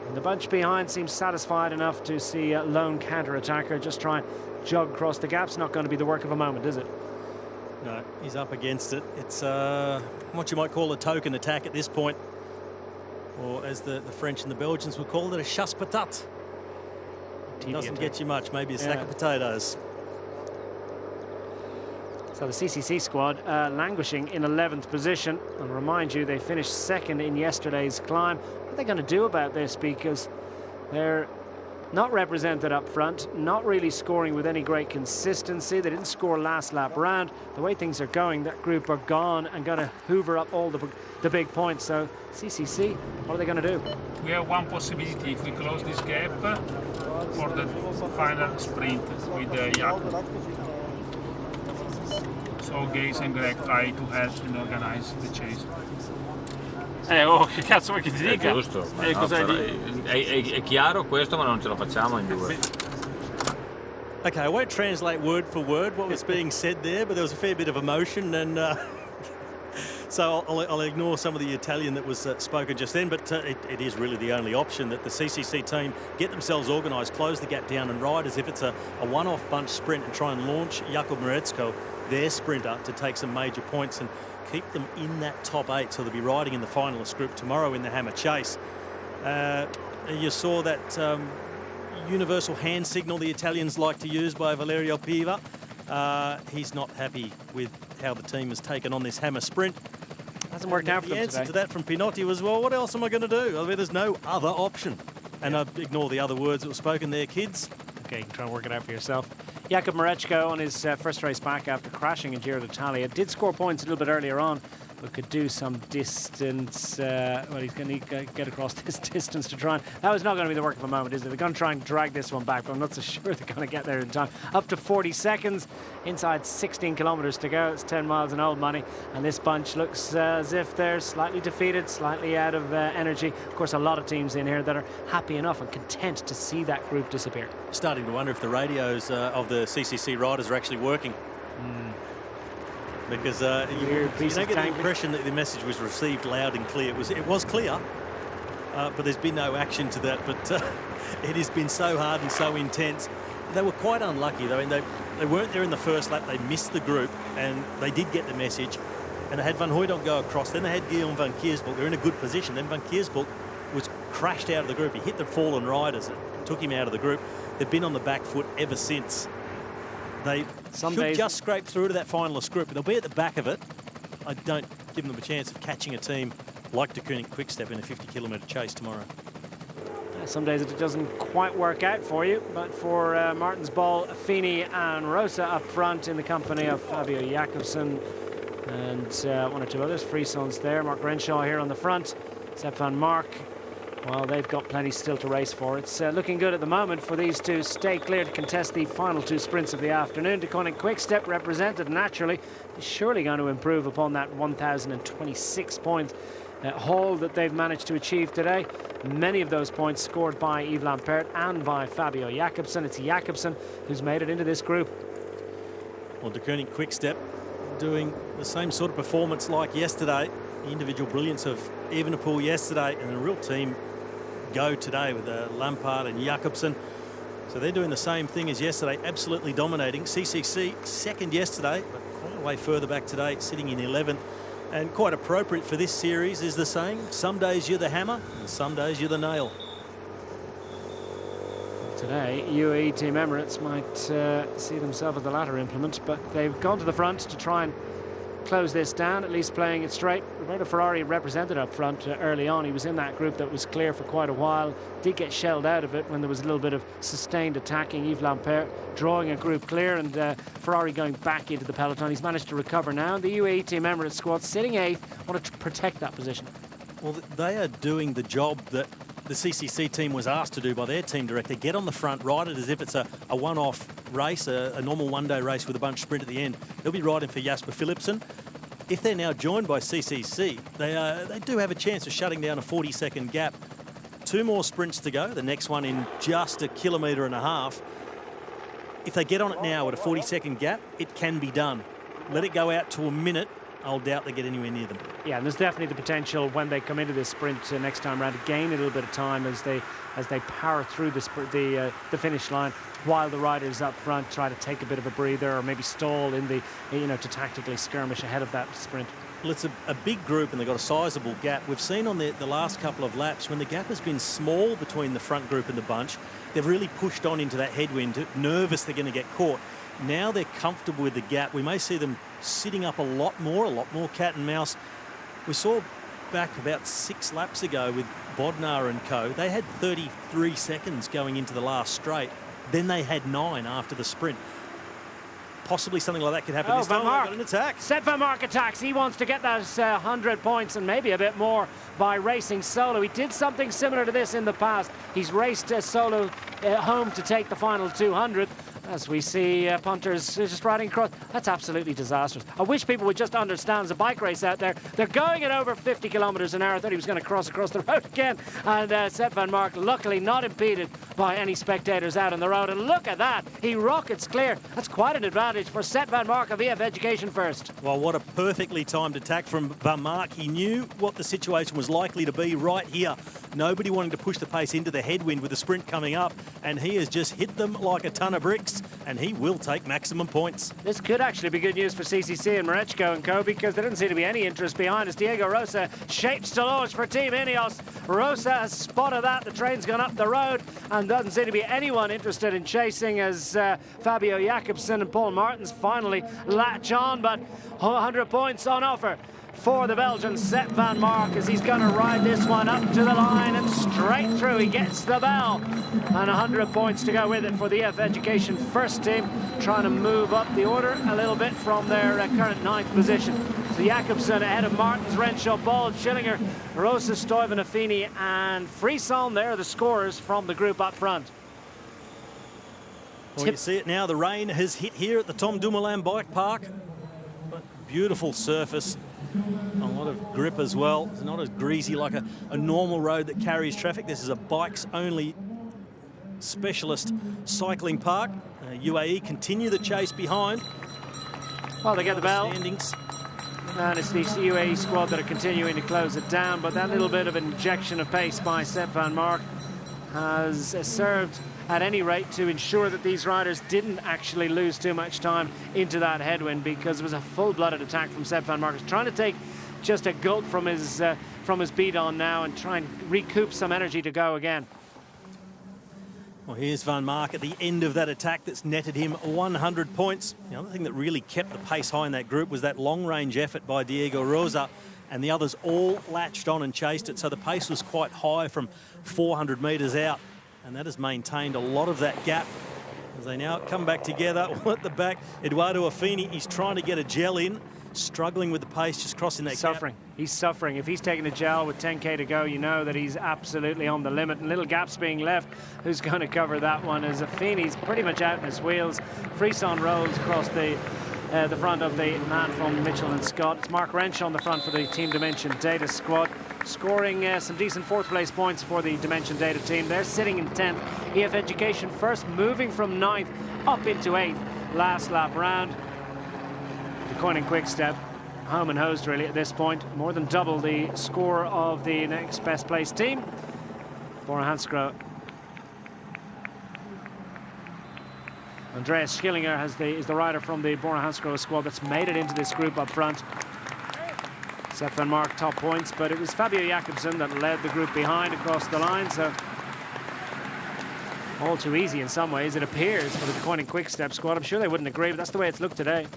And the bunch behind seems satisfied enough to see a lone counter-attacker just try and jog across the gap. It's not going to be the work of a moment, is it? No, he's up against it. It's what you might call a token attack at this point, or as the French and the Belgians would call it, a chasse patate. Doesn't get you much, maybe a sack of potatoes. So the CCC squad languishing in 11th position. And remind you, they finished second in yesterday's climb. What are they going to do about this? Because they're not represented up front, not really scoring with any great consistency. They didn't score last lap round. The way things are going, that group are gone and going to hoover up all the big points. So CCC, what are they going to do? We have one possibility if we close this gap for the final sprint with Jakob. So Gaze and Greg try to help and organize the chase. Che cazzo vuoi che ti dica? È giusto. È chiaro questo, ma non ce lo facciamo in due. Okay, I won't translate word for word what was being said there, but there was a fair bit of emotion, and so I'll ignore some of the Italian that was spoken just then, but it is really the only option that the CCC team get themselves organised, close the gap down and ride as if it's a one-off bunch sprint and try and launch Jakob Moretzko, their sprinter, to take some major points and keep them in that top 8, so they'll be riding in the finalist group tomorrow in the Hammer Chase. You saw that universal hand signal the Italians like to use by Valerio Piva. He's not happy with how the team has taken on this Hammer Sprint. Hasn't worked out for them today. The answer to today. that from Pinotti was, well, what else am I going to do? I mean, there's no other option. And I ignore the other words that were spoken there, kids. Okay, you can try and work it out for yourself. Jakob Moretzko on his first race back after crashing in Giro d'Italia did score points a little bit earlier on, but could do some distance. Well, he's going to get across this distance to try and... That was not going to be the work of a moment, is it? They're going to try and drag this one back, but I'm not so sure they're going to get there in time. Up to 40 seconds, inside 16 kilometres to go. It's 10 miles in old money, and this bunch looks as if they're slightly defeated, slightly out of energy. Of course, a lot of teams in here that are happy enough and content to see that group disappear. Starting to wonder if the radios of the CCC riders are actually working. Because you don't get the impression that the message was received loud and clear. It was clear, but there's been no action to that. But it has been so hard and so intense. They were quite unlucky, though. And they weren't there in the first lap. They missed the group, and they did get the message. And they had Van Hooydonk go across. Then they had Guillaume van Kiersbroek. They're in a good position. Then van Kiersbroek crashed out of the group. He hit the fallen riders. It took him out of the group. They've been on the back foot ever since. They should just scrape through to that finalist group, but they'll be at the back of it. I don't give them a chance of catching a team like Degenkolb Quick-Step in a 50-kilometre chase tomorrow. Some days it doesn't quite work out for you, but for Martins Ball, Feeney and Rosa up front in the company of Fabio Jakobsen and one or two others. Frieson's there, Mark Renshaw here on the front, Sepp van Mark. Well, they've got plenty still to race for. It's looking good at the moment for these two. Stay clear to contest the final two sprints of the afternoon. Degenkolb Quick-Step represented naturally is surely going to improve upon that 1,026-point haul that they've managed to achieve today. Many of those points scored by Yves Lampaert and by Fabio Jakobsen. It's Jakobsen who's made it into this group. Well, Degenkolb Quick-Step doing the same sort of performance like yesterday. The individual brilliance of Evenepoel yesterday and a real team go today with Lampaert and Jakobsen. So they're doing the same thing as yesterday, absolutely dominating. CCC second yesterday, but quite a way further back today, sitting in 11th. And quite appropriate for this series is the saying, some days you're the hammer and some days you're the nail. Today, UAE Team Emirates might see themselves as the latter implement, but they've gone to the front to try and close this down, at least playing it straight. Roberto Ferrari represented up front early on. He was in that group that was clear for quite a while. Did get shelled out of it when there was a little bit of sustained attacking. Yves Lampaert drawing a group clear and Ferrari going back into the peloton. He's managed to recover now. The UAE Team Emirates squad sitting 8th, want to protect that position. Well, they are doing the job that the CCC team was asked to do by their team director. Get on the front, ride it as if it's a one-off race, a normal one-day race with a bunch sprint at the end. They'll be riding for Jasper Philipsen. If they're now joined by CCC, they do have a chance of shutting down a 40-second gap. 2 more sprints to go, the next one in just 1.5 kilometres. If they get on it now at a 40-second gap, it can be done. Let it go out to a minute. I'll doubt they get anywhere near them. Yeah, and there's definitely the potential when they come into this sprint next time round to gain a little bit of time as they power through the finish line, while the riders up front try to take a bit of a breather or maybe stall in the to tactically skirmish ahead of that sprint. Well, it's a big group and they've got a sizable gap. We've seen on the last couple of laps when the gap has been small between the front group and the bunch, they've really pushed on into that headwind, nervous they're going to get caught. Now they're comfortable with the gap. We may see them sitting up a lot more cat and mouse. We saw back about 6 laps ago with Bodnar and co. They had 33 seconds going into the last straight. Then they had 9 after the sprint. Possibly something like that could happen this time. Van Mark. Got an attack. Sepp van Mark attacks. He wants to get those 100 points and maybe a bit more by racing solo. He did something similar to this in the past. He's raced solo home to take the final 200. As we see punters just riding across. That's absolutely disastrous. I wish people would just understand there's a bike race out there. They're going at over 50 kilometres an hour. I thought he was going to cross across the road again. And Sepp van Mark, luckily not impeded by any spectators out on the road. And look at that. He rockets clear. That's quite an advantage for Sepp van Mark of EF Education First. Well, what a perfectly timed attack from Van Mark. He knew what the situation was likely to be right here. Nobody wanting to push the pace into the headwind with the sprint coming up. And he has just hit them like a ton of bricks. And he will take maximum points. This could actually be good news for CCC and Marechko and co, because there doesn't seem to be any interest behind us. Diego Rosa shapes to launch for Team Ineos. Rosa has spotted that. The train's gone up the road and doesn't seem to be anyone interested in chasing as Fabio Jakobsen and Paul Martins finally latch on, but 100 points on offer for the Belgian Sepp van Mark as he's going to ride this one up to the line and straight through. He gets the bell and 100 points to go with it for the EF Education First team, trying to move up the order a little bit from their current 9th position. So Jakobsen ahead of Martins, Renshaw, Ball, Schillinger, Rosa, Stuyven, Affini and Frisson. There are the scorers from the group up front. Well, you see it now. The rain has hit here at the Tom Dumoulin Bike Park. But beautiful surface. A lot of grip as well. It's not as greasy like a normal road that carries traffic. This is a bikes only specialist cycling park. UAE continue the chase behind. Well, they get the bell. Standings. And it's the UAE squad that are continuing to close it down, but that little bit of injection of pace by Sepp van Mark has served at any rate to ensure that these riders didn't actually lose too much time into that headwind, because it was a full-blooded attack from Sepp van Mark, trying to take just a gulp from his beat on now and try and recoup some energy to go again. Well, here's Van Mark at the end of that attack that's netted him 100 points. The other thing that really kept the pace high in that group was that long-range effort by Diego Rosa, and the others all latched on and chased it, so the pace was quite high from 400 metres out, and that has maintained a lot of that gap. As they now come back together at the back, Eduardo Affini, he's trying to get a gel in, struggling with the pace, just crossing that Suffering. gap. He's suffering. If he's taking a gel with 10k to go, you know that he's absolutely on the limit, and little gaps being left. Who's going to cover that one? As Affini's pretty much out in his wheels. Frisson rolls across the front of the man from Mitchell and Scott. It's Mark Wrench on the front for the Team Dimension Data squad, scoring some decent fourth place points for the Dimension Data team. They're sitting in 10th. EF Education first, moving from 9th up into 8th last lap round. Coin and Quick Step, home and hosed really at this point, more than double the score of the next best placed team. Bora Hansgrohe. Andreas Schillinger is the rider from the Bora Hansgrohe squad that's made it into this group up front. Sepp van Mark top points, but it was Fabio Jakobsen that led the group behind across the line, so all too easy in some ways, it appears, for the Coin and Quick Step squad. I'm sure they wouldn't agree, but that's the way it's looked today.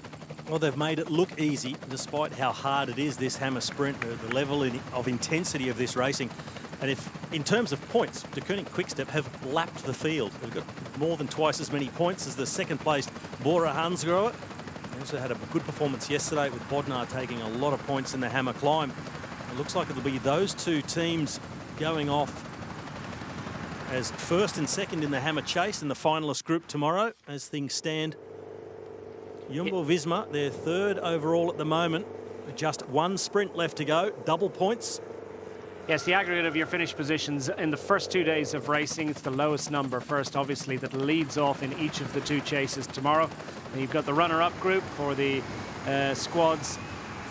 Well, they've made it look easy, despite how hard it is, this hammer sprint, the level of intensity of this racing. And if, in terms of points, De Koning Quickstep have lapped the field. They've got more than twice as many points as the second-placed Bora Hansgrohe. They also had a good performance yesterday with Bodnar taking a lot of points in the hammer climb. It looks like it'll be those two teams going off as first and second in the hammer chase in the finalist group tomorrow, as things stand. Jumbo-Visma, they're third overall at the moment. Just one sprint left to go, double points. Yes, the aggregate of your finish positions in the first 2 days of racing, it's the lowest number first, obviously, that leads off in each of the two chases tomorrow. And you've got the runner-up group for the squads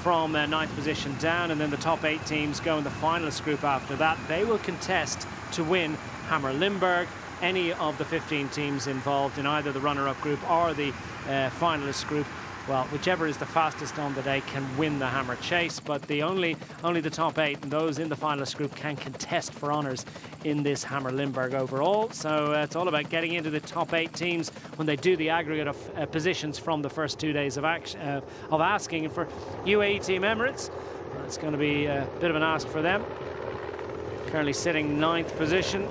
from 9th position down, and then the top 8 teams go in the finalist group after that. They will contest to win Hammer Limburg. Any of the 15 teams involved in either the runner-up group or the finalist group, well, whichever is the fastest on the day can win the hammer chase, but only the top 8 and those in the finalist group can contest for honours in this Hammer Limburg overall. So it's all about getting into the top 8 teams when they do the aggregate of positions from the first 2 days of asking. And for UAE Team Emirates, it's going to be a bit of an ask for them. Currently sitting 9th position,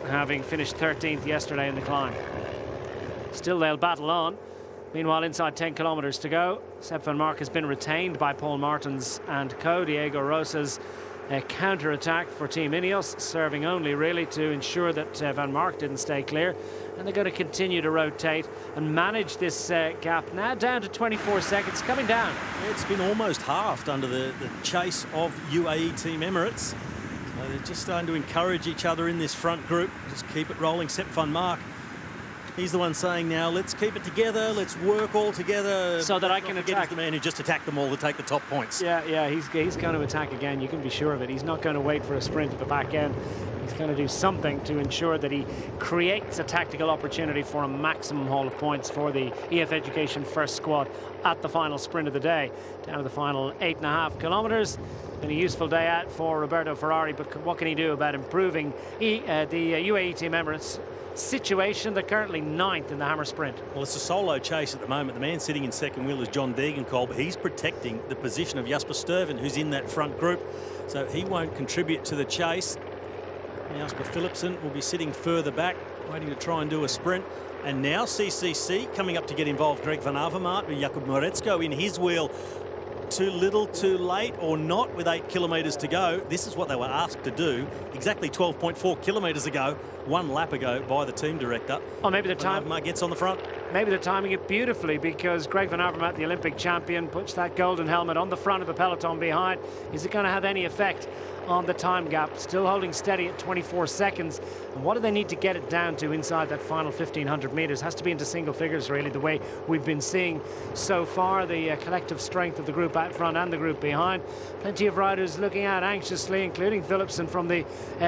having finished 13th yesterday in the climb. Still they'll battle on. Meanwhile, inside 10 kilometres to go, Sepp van Mark has been retained by Paul Martins and co. Diego Rosa's counter-attack for Team Ineos, serving only really to ensure that Van Mark didn't stay clear. And they're going to continue to rotate and manage this gap now down to 24 seconds, coming down. It's been almost halved under the chase of UAE Team Emirates. So they're just starting to encourage each other in this front group. Just keep it rolling. Sepp van Mark, he's the one saying now, let's keep it together, let's work all together. So that I can attack. He's the man who just attacked them all to take the top points. Yeah, he's going to attack again, you can be sure of it. He's not going to wait for a sprint at the back end. He's going to do something to ensure that he creates a tactical opportunity for a maximum haul of points for the EF Education first squad at the final sprint of the day. Down to the final 8.5 kilometres. Been a useful day out for Roberto Ferrari, but what can he do about improving the UAE Team Emirates situation? They're currently 9th in the hammer sprint. Well, it's a solo chase at the moment. The man sitting in second wheel is John Degenkolb. He's protecting the position of Jasper Stuyven, who's in that front group, so he won't contribute to the chase. Jasper Philipsen will be sitting further back, waiting to try and do a sprint. And now CCC coming up to get involved. Greg van Avermaet with Jakob Moretsko in his wheel. Too little, too late, or not with 8 kilometres to go. This is what they were asked to do exactly 12.4 kilometres ago, 1 lap ago by the team director. Oh, maybe the time gets on the front. Maybe they're timing it beautifully, because Greg van Avermaet, the Olympic champion, puts that golden helmet on the front of the peloton behind. Is it going to have any effect on the time gap? Still holding steady at 24 seconds. And what do they need to get it down to inside that final 1,500 metres? Has to be into single figures, really, the way we've been seeing so far. The collective strength of the group out front and the group behind. Plenty of riders looking out anxiously, including Philipsen from the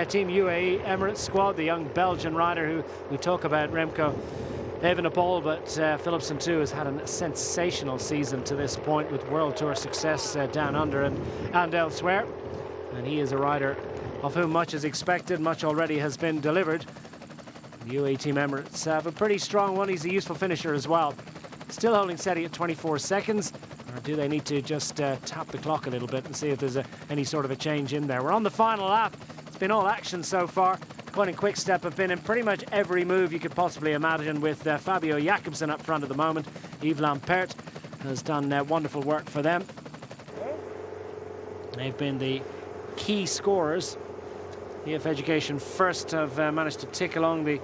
Team UAE Emirates squad, the young Belgian rider who we talk about, Remco. Even a ball, but Philipson too has had a sensational season to this point with World Tour success down under and elsewhere. And he is a rider of whom much is expected, much already has been delivered. The UAE Team Emirates have a pretty strong one. He's a useful finisher as well. Still holding steady at 24 seconds. Or do they need to just tap the clock a little bit and see if there's any sort of a change in there? We're on the final lap. It's been all action so far. Koenig Quick-Step have been in pretty much every move you could possibly imagine, with Fabio Jakobsen up front at the moment. Yves Lampert has done wonderful work for them. They've been the key scorers. EF Education first have managed to tick along the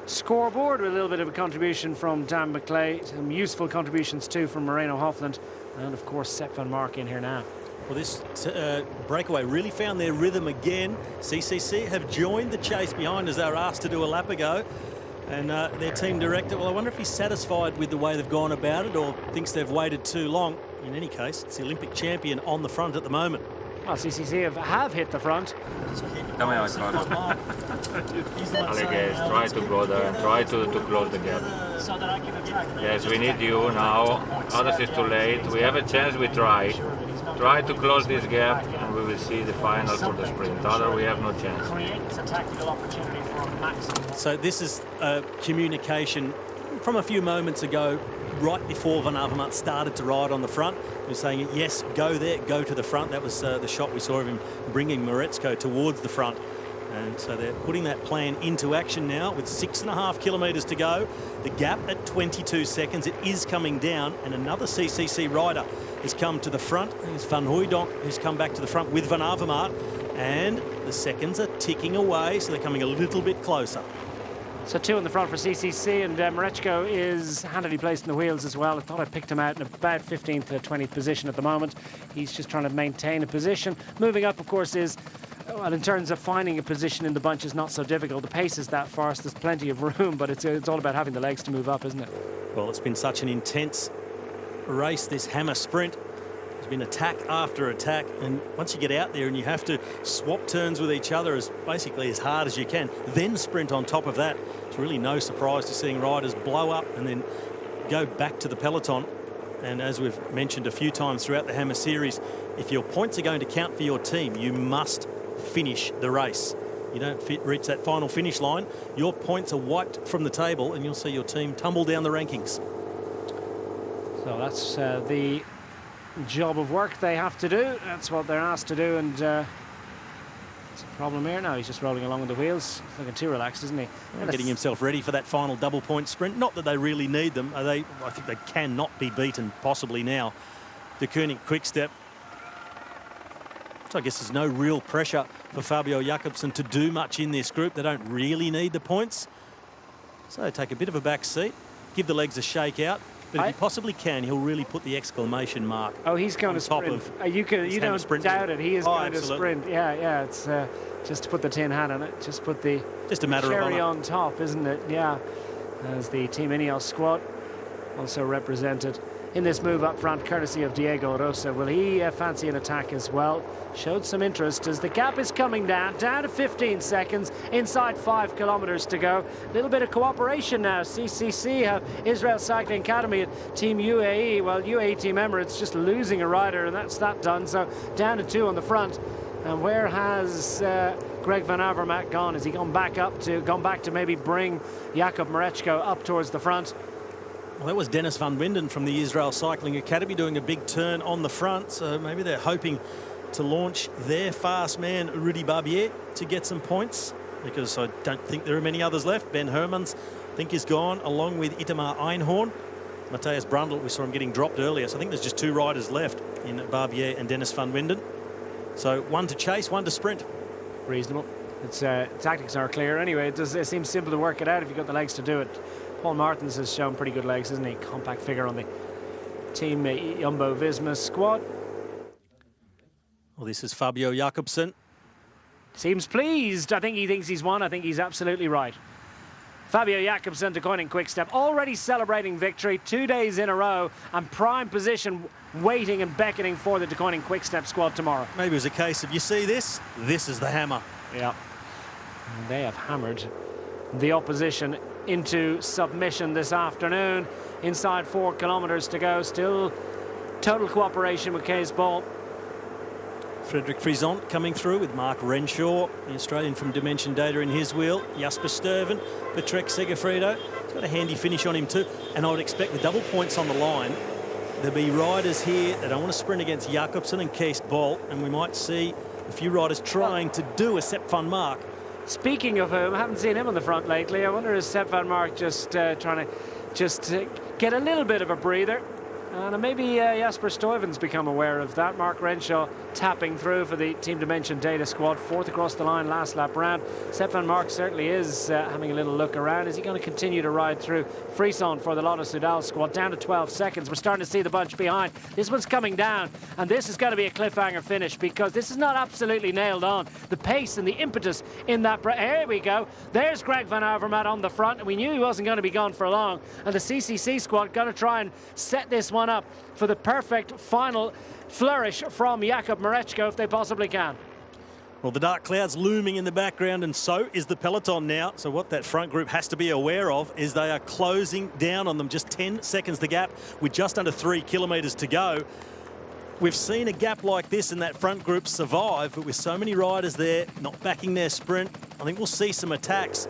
scoreboard with a little bit of a contribution from Dan McClay, some useful contributions too from Moreno Hofland, and of course Sepp van Mark in here now. Well, this breakaway really found their rhythm again. CCC have joined the chase behind as they were asked to do a lap ago. And their team director, well, I wonder if he's satisfied with the way they've gone about it or thinks they've waited too long. In any case, it's the Olympic champion on the front at the moment. Well, CCC have hit the front. Come here, Alex, try to go there and try to close the gap. Yes, we need you now. Others is too late. We have a chance, we try. Try to close this gap and we will see the final for the sprint. Other we have no chance. So this is communication from a few moments ago, right before Van Avermaet started to ride on the front. He was saying, yes, go there, go to the front. That was the shot we saw of him bringing Moretsko towards the front. And so they're putting that plan into action now with 6.5 kilometres to go. The gap at 22 seconds. It is coming down, and another CCC rider has come to the front. It's Van Hooijdonk who's come back to the front with Van Avermaet, and the seconds are ticking away, so they're coming a little bit closer. So 2 in the front for CCC, and Moretsko is handily placed in the wheels as well. I thought I picked him out in about 15th to 20th position at the moment. He's just trying to maintain a position. Moving up, of course, is, well, in terms of finding a position in the bunch is not so difficult. The pace is that fast, there's plenty of room, but it's all about having the legs to move up, isn't it? Well, it's been such an intense race, this hammer sprint. There's been attack after attack, and once you get out there and you have to swap turns with each other as basically as hard as you can, then sprint on top of that, it's really no surprise to seeing riders blow up and then go back to the peloton. And as we've mentioned a few times throughout the Hammer Series, if your points are going to count for your team, you must finish the race. You don't reach that final finish line, your points are wiped from the table and you'll see your team tumble down the rankings. So that's the job of work they have to do. That's what they're asked to do, and it's a problem here now. He's just rolling along with the wheels. He's looking too relaxed, isn't he? Getting himself ready for that final double point sprint. Not that they really need them. I think they cannot be beaten possibly now. The Koenig Quick-Step. So I guess there's no real pressure for Fabio Jakobsen to do much in this group. They don't really need the points. So they take a bit of a back seat, give the legs a shake out. But if he possibly can, he'll really put the exclamation mark. Oh, he's going to sprint. You don't doubt it. He is going to sprint. Yeah. It's just to put the tin hat on it. Just put the cherry on top, isn't it? Yeah. As the Team Ineos squad also represented in this move up front, courtesy of Diego Rosa. Will he fancy an attack as well? Showed some interest as the gap is coming down to 15 seconds, inside 5 kilometres to go. A little bit of cooperation now. CCC have Israel Cycling Academy at Team UAE. Well, UAE Team Emirates just losing a rider, and that's that done. So down to 2 on the front. And where has Greg Van Avermaet gone? Has he gone back to maybe bring Jakob Moretsko up towards the front? Well, that was Dennis van Winden from the Israel Cycling Academy doing a big turn on the front. So maybe they're hoping to launch their fast man, Rudy Barbier, to get some points, because I don't think there are many others left. Ben Hermans, I think, is gone, along with Itamar Einhorn. Matthias Brundle, we saw him getting dropped earlier. So I think there's just 2 riders left in Barbier and Dennis van Winden. So 1 to chase, 1 to sprint. Reasonable. It's tactics are clear. Anyway, it seems simple to work it out if you've got the legs to do it. Paul Martins has shown pretty good legs, isn't he? Compact figure on the Team Jumbo-Visma squad. Well, this is Fabio Jakobsen. Seems pleased. I think he thinks he's won. I think he's absolutely right. Fabio Jakobsen to Koenig Quick-Step, already celebrating victory 2 days in a row, and prime position waiting and beckoning for the Koenig Quick-Step squad tomorrow. Maybe it was a case of, you see this? This is the hammer. Yeah. And they have hammered the opposition into submission this afternoon. Inside 4 kilometres to go. Still total cooperation with Cees Bol. Frederik Friesant coming through with Mark Renshaw, the Australian from Dimension Data in his wheel. Jasper Sturven, Patrick Segafredo. He's got a handy finish on him too. And I would expect the double points on the line. There'll be riders here that don't want to sprint against Jakobsen and Cees Bol, and we might see a few riders trying to do a Sepp van Mark. Speaking of whom, I haven't seen him on the front lately. I wonder is Sepp van Mark just trying to get a little bit of a breather. And maybe Jasper Stuyven's become aware of that. Mark Renshaw tapping through for the Team Dimension Data squad. 4th across the line last lap round. Sepp van Mark certainly is having a little look around. Is he going to continue to ride through? Friesant for the Lotto Soudal squad down to 12 seconds. We're starting to see the bunch behind. This one's coming down, and this is going to be a cliffhanger finish because this is not absolutely nailed on. The pace and the impetus in that. Here we go. There's Greg van Avermaet on the front, and we knew he wasn't going to be gone for long. And the CCC squad going to try and set this one up for the perfect final flourish from Jakob Marechko if they possibly can. Well, the dark clouds looming in the background, and so is the peloton now. So what that front group has to be aware of is they are closing down on them. Just 10 seconds the gap with just under 3 kilometres to go. We've seen a gap like this in that front group survive, but with so many riders there not backing their sprint, I think we'll see some attacks.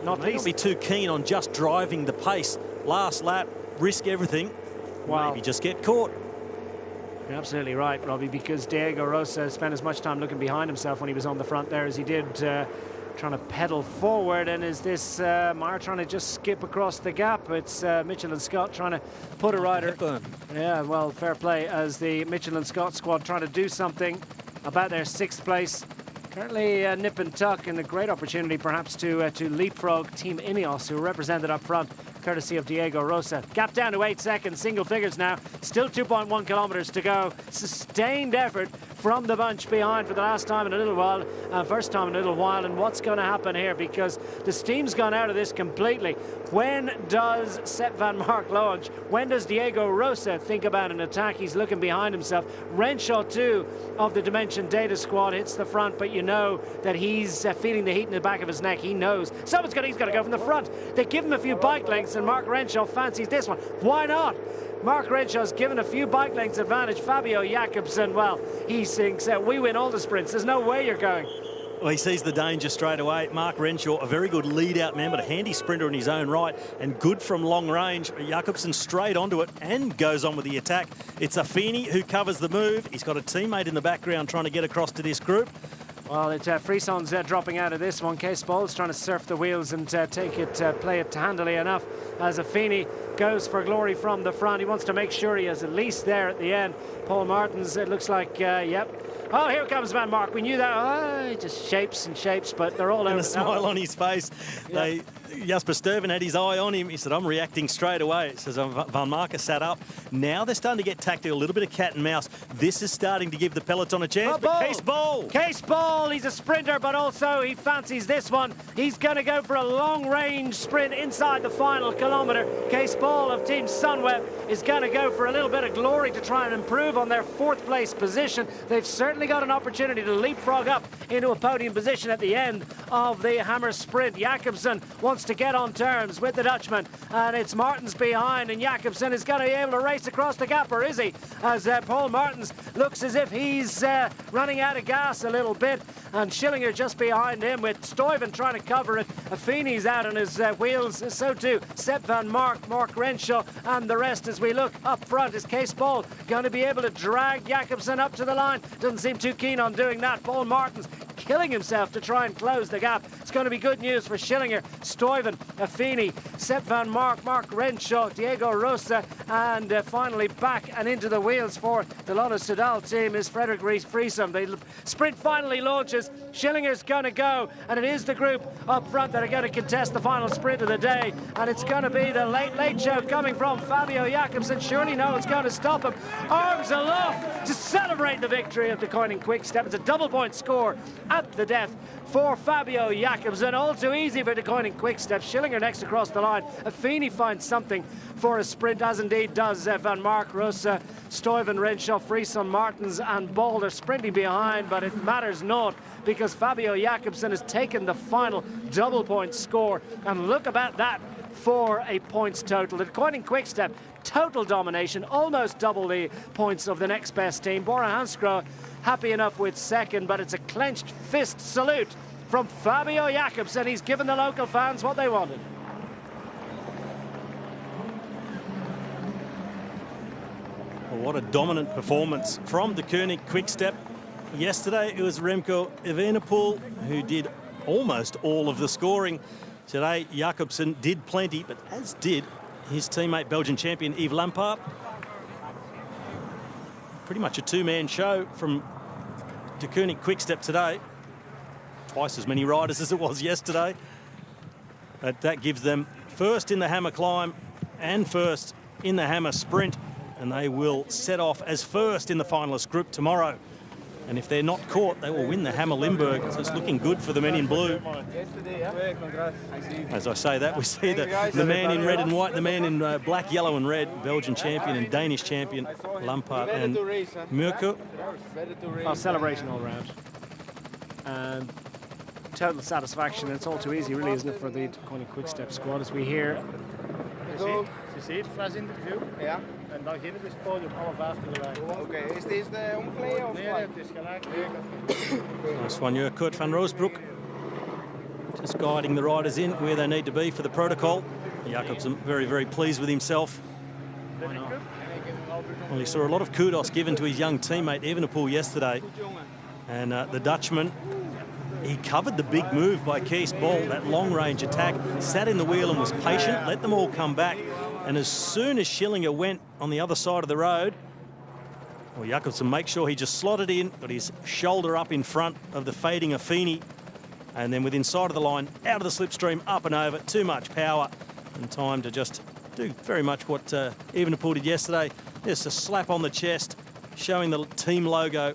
Not be too keen on just driving the pace. Last lap, risk everything. Wow. Maybe just get caught. You're absolutely right, Robbie, because Diego Rosa spent as much time looking behind himself when he was on the front there as he did trying to pedal forward. And is this Meyer trying to just skip across the gap? It's Mitchell and Scott trying to put a rider. Hairpin. Yeah, well, fair play as the Mitchell and Scott squad trying to do something about their 6th place. Currently nip and tuck, and a great opportunity perhaps to leapfrog Team Ineos, who are represented up front, courtesy of Diego Rosa. Gap down to 8 seconds, single figures now. Still 2.1 kilometres to go. Sustained effort from the bunch behind for the last time in a little while, first time in a little while. And what's going to happen here? Because the steam's gone out of this completely. When does Sepp van Mark launch? When does Diego Rosa think about an attack? He's looking behind himself. Renshaw, too, of the Dimension Data squad hits the front, but you know that he's feeling the heat in the back of his neck. He knows he's got to go from the front. They give him a few bike lengths, and Mark Renshaw fancies this one. Why not? Mark Renshaw's given a few bike lengths advantage. Fabio Jakobsen, well, he thinks we win all the sprints. There's no way you're going. Well, he sees the danger straight away. Mark Renshaw, a very good lead-out man, but a handy sprinter in his own right, and good from long range. Jakobsen straight onto it and goes on with the attack. It's Affini who covers the move. He's got a teammate in the background trying to get across to this group. Well, Friesant's dropping out of this one. Cees Bol's trying to surf the wheels and play it handily enough as Affini goes for glory from the front. He wants to make sure he is at least there at the end. Paul Martins, it looks like, yep. Oh, here comes Van Mark. We knew that. Oh, just shapes and shapes, but they're all over. And a smile on his face. Yeah. Jasper Sturven had his eye on him. He said, I'm reacting straight away. It says Van Mark sat up. Now they're starting to get tactical, a little bit of cat and mouse. This is starting to give the peloton a chance. But Cees Bol. Cees Bol, he's a sprinter, but also he fancies this one. He's going to go for a long-range sprint inside the final kilometre. Cees Bol of Team Sunweb is going to go for a little bit of glory to try and improve on their 4th place position. They've certainly got an opportunity to leapfrog up into a podium position at the end of the Hammer sprint. Jakobsen wants to get on terms with the Dutchman, and it's Martins behind, and Jakobsen is going to be able to race across the gap, or is he? As Paul Martins looks as if he's running out of gas a little bit, and Schillinger just behind him with Stuyven trying to cover it. Affini's out on his wheels, so too Sepp van Mark, Mark Renshaw, and the rest. As we look up front, is Cees Bol going to be able to drag Jakobsen up to the line? Doesn't seem too keen on doing that. Paul Martins killing himself to try and close the gap. It's going to be good news for Schillinger, Stuyven, Affini, Sepp van Mark, Mark Renshaw, Diego Rosa, and finally back and into the wheels for the Lotto Soudal team is Frederik Friesant. The sprint finally launches. Schillinger's going to go, and it is the group up front that are going to contest the final sprint of the day, and it's going to be the late show coming from Fabio Jakobsen. Surely no one's going to stop him. Arms aloft to celebrate the victory of the Koenig Quick Step. It's a double point score at the death for Fabio Jakobsen. All too easy for Degenkolb Quick-Step. Schillinger next across the line. Affini finds something for a sprint, as indeed does Van Mark, Rosa, Stuyven, Renshaw, Friesson, Martens and Balder sprinting behind, but it matters not because Fabio Jakobsen has taken the final double point score. And look about that for a points total. The Degenkolb Quick-Step, total domination, almost double the points of the next best team. Bora Hansgrohe happy enough with second, but it's a clenched fist salute from Fabio Jakobsen. He's given the local fans what they wanted. Well, what a dominant performance from Degenkolb Quick-Step. Yesterday it was Remco Evenepoel who did almost all of the scoring. Today Jakobsen did plenty, but as did his teammate Belgian champion Yves Lampaert. Pretty much a two-man show from Degenkolb Quick-Step today. Twice as many riders as it was yesterday. But that gives them first in the hammer climb and first in the hammer sprint, and they will set off as first in the finalist group tomorrow. And if they're not caught, they will win the hammer Limburg. So it's looking good for the men in blue. As I say that, we see the man in red and white, the man in black, yellow and red, Belgian champion and Danish champion, Lampaert and Mürke. Oh, celebration all round. And total satisfaction. It's all too easy, really, isn't it, for the Degenkolb Quick-Step squad as we hear. Je ziet, flash interview. Ja. En dan beginnen we het podium, alle 5 tegelijk. Oké, is deze de omkleden of nee, het is gelijk. Nice one, you're Kurt van Roosbroek. Just guiding the riders in where they need to be for the protocol. Jakobsen very, very pleased with himself. Well, he saw a lot of kudos given to his young teammate Evenepoel yesterday. And the Dutchman, he covered the big move by Kees Bol, that long-range attack, sat in the wheel and was patient, let them all come back. And as soon as Schillinger went on the other side of the road, well, Jakobsen makes sure he just slotted in, got his shoulder up in front of the fading Affini, and then with inside of the line, out of the slipstream, up and over, too much power, and time to just do very much what Evenepoel did yesterday. Just a slap on the chest, showing the team logo.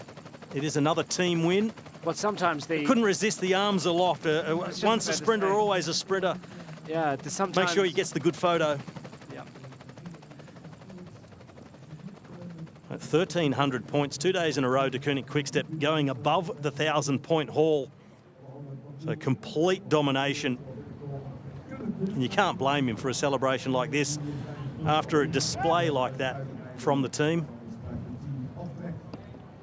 It is another team win. But sometimes they couldn't resist the arms aloft. Once a sprinter, always a sprinter. Yeah, sometimes. Make sure he gets the good photo. Yeah. 1,300 points, 2 days in a row. Degenkolb Quick-Step going above the 1,000-point haul. So complete domination. And you can't blame him for a celebration like this after a display like that from the team.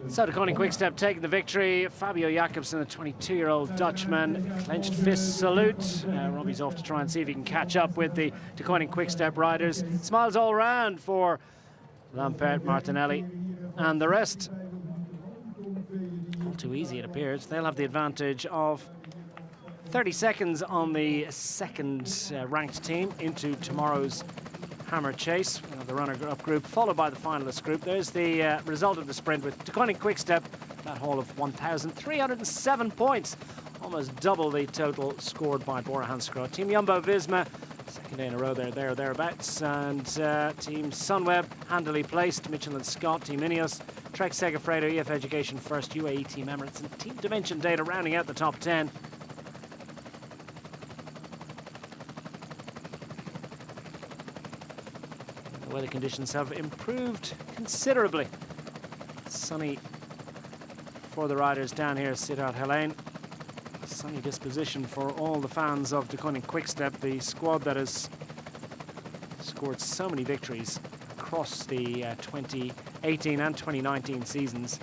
So Degenkolb Quick-Step taking the victory. Fabio Jakobsen, the 22-year-old Dutchman, clenched fist salute. Robbie's off to try and see if he can catch up with the Degenkolb Quick-Step riders. Smiles all round for Lampaert, Martinelli and the rest. All too easy, it appears. They'll have the advantage of 30 seconds on the second ranked team into tomorrow's hammer chase. The runner-up group, followed by the finalist group. There's the result of the sprint with Degenkolb Quick-Step, that haul of 1,307 points, almost double the total scored by Bora Hansgrohe. Team Jumbo-Visma, second day in a row there, thereabouts, and Team Sunweb, handily placed. Mitchell and Scott, Team Ineos, Trek Segafredo, EF Education first, UAE Team Emirates, and Team Dimension Data rounding out the top 10. The weather conditions have improved considerably. Sunny for the riders down here at Sittard Helene. Sunny disposition for all the fans of Degenkolb Quick-Step, the squad that has scored so many victories across the 2018 and 2019 seasons.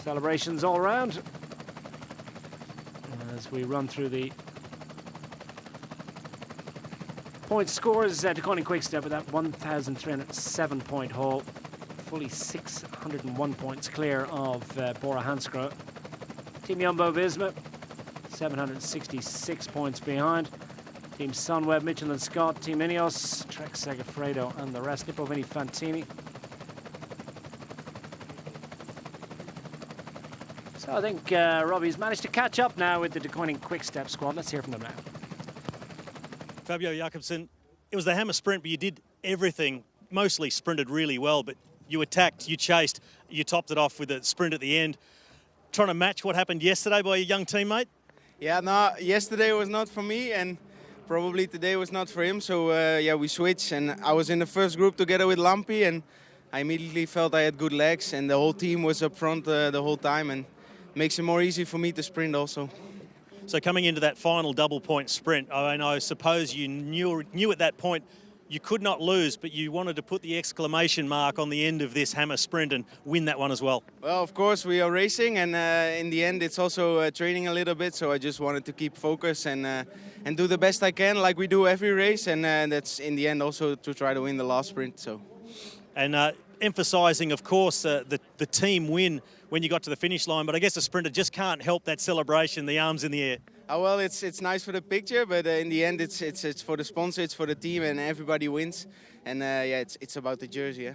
Celebrations all around as we run through the point scores. Degenkolb Quick-Step with that 1,307-point haul, fully 601 points clear of Bora Hansgrohe. Team Jumbo-Visma 766 points behind. Team Sunweb, Mitchell and Scott, Team Ineos, Trek Segafredo and the rest. Lipovini Fantini. So I think Robbie's managed to catch up now with the Degenkolb Quick-Step squad. Let's hear from them now. Fabio Jakobsen, it was the hammer sprint, but you did everything, mostly sprinted really well, but you attacked, you chased, you topped it off with a sprint at the end. Trying to match what happened yesterday by your young teammate? Yeah, no, yesterday was not for me, and probably today was not for him, so yeah, we switched, and I was in the first group together with Lampy, and I immediately felt I had good legs, and the whole team was up front the whole time, and makes it more easy for me to sprint also. So coming into that final double point sprint, I suppose you knew at that point you could not lose, but you wanted to put the exclamation mark on the end of this hammer sprint and win that one as well. Well, of course, we are racing, and in the end, it's also training a little bit, so I just wanted to keep focus and do the best I can, like we do every race, and that's in the end also to try to win the last sprint. So. And emphasising, of course, the team win when you got to the finish line, but I guess a sprinter just can't help that celebration, the arms in the air. Well, it's nice for the picture, but in the end, it's for the sponsor, it's for the team, and everybody wins. And yeah, it's about the jersey.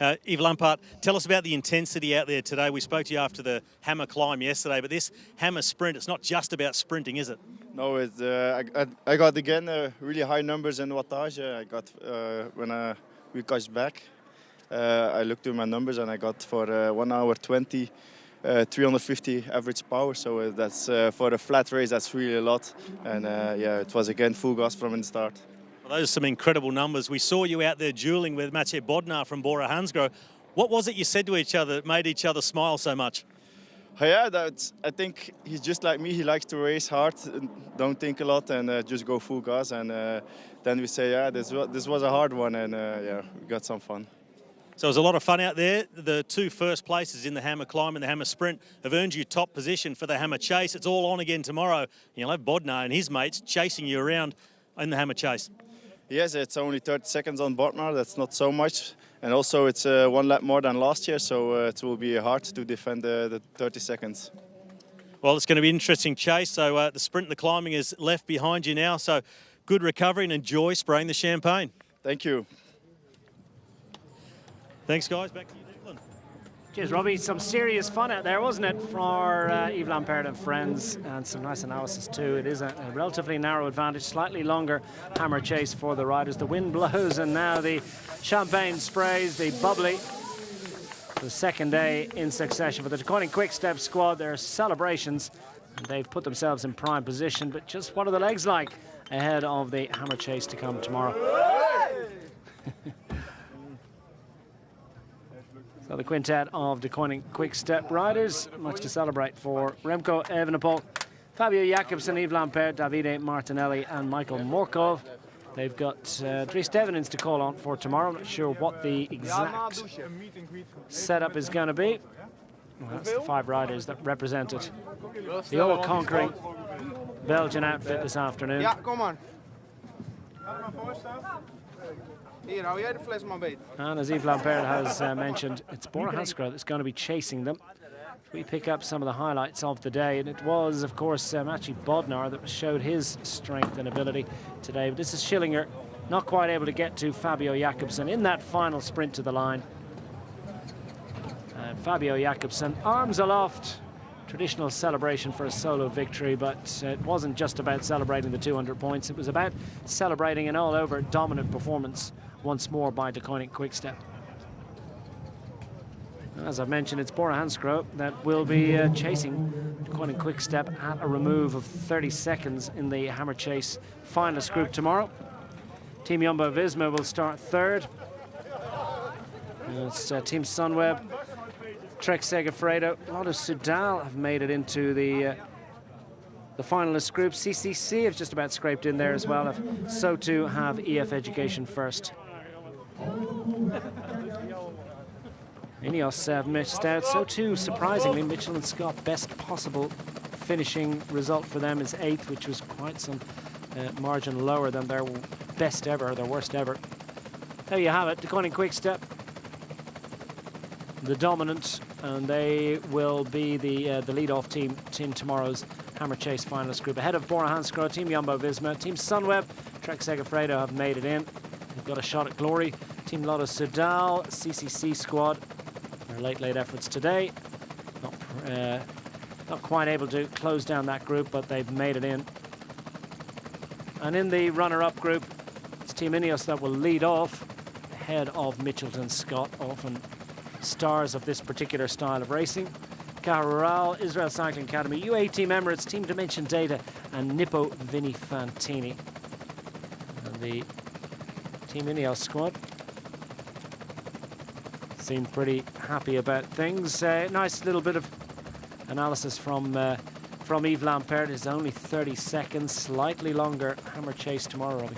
Yeah. Yves Lampaert, tell us about the intensity out there today. We spoke to you after the hammer climb yesterday, but this hammer sprint, it's not just about sprinting, is it? No, I got again really high numbers in wattage. I got when we catch back. I looked at my numbers and I got for 1 hour 20. 350 average power, so that's for a flat race, that's really a lot. And yeah, it was again full gas from the start. Well, those are some incredible numbers. We saw you out there dueling with Matej Bodnar from Bora Hansgrohe. What was it you said to each other that made each other smile so much? Yeah, I think he's just like me. He likes to race hard, don't think a lot, and just go full gas. And then we say, yeah, this was a hard one, and yeah, we got some fun. So it was a lot of fun out there. The 2 first places in the hammer climb and the hammer sprint have earned you top position for the hammer chase. It's all on again tomorrow. You'll have Bodnar and his mates chasing you around in the hammer chase. Yes, it's only 30 seconds on Bodnar. That's not so much. And also it's 1 lap more than last year, so it will be hard to defend the 30 seconds. Well, it's going to be an interesting chase. So the sprint and the climbing is left behind you now. So good recovery and enjoy spraying the champagne. Thank you. Thanks, guys. Back to you, Declan. Cheers, Robbie. Some serious fun out there, wasn't it, for Yves Lampaert and friends, and some nice analysis too. It is a relatively narrow advantage, slightly longer hammer chase for the riders. The wind blows, and now the champagne sprays, the bubbly. The second day in succession for the Deceuninck Quick Step squad. Their celebrations, and they've put themselves in prime position. But just what are the legs like ahead of the hammer chase to come tomorrow? So the quintet of Deceuninck Quick Step riders, much to celebrate for Remco Evenepoel, Fabio Jakobsen, Yves Lampaert, Davide Martinelli and Michael Morkov. They've got Dries Devenins to call on for tomorrow. I'm not sure what the exact setup is going to be. Well, that's the 5 riders that represented the all-conquering Belgian outfit this afternoon. Yeah, come on. Hier, hou jij de fles maar beet. And as Yves Lampaert has mentioned, it's Bora Hansgrohe that's going to be chasing them. We pick up some of the highlights of the day, and it was, of course, Matej Bodnar that showed his strength and ability today. But this is Schillinger, not quite able to get to Fabio Jakobsen in that final sprint to the line. And Fabio Jakobsen, arms aloft. Traditional celebration for a solo victory, but it wasn't just about celebrating the 200 points. It was about celebrating an all-over dominant performance once more by Deceuninck Quick Step. As I've mentioned, it's Bora Hansgrohe that will be chasing Deceuninck Quick Step at a remove of 30 seconds in the hammer chase finalist group tomorrow. Team Jumbo-Visma will start 3rd. It's Team Sunweb, Trek Segafredo, Lotto Soudal have made it into the finalist group. CCC have just about scraped in there as well. So too have EF Education First. Ineos have missed out. So too, surprisingly, Mitchell and Scott, best possible finishing result for them is 8th, which was quite some margin lower than their best ever, their worst ever. There you have it, Deceuninck Quick Step, the dominant, and they will be the lead-off team in tomorrow's hammer chase finalist group. Ahead of Bora Hansgrohe, Team Jumbo-Visma, Team Sunweb, Trek Segafredo have made it in. They've got a shot at glory. Team Lotto Soudal, CCC squad, their late efforts today. Not quite able to close down that group, but they've made it in. And in the runner-up group, it's Team Ineos that will lead off, ahead of Mitchelton Scott, often stars of this particular style of racing. Carural, Israel Cycling Academy, UAE Team Emirates, Team Dimension Data, and Nippo Vini Fantini. And the Team Ineos squad seem pretty happy about things. Nice little bit of analysis from Yves Lampert. It's only 30 seconds, slightly longer hammer chase tomorrow, Robbie.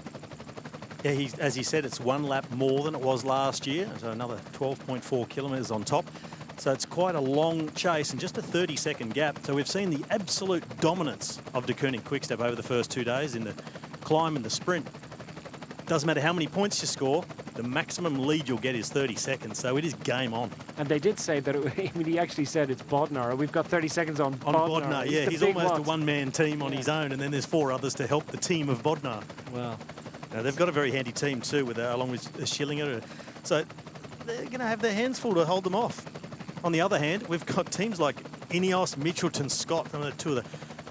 Yeah, as he said, it's 1 lap more than it was last year, so another 12.4 kilometres on top. So it's quite a long chase and just a 30-second gap. So we've seen the absolute dominance of De Koning Quickstep over the first 2 days in the climb and the sprint. Doesn't matter how many points you score, the maximum lead you'll get is 30 seconds, so it is game on. And they did say that, he actually said it's Bodnar. We've got 30 seconds on Bodnar. Yeah, he's almost a one-man team on his own, and then there's 4 others to help the team of Bodnar. Wow. Now, they've got a very handy team too, along with Schillinger. So they're going to have their hands full to hold them off. On the other hand, we've got teams like Ineos, Mitchelton Scott, two of the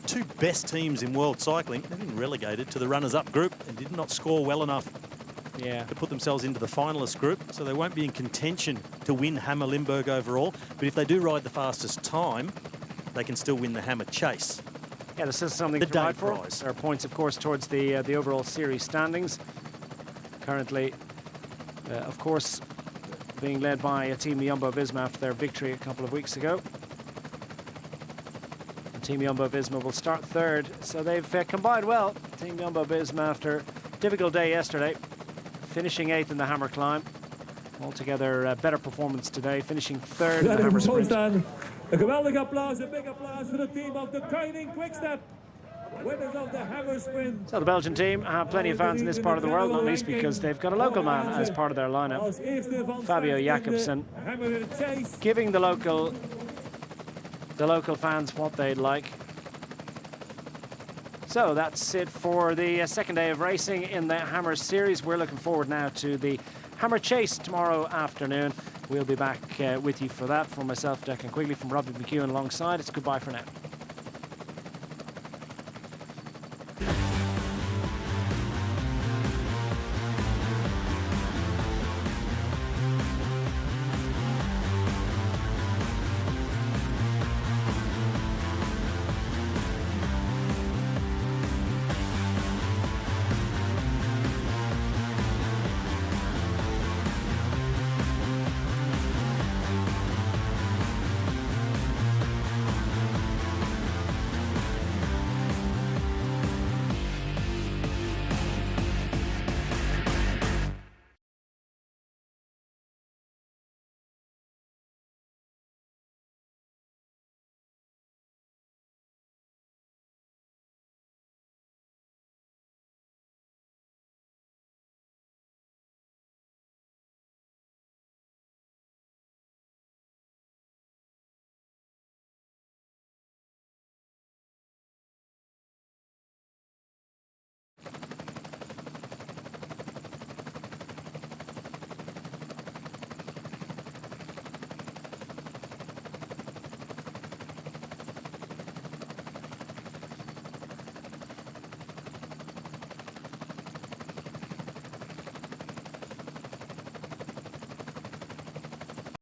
2 best teams in world cycling. They've been relegated to the runners-up group and did not score well enough to put themselves into the finalist group, so they won't be in contention to win Hammer Limburg overall. But if they do ride the fastest time, they can still win the Hammer Chase. Yeah, this is something to ride for. There are points, of course, towards the overall series standings. Currently, of course, being led by a Team Jumbo-Visma after their victory a couple of weeks ago. And Team Jumbo-Visma will start 3rd, so they've combined well. Team Jumbo-Visma, after a difficult day yesterday, finishing 8th in the Hammer Climb. Altogether, better performance today, finishing 3rd in the Hammer Sprint. Een geweldig applaus, een big applaus voor het team of De Koning Quickstep. Winners of the Hammer Sprint. So the Belgian team have plenty of fans in this part of the world, not least because they've got a local man as part of their lineup, Fabio Jakobsen, giving the local fans what they'd like. So that's it for the second day of racing in the Hammer Series. We're looking forward now to the Hammer Chase tomorrow afternoon. We'll be back with you for that. For myself, Declan Quigley, from Robbie McEwen alongside. It's goodbye for now.